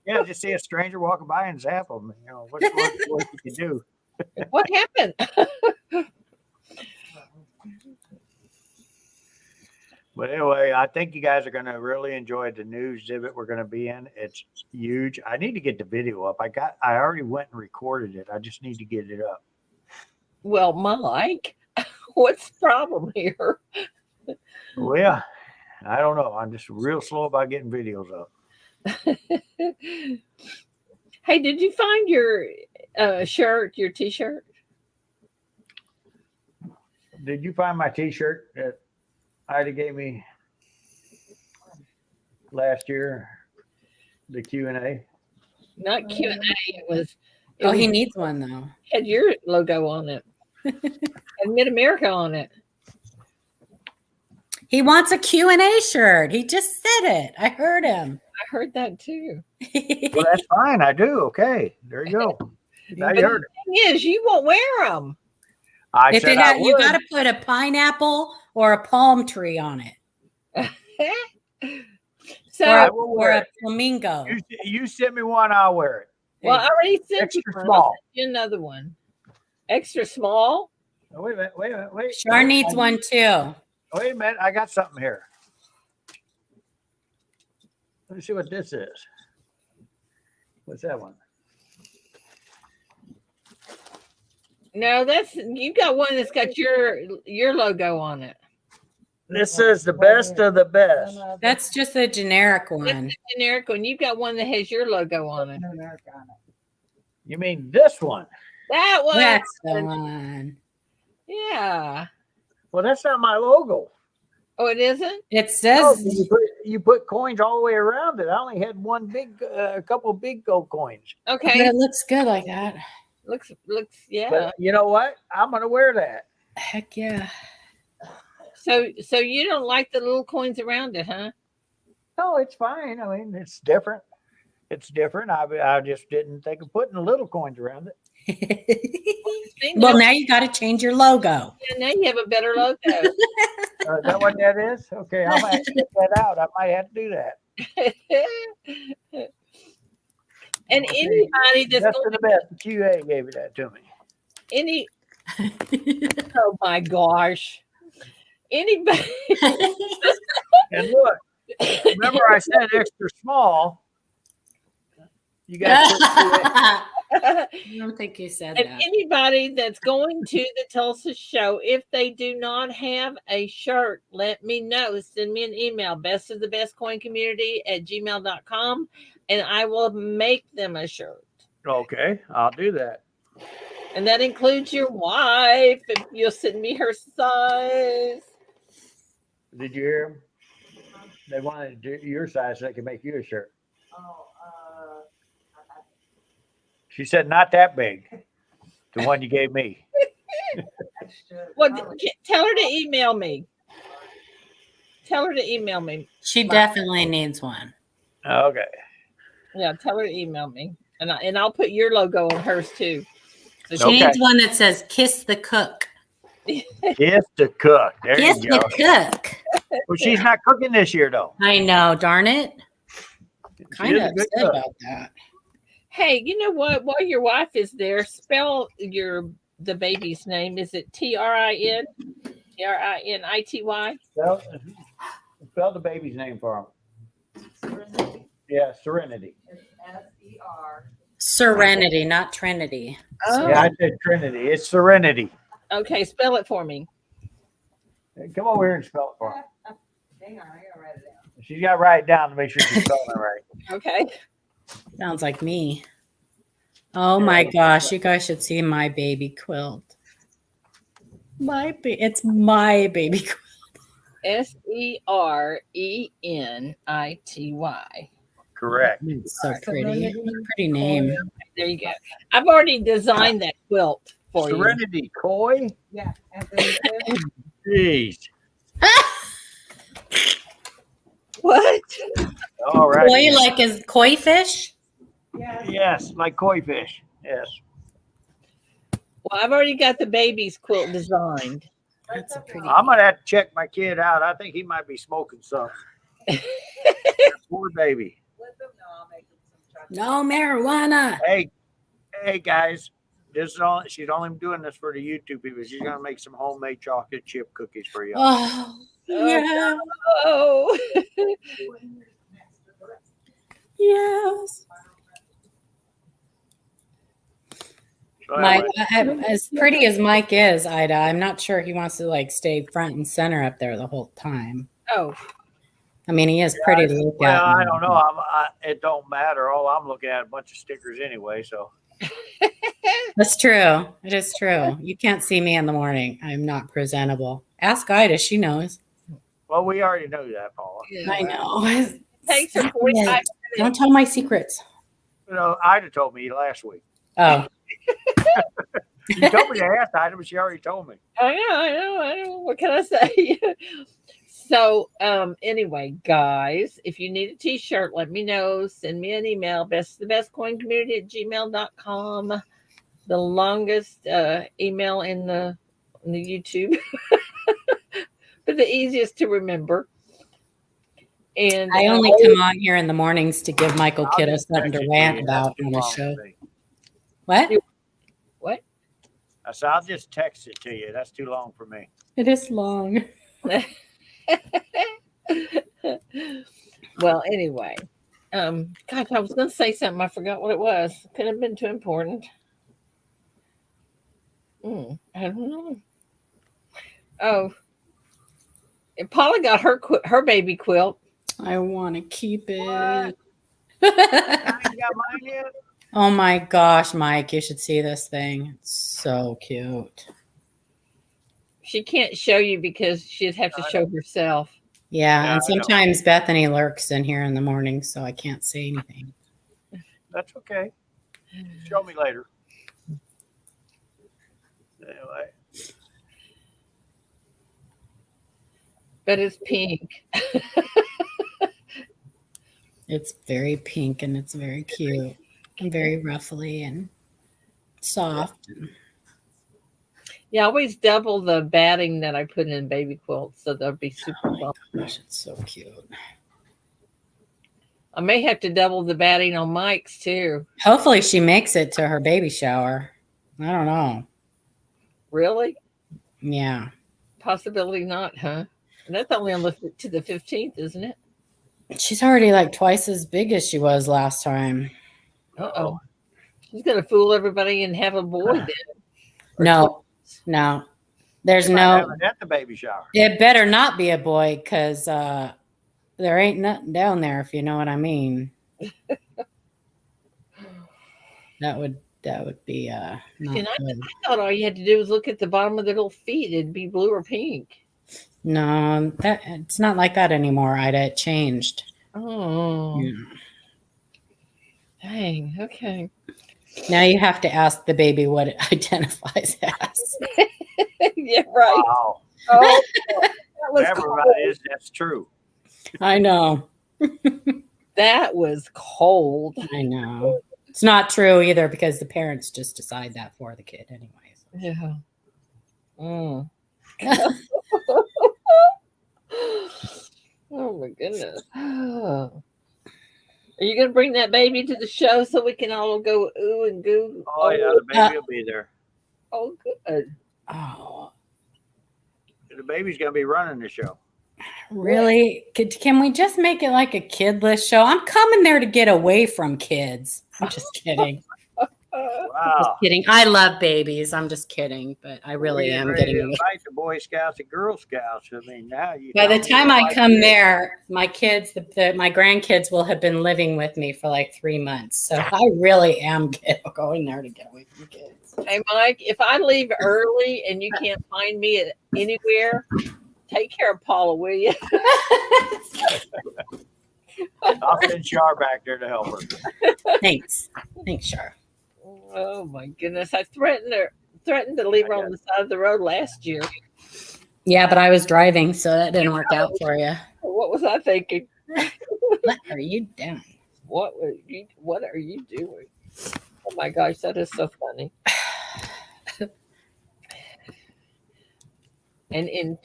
Yeah, just see a stranger walking by and zap them. You know, what's what you can do? What happened? But anyway, I think you guys are going to really enjoy the new exhibit we're going to be in. It's huge. I need to get the video up. I already went and recorded it. I just need to get it up. Well, Mike, what's the problem here? Well, yeah, I don't know. I'm just real slow about getting videos up. Hey, did you find your shirt, your T-shirt? Did you find my T-shirt that Ida gave me last year? The Q&A. Not Q&A. It was. Oh, he needs one though. Had your logo on it. And Mid America on it. He wants a Q&A shirt. He just said it. I heard him. I heard that too. Well, that's fine. I do. Okay, there you go. Now But you heard the it. thing is, you won't wear them. I If said it I had, you would. got to put a pineapple or a palm tree on it, So, I or, will or wear a it. flamingo. You send me one, I'll wear it. well, I already sent you Extra one. small. I'll send you another one. Extra small. Oh, wait a minute. Wait a minute. Wait. Char needs one too. Wait a minute. I got something here. Let me see what this is. What's that one? No, that's you got one that's got your logo on it. This is the best of the best. That's just a generic That's one. the generic one. You got one that has your logo on it. You mean this one? That one. That's the one. Yeah. Well, that's not my logo. Oh, it isn't? It No, says you put coins all the way around it. I only had one big, a couple big gold coins. but Okay. it looks good like that. Looks yeah. But you know what? I'm gonna wear that. Heck yeah. So you don't like the little coins around it, huh? No, it's fine. I mean, it's different. It's different. I just didn't think of putting the little coins around it. See, Well, now you got to change your logo. now you have a better logo. Is that what that is? Okay, I might have to get that out. I might have to do that. And anybody that's Best going of the best. The QA gave it that to me. oh my gosh. Anybody And look, remember I said extra small. You guys put QA. I don't think you said and that. anybody that's going to the Tulsa show, if they do not have a shirt, let me know. Send me an email, bestofthebestcoincommunity@gmail.com, and I will make them a shirt. Okay, I'll do that. And that includes your wife, if you'll send me her size. Did you hear them? They wanted to do your size so they can make you a shirt. She said, not that big. The one you gave me. Well, tell her to email me. Tell her to email me. She definitely needs one. Okay. Yeah, tell her to email me. And I'll put your logo on hers too. So She Okay. needs one that says "Kiss the Cook." Kiss the cook. There Kiss you go. the cook. Well, she's not cooking this year, though. I know, darn it. She Kind is of a good upset cook. about that. hey, you know what? While your wife is there, spell the baby's name. Is it Trin? Trinity? Spell the baby's name for him. Yeah, Serenity. Serenity, not Trinity. Oh, Yeah, I said Trinity. It's Serenity. okay. Spell it for me. Come over here and spell it for him. Hang on, I gotta write it down. She's got to write it down to make sure she's spelling it right. Okay. Sounds like me. Oh my gosh, you guys should see my baby quilt. It's my baby quilt. SERENITY. Correct. It's so pretty. Pretty name. There you go. I've already designed that quilt for you. Serenity Koi? Yeah. Jeez. What? All right. Koi like is koi fish? Yes, like koi fish. Yes. Well, I've already got the baby's quilt designed. That's a pretty. I'm gonna have to check my kid out. I think he might be smoking something. Poor baby. No marijuana. Hey guys. This is all she's only doing this for the YouTube people. She's gonna make some homemade chocolate chip cookies for you. Oh, yeah. Oh. Yes. So Mike, anyway, as pretty as Mike is, Ida, I'm not sure he wants to like stay front and center up there the whole time. Oh. I mean, he is pretty to look at. well, I don't know. It don't matter. All I'm looking at a bunch of stickers anyway. So That's true. It is true. You can't see me in the morning. I'm not presentable. Ask Ida. She knows. well, we already know that, Paula. I know. Takes her 45 minutes. Don't tell my secrets. You know, Ida told me last week. Oh, You told me to ask Ida, but she already told me. I know. What can I say? So, anyway, guys, if you need a t-shirt, let me know. Send me an email, bestthebestcoincommunity@gmail.com. The longest email in the YouTube, but the easiest to remember. And I only come on here in the mornings to give Michael I'll Kiddo just something text to it rant you. about That's too on the long show. for me. What? what? I said, I'll just text it to you. That's too long for me. It is long. Well, anyway, gosh, I was going to say something. I forgot what it was. Could have been too important. I don't know. Oh, and Paula got her baby quilt. I want to keep it. I ain't got mine yet. Oh my gosh, Mike, you should see this thing. It's so cute. She can't show you because she'd have to show herself. Yeah, Yeah, and I know. sometimes Bethany lurks in here in the morning, so I can't say anything. That's okay. Show me later. Anyway, But it's pink. It's very pink and it's very cute and very ruffly and soft. Yeah, I always double the batting that I put in baby quilts, so they'll be super fun. Gosh, it's so cute. I may have to double the batting on Mike's too. Hopefully she makes it to her baby shower. I don't know. Really? Yeah. Possibility not, huh? And that's only on to the 15th, isn't it? She's already like twice as big as she was last time. Uh-oh. She's going to fool everybody and have a boy then. No. There's they might no, have it at the baby shower. it better not be a boy because there ain't nothing down there, if you know what I mean. That would be not And I good. thought all you had to do was look at the bottom of their little feet. It'd be blue or pink. No, it's not like that anymore, Ida. It changed. Oh, Yeah. dang. Okay. Now you have to ask the baby what it identifies as. Yeah, right. Wow. Oh, that was Whatever cold. that is, that's true. I know. That was cold. I know. It's not true either because the parents just decide that for the kid anyways. Yeah. Mm. Oh my goodness. Are you gonna bring that baby to the show so we can all go ooh and goo? Oh, yeah, the baby will be there. Oh, good. Oh, The baby's going to be running the show. really? Can we just make it like a kidless show? I'm coming there to get away from kids. I'm just kidding. Well, Wow. kidding. I love babies. I'm just kidding, but I really We're am ready getting to away. invite the Boy Scouts and Girl Scouts. I mean, now you. By the tell me time what I like come this. there, my kids, my grandkids will have been living with me for like 3 months. So I really am going there to get away from kids. Hey, Mike, if I leave early and you can't find me anywhere, take care of Paula, will you? I'll send Char back there to help her. Thanks, Char. Oh my goodness! I threatened to leave her on the side of the road last year. Yeah, but I was driving, so that didn't work out for you. What was I thinking? What are you doing? What are you doing? Oh my gosh, that is so funny. And in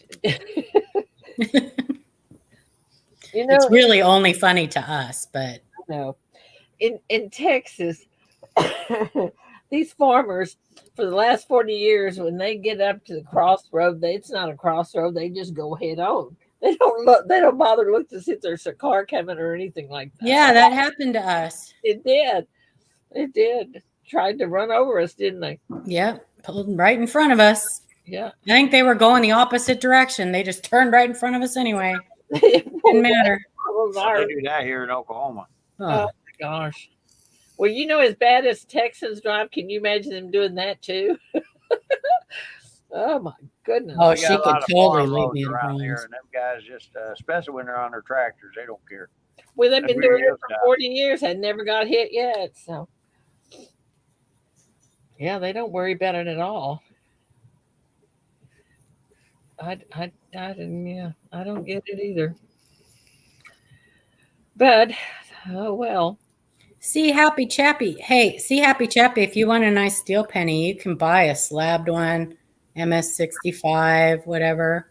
you know, It's really only funny to us, but no, in Texas, these farmers for the last 40 years, when they get up to the crossroad, it's not a crossroad. They just go head on. They don't look. They don't bother to look to see if there's a car coming or anything like that. yeah, that happened to us. It did. It did. Tried to run over us, didn't they? Yep, pulled right in front of us. Yeah. I think they were going the opposite direction. They just turned right in front of us anyway. Didn't matter. They do that here in Oklahoma. Oh my gosh. Well, as bad as Texans drive, can you imagine them doing that too? Oh my goodness. Oh, We she got a could lot of totally farm leave roads me in around here, Bronx. and them guys just, especially when they're on their tractors, they don't care. Well, they've been That's doing where it for you 40 years and never got hit yet. So, yeah, they don't worry about it at all. I didn't, yeah, I don't get it either. But, oh well. See Happy Chappy. Hey, see Happy Chappy. If you want a nice steel penny, you can buy a slabbed one, MS65, whatever,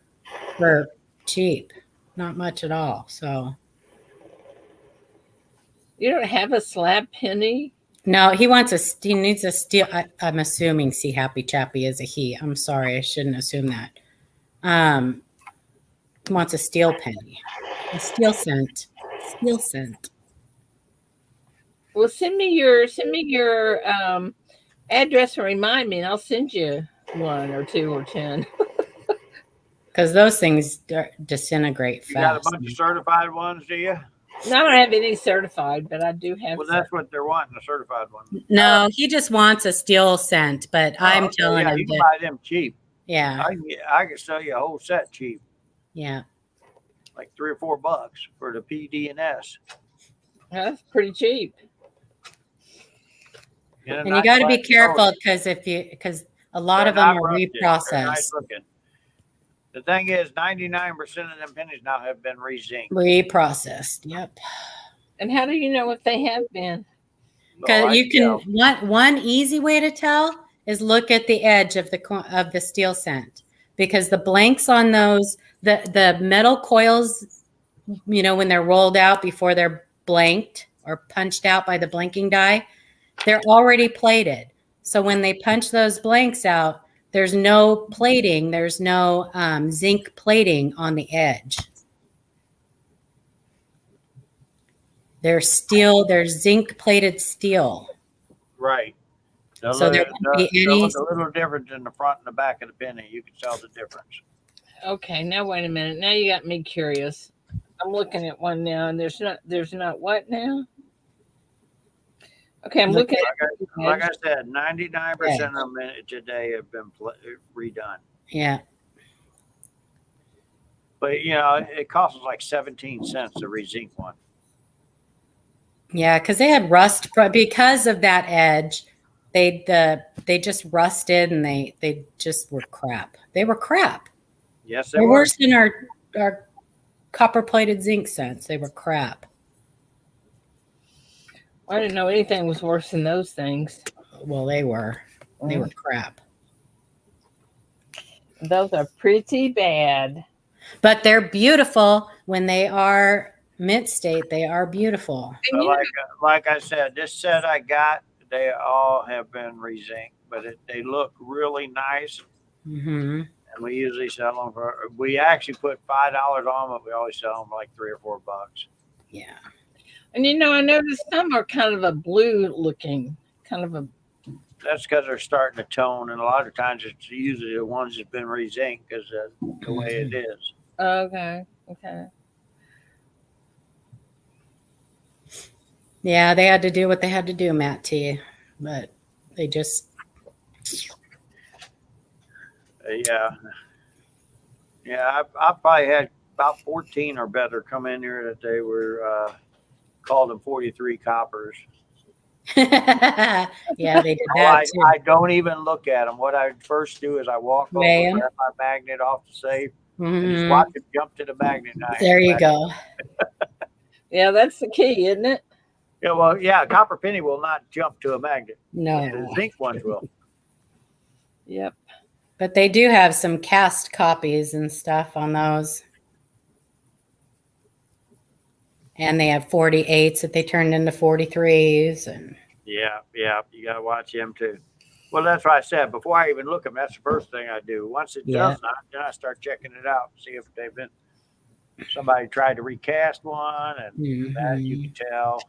for cheap. Not much at all. So You don't have a slab penny? no, he needs a steel. I'm assuming see Happy Chappy is a he. I'm sorry, I shouldn't assume that. He wants a steel penny, a steel cent. Well, send me your address and remind me, and I'll send you 1 or 2 or 10. Because those things disintegrate fast. You got a bunch of certified ones, do you? No, I don't have any certified, but I do have. Well, that's what they're wanting, a certified one. No, he just wants a steel cent, but I'm telling him you can to, buy them cheap. yeah, I can sell you a whole set cheap, yeah. like $3 or $4 for the PD and S. That's pretty cheap. And you got to be careful because a lot of them are reprocessed. The thing is, 99% of them pennies now have been re-zinced. Reprocessed, yep. And how do you know if they have been? Because you can one easy way to tell is look at the edge of the steel cent, because the blanks on those the metal coils, when they're rolled out before they're blanked or punched out by the blanking die, they're already plated. So when they punch those blanks out, there's no plating. There's no zinc plating on the edge. They're zinc plated steel. Right. So there won't be any. A little difference in the front and the back of the penny. You can tell the difference. Okay, now wait a minute. Now you got me curious. I'm looking at one now, and there's not what now? Okay, I'm looking at. Like I said, 99% of them today have been redone. Yeah. But it costs like 17 cents to re-zinc one. Yeah, because they had rust because of that edge. They just rusted and they just were crap. They were crap. Yes, They're worse than our copper plated zinc cents. They were crap. I didn't know anything was worse than those things. Well, they were crap. Those are pretty bad. But they're beautiful when they are mint state. They are beautiful. Like I said, this set I got, they all have been re-zinced, but they look really nice. Mm-hmm. And we usually sell them we actually put $5 on them, but we always sell them for like $3 or $4. Yeah. And I noticed some are kind of a blue looking, kind of a That's because they're starting to tone, and a lot of times it's usually the ones that's been re-zinced because the way it is. Okay. Okay. Yeah, they had to do what they had to do, Matt T. But they just Yeah, yeah. I probably had about 14 or better come in here that they were called them 43 coppers. yeah, they did Oh, that too. I don't even look at them. What I first do is I walk over, Weigh 'em. grab my magnet off the safe, and just Mhm. watch it jump to the magnet. And I There hand it you back. go. Yeah, that's the key, isn't it? Yeah, well, yeah, a copper penny will not jump to a magnet. The No, zinc ones will. Yep. but they do have some cast copies and stuff on those. And they have 48s that they turned into 43s. And Yeah, yeah, you gotta watch them too. Well, that's what I said. Before I even look at them, that's the first thing I do. Once it Yeah. does not, then I start checking it out, see if they've been somebody tried to recast one, and that you can tell.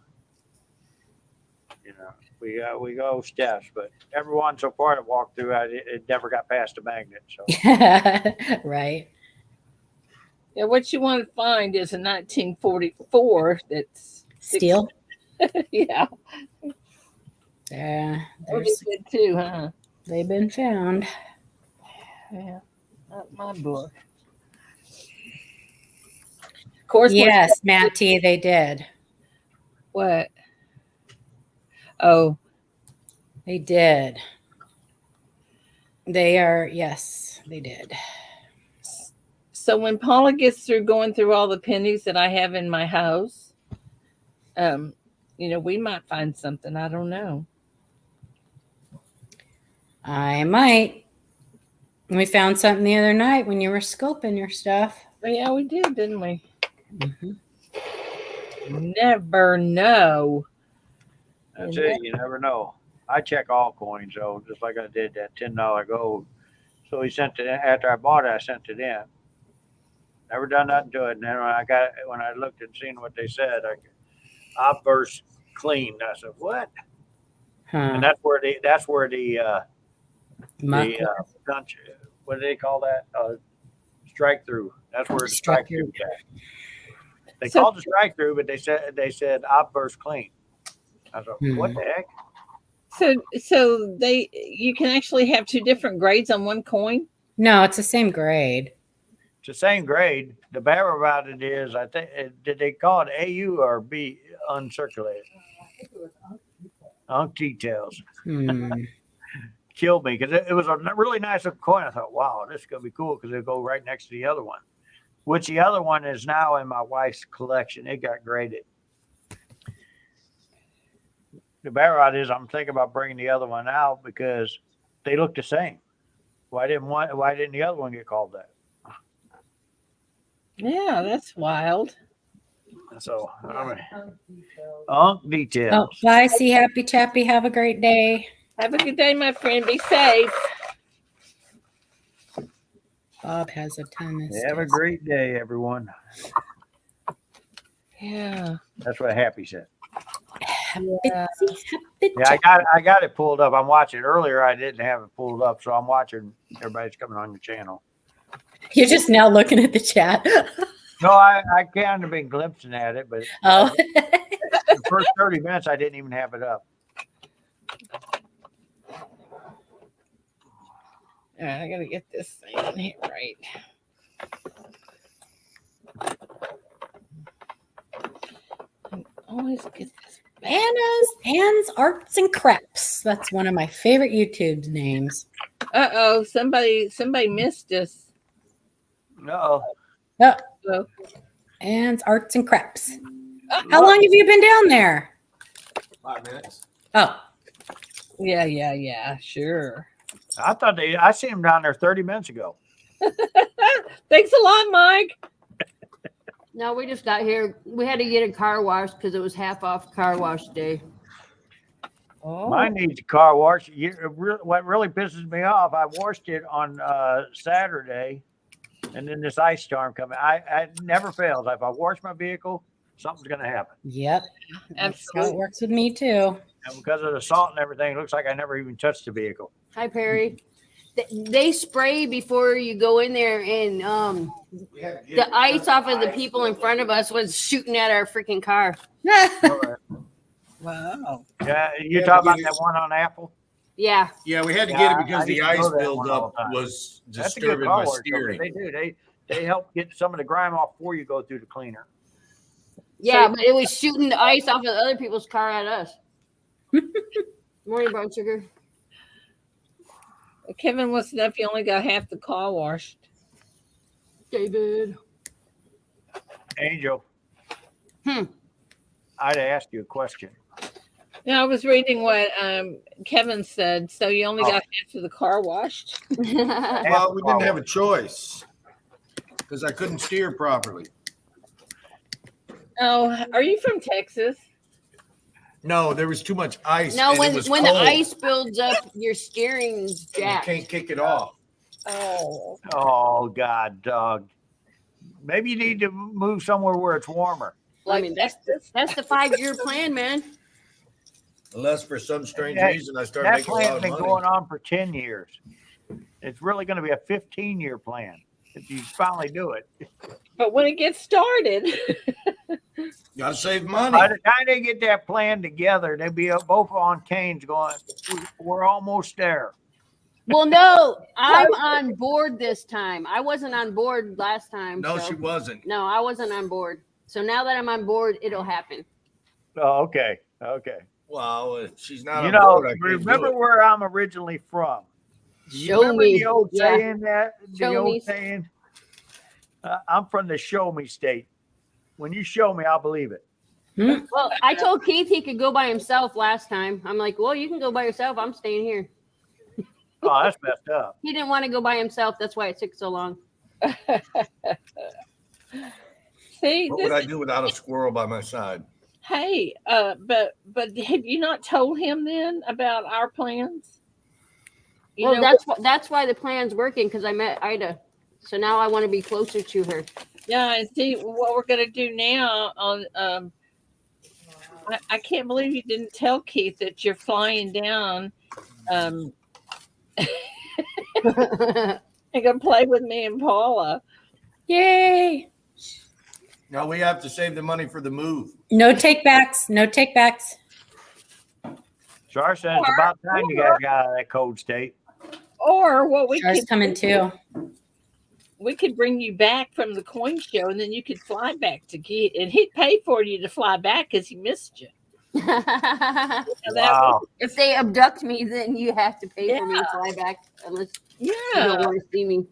You know, we go steps, but every one so far I walked through, it never got past a magnet. So right. Yeah, what you want to find is a 1944 that's Steel. Yeah, Yeah, that would be good too, huh? they've been found. Yeah, not my book. Of course, Yes, Matt T, they did. what? Oh, They did. They are, yes, they did. so when Paula gets through going through all the pennies that I have in my house, we might find something. I don't know. I might. We found something the other night when you were scoping your stuff. But yeah, we did, didn't we? Mm-hmm. Never know. that's it. You never know. I check all coins though, just like I did that $10 gold. So he sent it in. After I bought it, I sent it in. Never done nothing to it. And then when I looked and seen what they said, I burst clean. I said, "What?" Huh. And that's where the Muck. punch. What do they call that? Strike through. That's where the strike through. They called it strike through, but they said I burst clean. I was like, "What the heck?" So you can actually have two different grades on one coin? No, it's the same grade. It's the same grade. The bad about it is, I think, did they call it AU or B uncirculated? Unk details. Killed me because it was a really nice looking coin. I thought, wow, this is going to be cool because it'll go right next to the other one, which the other one is now in my wife's collection. It got graded. The bad about it is I'm thinking about bringing the other one out because they look the same. Why didn't the other one get called that? Yeah, that's wild. So, Unk details. Oh, bye. See Happy Chappy. Have a great day. Have a good day, my friend. Be safe. Bob has a ton of Have a great day, everyone. Yeah. That's what Happy said. Yeah, I got it pulled up. I'm watching. Earlier, I didn't have it pulled up, so I'm watching everybody's coming on your channel. You're just now looking at the chat. No, I kind of been glimpsing at it, but the first 30 minutes, I didn't even have it up. All right, I got to get this thing in here right. I always get this. Anna's Arts and Crafts. That's one of my favorite YouTube names. Uh-oh, somebody missed us. No. Oh. Anne's Arts and Crafts. How long have you been down there? 5 minutes. Oh. Yeah, sure. I thought I seen him down there 30 minutes ago. Thanks a lot, Mike. No, we just got here. We had to get a car wash because it was half off car wash day. Oh. Mine needs a car wash. What really pisses me off, I washed it on Saturday, and then this ice storm coming. I never fails. If I wash my vehicle, something's going to happen. Yep. That's how Absolutely. it works with me too. And because of the salt and everything, it looks like I never even touched the vehicle. Hi, Perry. They spray before you go in there, and the ice off of the people in front of us was shooting at our freaking car. Wow. Yeah, you talking about that one on Apple? Yeah. Yeah, we had to Yeah, get it I because used the to go ice to that one buildup all the time. was That's a good disturbing car my wash. steering. They do. They help get some of the grime off before you go through the cleaner. Yeah, but it was shooting the ice off of other people's car at us. Morning, brown sugar. Kevin wants to know if you only got half the car washed. David. Angel. I'd ask you a question. Yeah, I was reading what Kevin said. So you only got half of the car washed? Well, we didn't have a choice because I couldn't steer properly. Oh, are you from Texas? No, there was too much ice. No, and when it was the cold, ice builds up, your steering's and you jacked. can't kick it off. Oh. Oh, God, dog. Maybe you need to move somewhere where it's warmer. I mean, that's the 5-year plan, man. Unless for some strange That- reason I started That making a lot plan's of been money. going on for 10 years. It's really going to be a 15-year plan if you finally do it. But when it gets started, Got to save money. By the time they get that plan together, they'll be both on canes going, we're almost there. Well, no, I'm on board this time. I wasn't on board last time. No, so. she wasn't. No, I wasn't on board. So now that I'm on board, it'll happen. Oh, okay. Okay. Well, if she's not You on know, board, I can't remember do it. where I'm originally from. You Show remember me. the old Yeah. saying that? Show The me. old saying? I'm from the show me state. When you show me, I'll believe it. Well, I told Keith he could go by himself last time. I'm like, well, you can go by yourself. I'm staying here. Oh, that's messed up. He didn't want to go by himself. That's why it took so long. see, What would I do without a squirrel by my side? hey, but have you not told him then about our plans? You Well, know, that's why the plan's working, because I met Ida. So now I want to be closer to her. yeah, and see what we're gonna do now on I can't believe you didn't tell Keith that you're flying down and gonna play with me and Paula. Yay. No, we have to save the money for the move. No takebacks. No takebacks. Char says it's about time you guys got out of that cold state. Or what we Char's could coming too. we could bring you back from the coin show and then you could fly back to Keith and he'd pay for you to fly back because he missed you. So that Wow. If they abduct me, then you have to pay for me to fly back, unless you don't yeah, want to see me.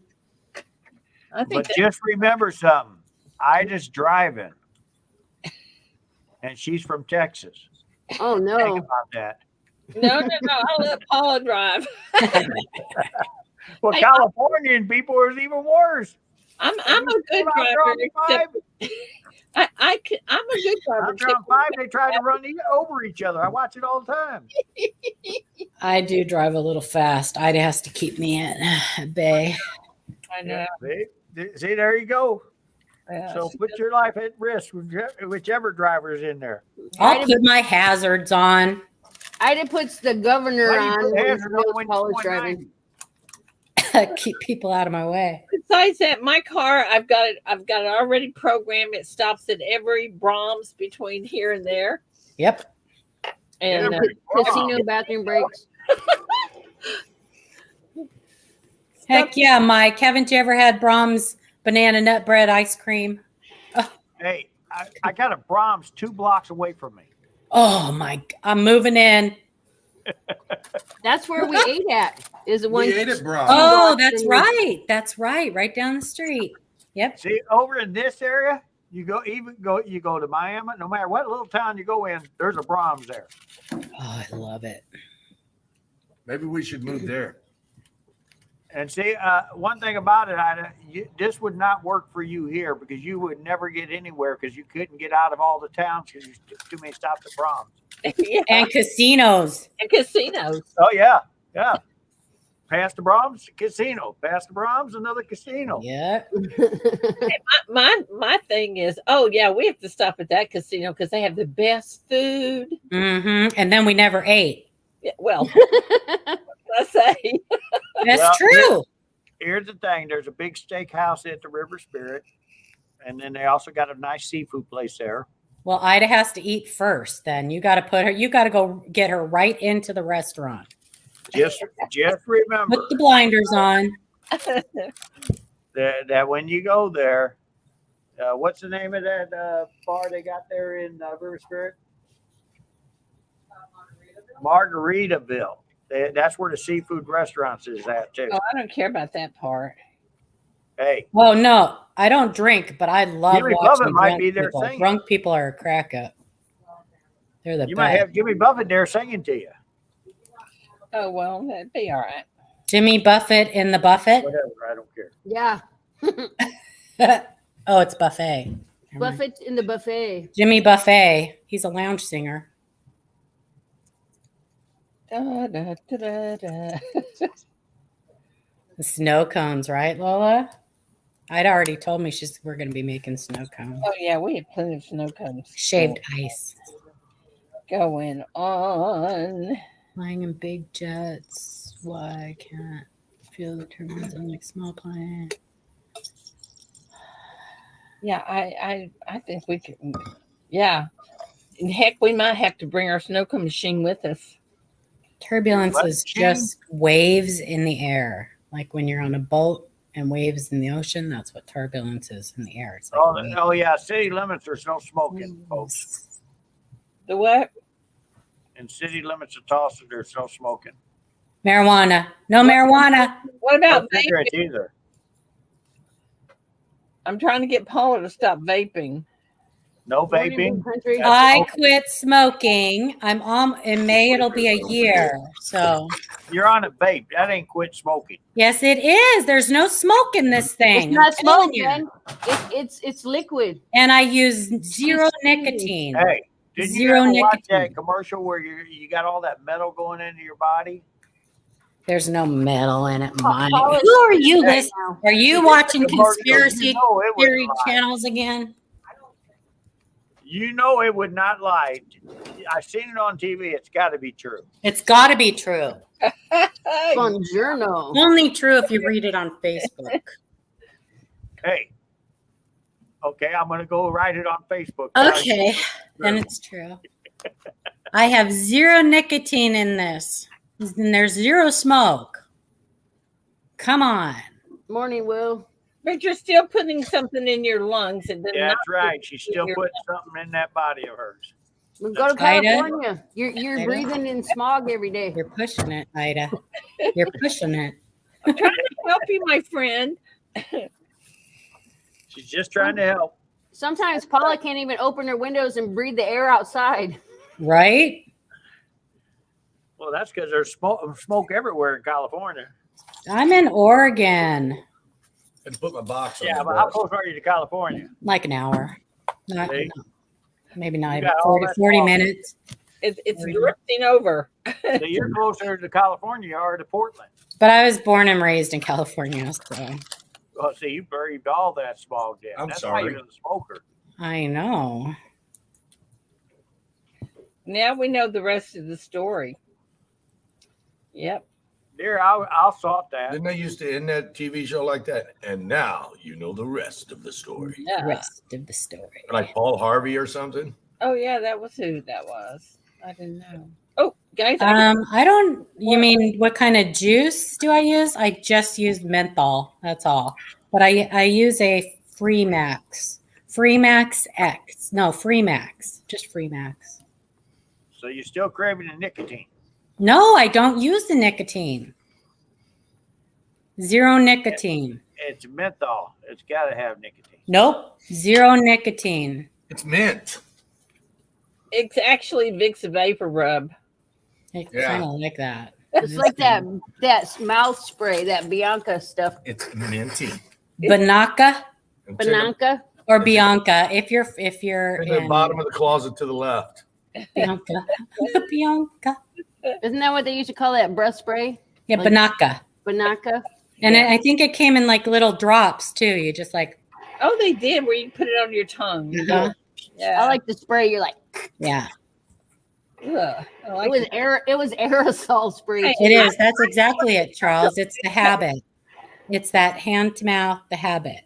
I think But just remember something. Ida's driving. And she's from Texas. Oh Think no! about that. no, I'll let Paula drive. Well, Hey, Californian people is even worse. I'm a good driver. Except I'm a good driver. I'm on 5. They try to run over each other. I watch it all the time. I do drive a little fast. Ida has to keep me at bay. I know. See, there you go. Yeah. So put your life at risk, whichever driver's in there. I'll put my hazards on. Ida puts the governor Why do you on put when hazards her when Paula's you're driving. 90? Keep people out of my way. Besides that, my car, I've got it already programmed. It stops at every Brahms between here and there. Yep. And Casino bathroom breaks. Heck yeah, Mike. Haven't you ever had Brahms banana nut bread ice cream? Hey, I got a Brahms 2 blocks away from me. Oh my! I'm moving in. That's where we ate at. Is the one. We ate at Brahms. Oh, that's right. That's right. Right down the street. Yep. See, over in this area, you go to Miami. No matter what little town you go in, there's a Brahms there. Oh, I love it. Maybe we should move there. And see, one thing about it, Ida, this would not work for you here because you would never get anywhere because you couldn't get out of all the towns because there's too many stops at Brahms. yeah, And casinos. and casinos. Oh yeah, yeah. Past the Brahms casino. Past the Brahms, another casino. Yeah. My thing is, oh yeah, we have to stop at that casino because they have the best food. And then we never ate. Yeah, well, let's say That's Well, true. Here's the thing: there's a big steakhouse at the River Spirit, and then they also got a nice seafood place there. Well, Ida has to eat first. Then you got to go get her right into the restaurant. Just remember Put the blinders on. that when you go there, what's the name of that bar they got there in River Spirit? Margaritaville. That's where the seafood restaurants is at too. oh, I don't care about that part. Hey, Well, no, I don't drink, but I love Jimmy watching Buffett might drunk be there people. singing. Drunk people are a crack up. They're the you best. might have Jimmy Buffett there singing to you. Oh well, that'd be all right. Jimmy Buffett in the buffet. Whatever, I don't care. Yeah. Oh, it's buffet. Never mind. Buffett in the buffet. Jimmy Buffet. He's a lounge singer. Da, da, da, da, da. The snow cones, right, Lola? I'd already told me we're going to be making snow cones. Oh yeah, we have plenty of snow cones. Shaved ice. Going on. Flying in big jets. Why I can't feel the turbines on like small plane? Yeah, I think we could. Yeah, and heck, we might have to bring our snow cone machine with us. Turbulence is just waves in the air. Like when you're on a boat and waves in the ocean, that's what turbulence is in the air. It's like Oh yeah, city limits. There's no smoking, folks. The what? In city limits of Tulsa, there's no smoking. marijuana. No marijuana. What about No vaping? cigarettes either. I'm trying to get Paula to stop vaping. No vaping. Country. I quit smoking. I'm on in May. It'll be a year. So You're on a vape. That ain't quit smoking. yes, it is. There's no smoke in this thing. It's not I'm telling smoke, you. man. It's liquid. And I use zero nicotine. Hey, did Zero you ever watch nicotine. that commercial where you got all that metal going into your body? There's no metal in it, Mike. Paula's- Who are you Hey. listening? Are you watching Commercial, conspiracy you know it theory wouldn't lie. channels again? You know it would not lie. I've seen it on TV. It's got to be true. It's got to be true. Buongiorno. Only true if you read it on Facebook. Hey, okay, I'm going to go write it on Facebook. Okay, then it's true. I have zero nicotine in this, and there's zero smoke. Come on. Morning, Will. But you're still putting something in your lungs, and then Yeah, not that's right. She's still your- putting something in that body of hers. We go to Ida? California. You're Ida? breathing in smog every day. You're pushing it, Ida. You're pushing it. I'm trying to help you, my friend. She's just trying to help. Sometimes Paula can't even open her windows and breathe the air outside. Right? Well, that's because there's smoke everywhere in California. I'm in Oregon. Had to put my box on. Yeah, the but how desk. close are you to California? Like an hour. Not, See? maybe not You even got all 40 that smog. minutes. It's drifting over. So you're closer to California you are to Portland. But I was born and raised in California, so Well, see, you breathed all that smog in. I'm That's why sorry. you're a smoker. I know. Now we know the rest of the story. Yep. Dear, I'll sort that. Didn't they used to end that TV show like that? And now you know the rest of the story. The Yeah. rest of the story. Like Paul Harvey or something. Oh yeah, that was who that was. I didn't know. Oh, guys, I don't. You mean what kind of juice do I use? I just use menthol. That's all. But I use a Freemax X. No, Freemax. Just Freemax. So you're still craving the nicotine. No, I don't use the nicotine. Zero nicotine. It's menthol. It's got to have nicotine. Nope. Zero nicotine. It's mint. it's actually Vicks Vapor Rub. I Yeah. kind of like that. It's like that mouth spray, that Bianca stuff. It's minty. Banaka It's in the- Bananca. or Bianca. If you're in the in bottom of the closet to the left. Bianca. Bianca. Isn't that what they used to call that breath spray? Yeah, Like- Banaka. Banaka. And Yeah. I think it came in like little drops too. You just like, Oh, they did, where you put it on your tongue. uh-huh. Yeah. I like the spray. You're like, Yeah, Ugh, I like it was aerosol spray. Hey, Too. it is. That's exactly it, Charles. It's the habit. It's that hand to mouth, the habit.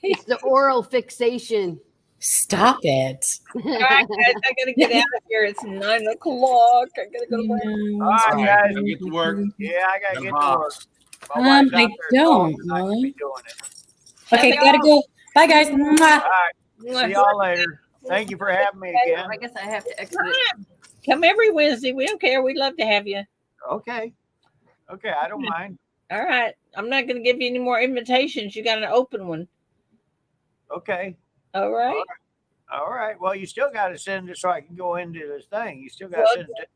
It's the oral fixation. Stop it. All right, guys, I gotta get out of here. It's 9 o'clock. I gotta go to work. All right, All right, guys. gotta get to work. Yeah, I gotta Got a get to work. box. My wife's I out there don't, so I can be doing it. Okay, Have gotta go. Bye, guys. Mwah. All right. See y'all later. Thank you for having me again. I guess I have to exit. Come every Wednesday. We don't care. We'd love to have you. Okay. Okay, I don't mind. All right. I'm not gonna give you any more invitations. You got an open one. Okay. All right. All right. Well, you still got to send it so I can go into this thing. You still got to Well, send it,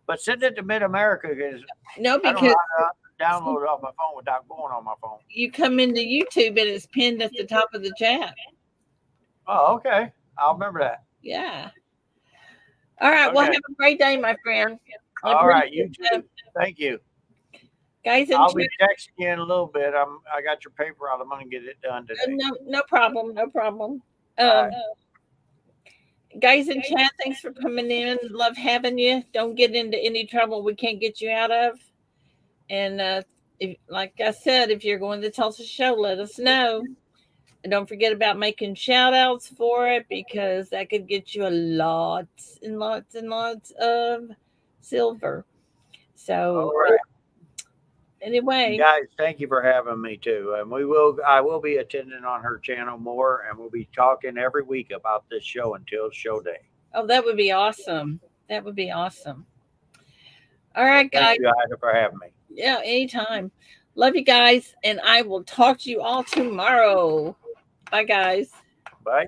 but send it to Mid America because No, I don't know because how to download it off my phone without going on my phone. you come into YouTube and it's pinned at the top of the chat. Oh, okay. I'll remember that. Yeah. All right. Well, Okay. have a great day, my friend. I All right. You appreciate too. Thank you. Guys, in I'll be chat, texting you in a little bit. I got your paper out. I'm gonna get it done today. no problem. No problem. All right. Guys in chat, thanks for coming in. Love having you. Don't get into any trouble we can't get you out of. And if, like I said, if you're going to the Tulsa show, let us know. And don't forget about making shout outs for it because that could get you a lot and lots and lots of silver. So All right. anyway, Guys, thank you for having me too. And I will be attending on her channel more, and we'll be talking every week about this show until show day. oh, that would be awesome. That would be awesome. All right, guys. Thank you, Ida, for having me. Yeah, anytime. Love you guys, and I will talk to you all tomorrow. Bye, guys. Bye.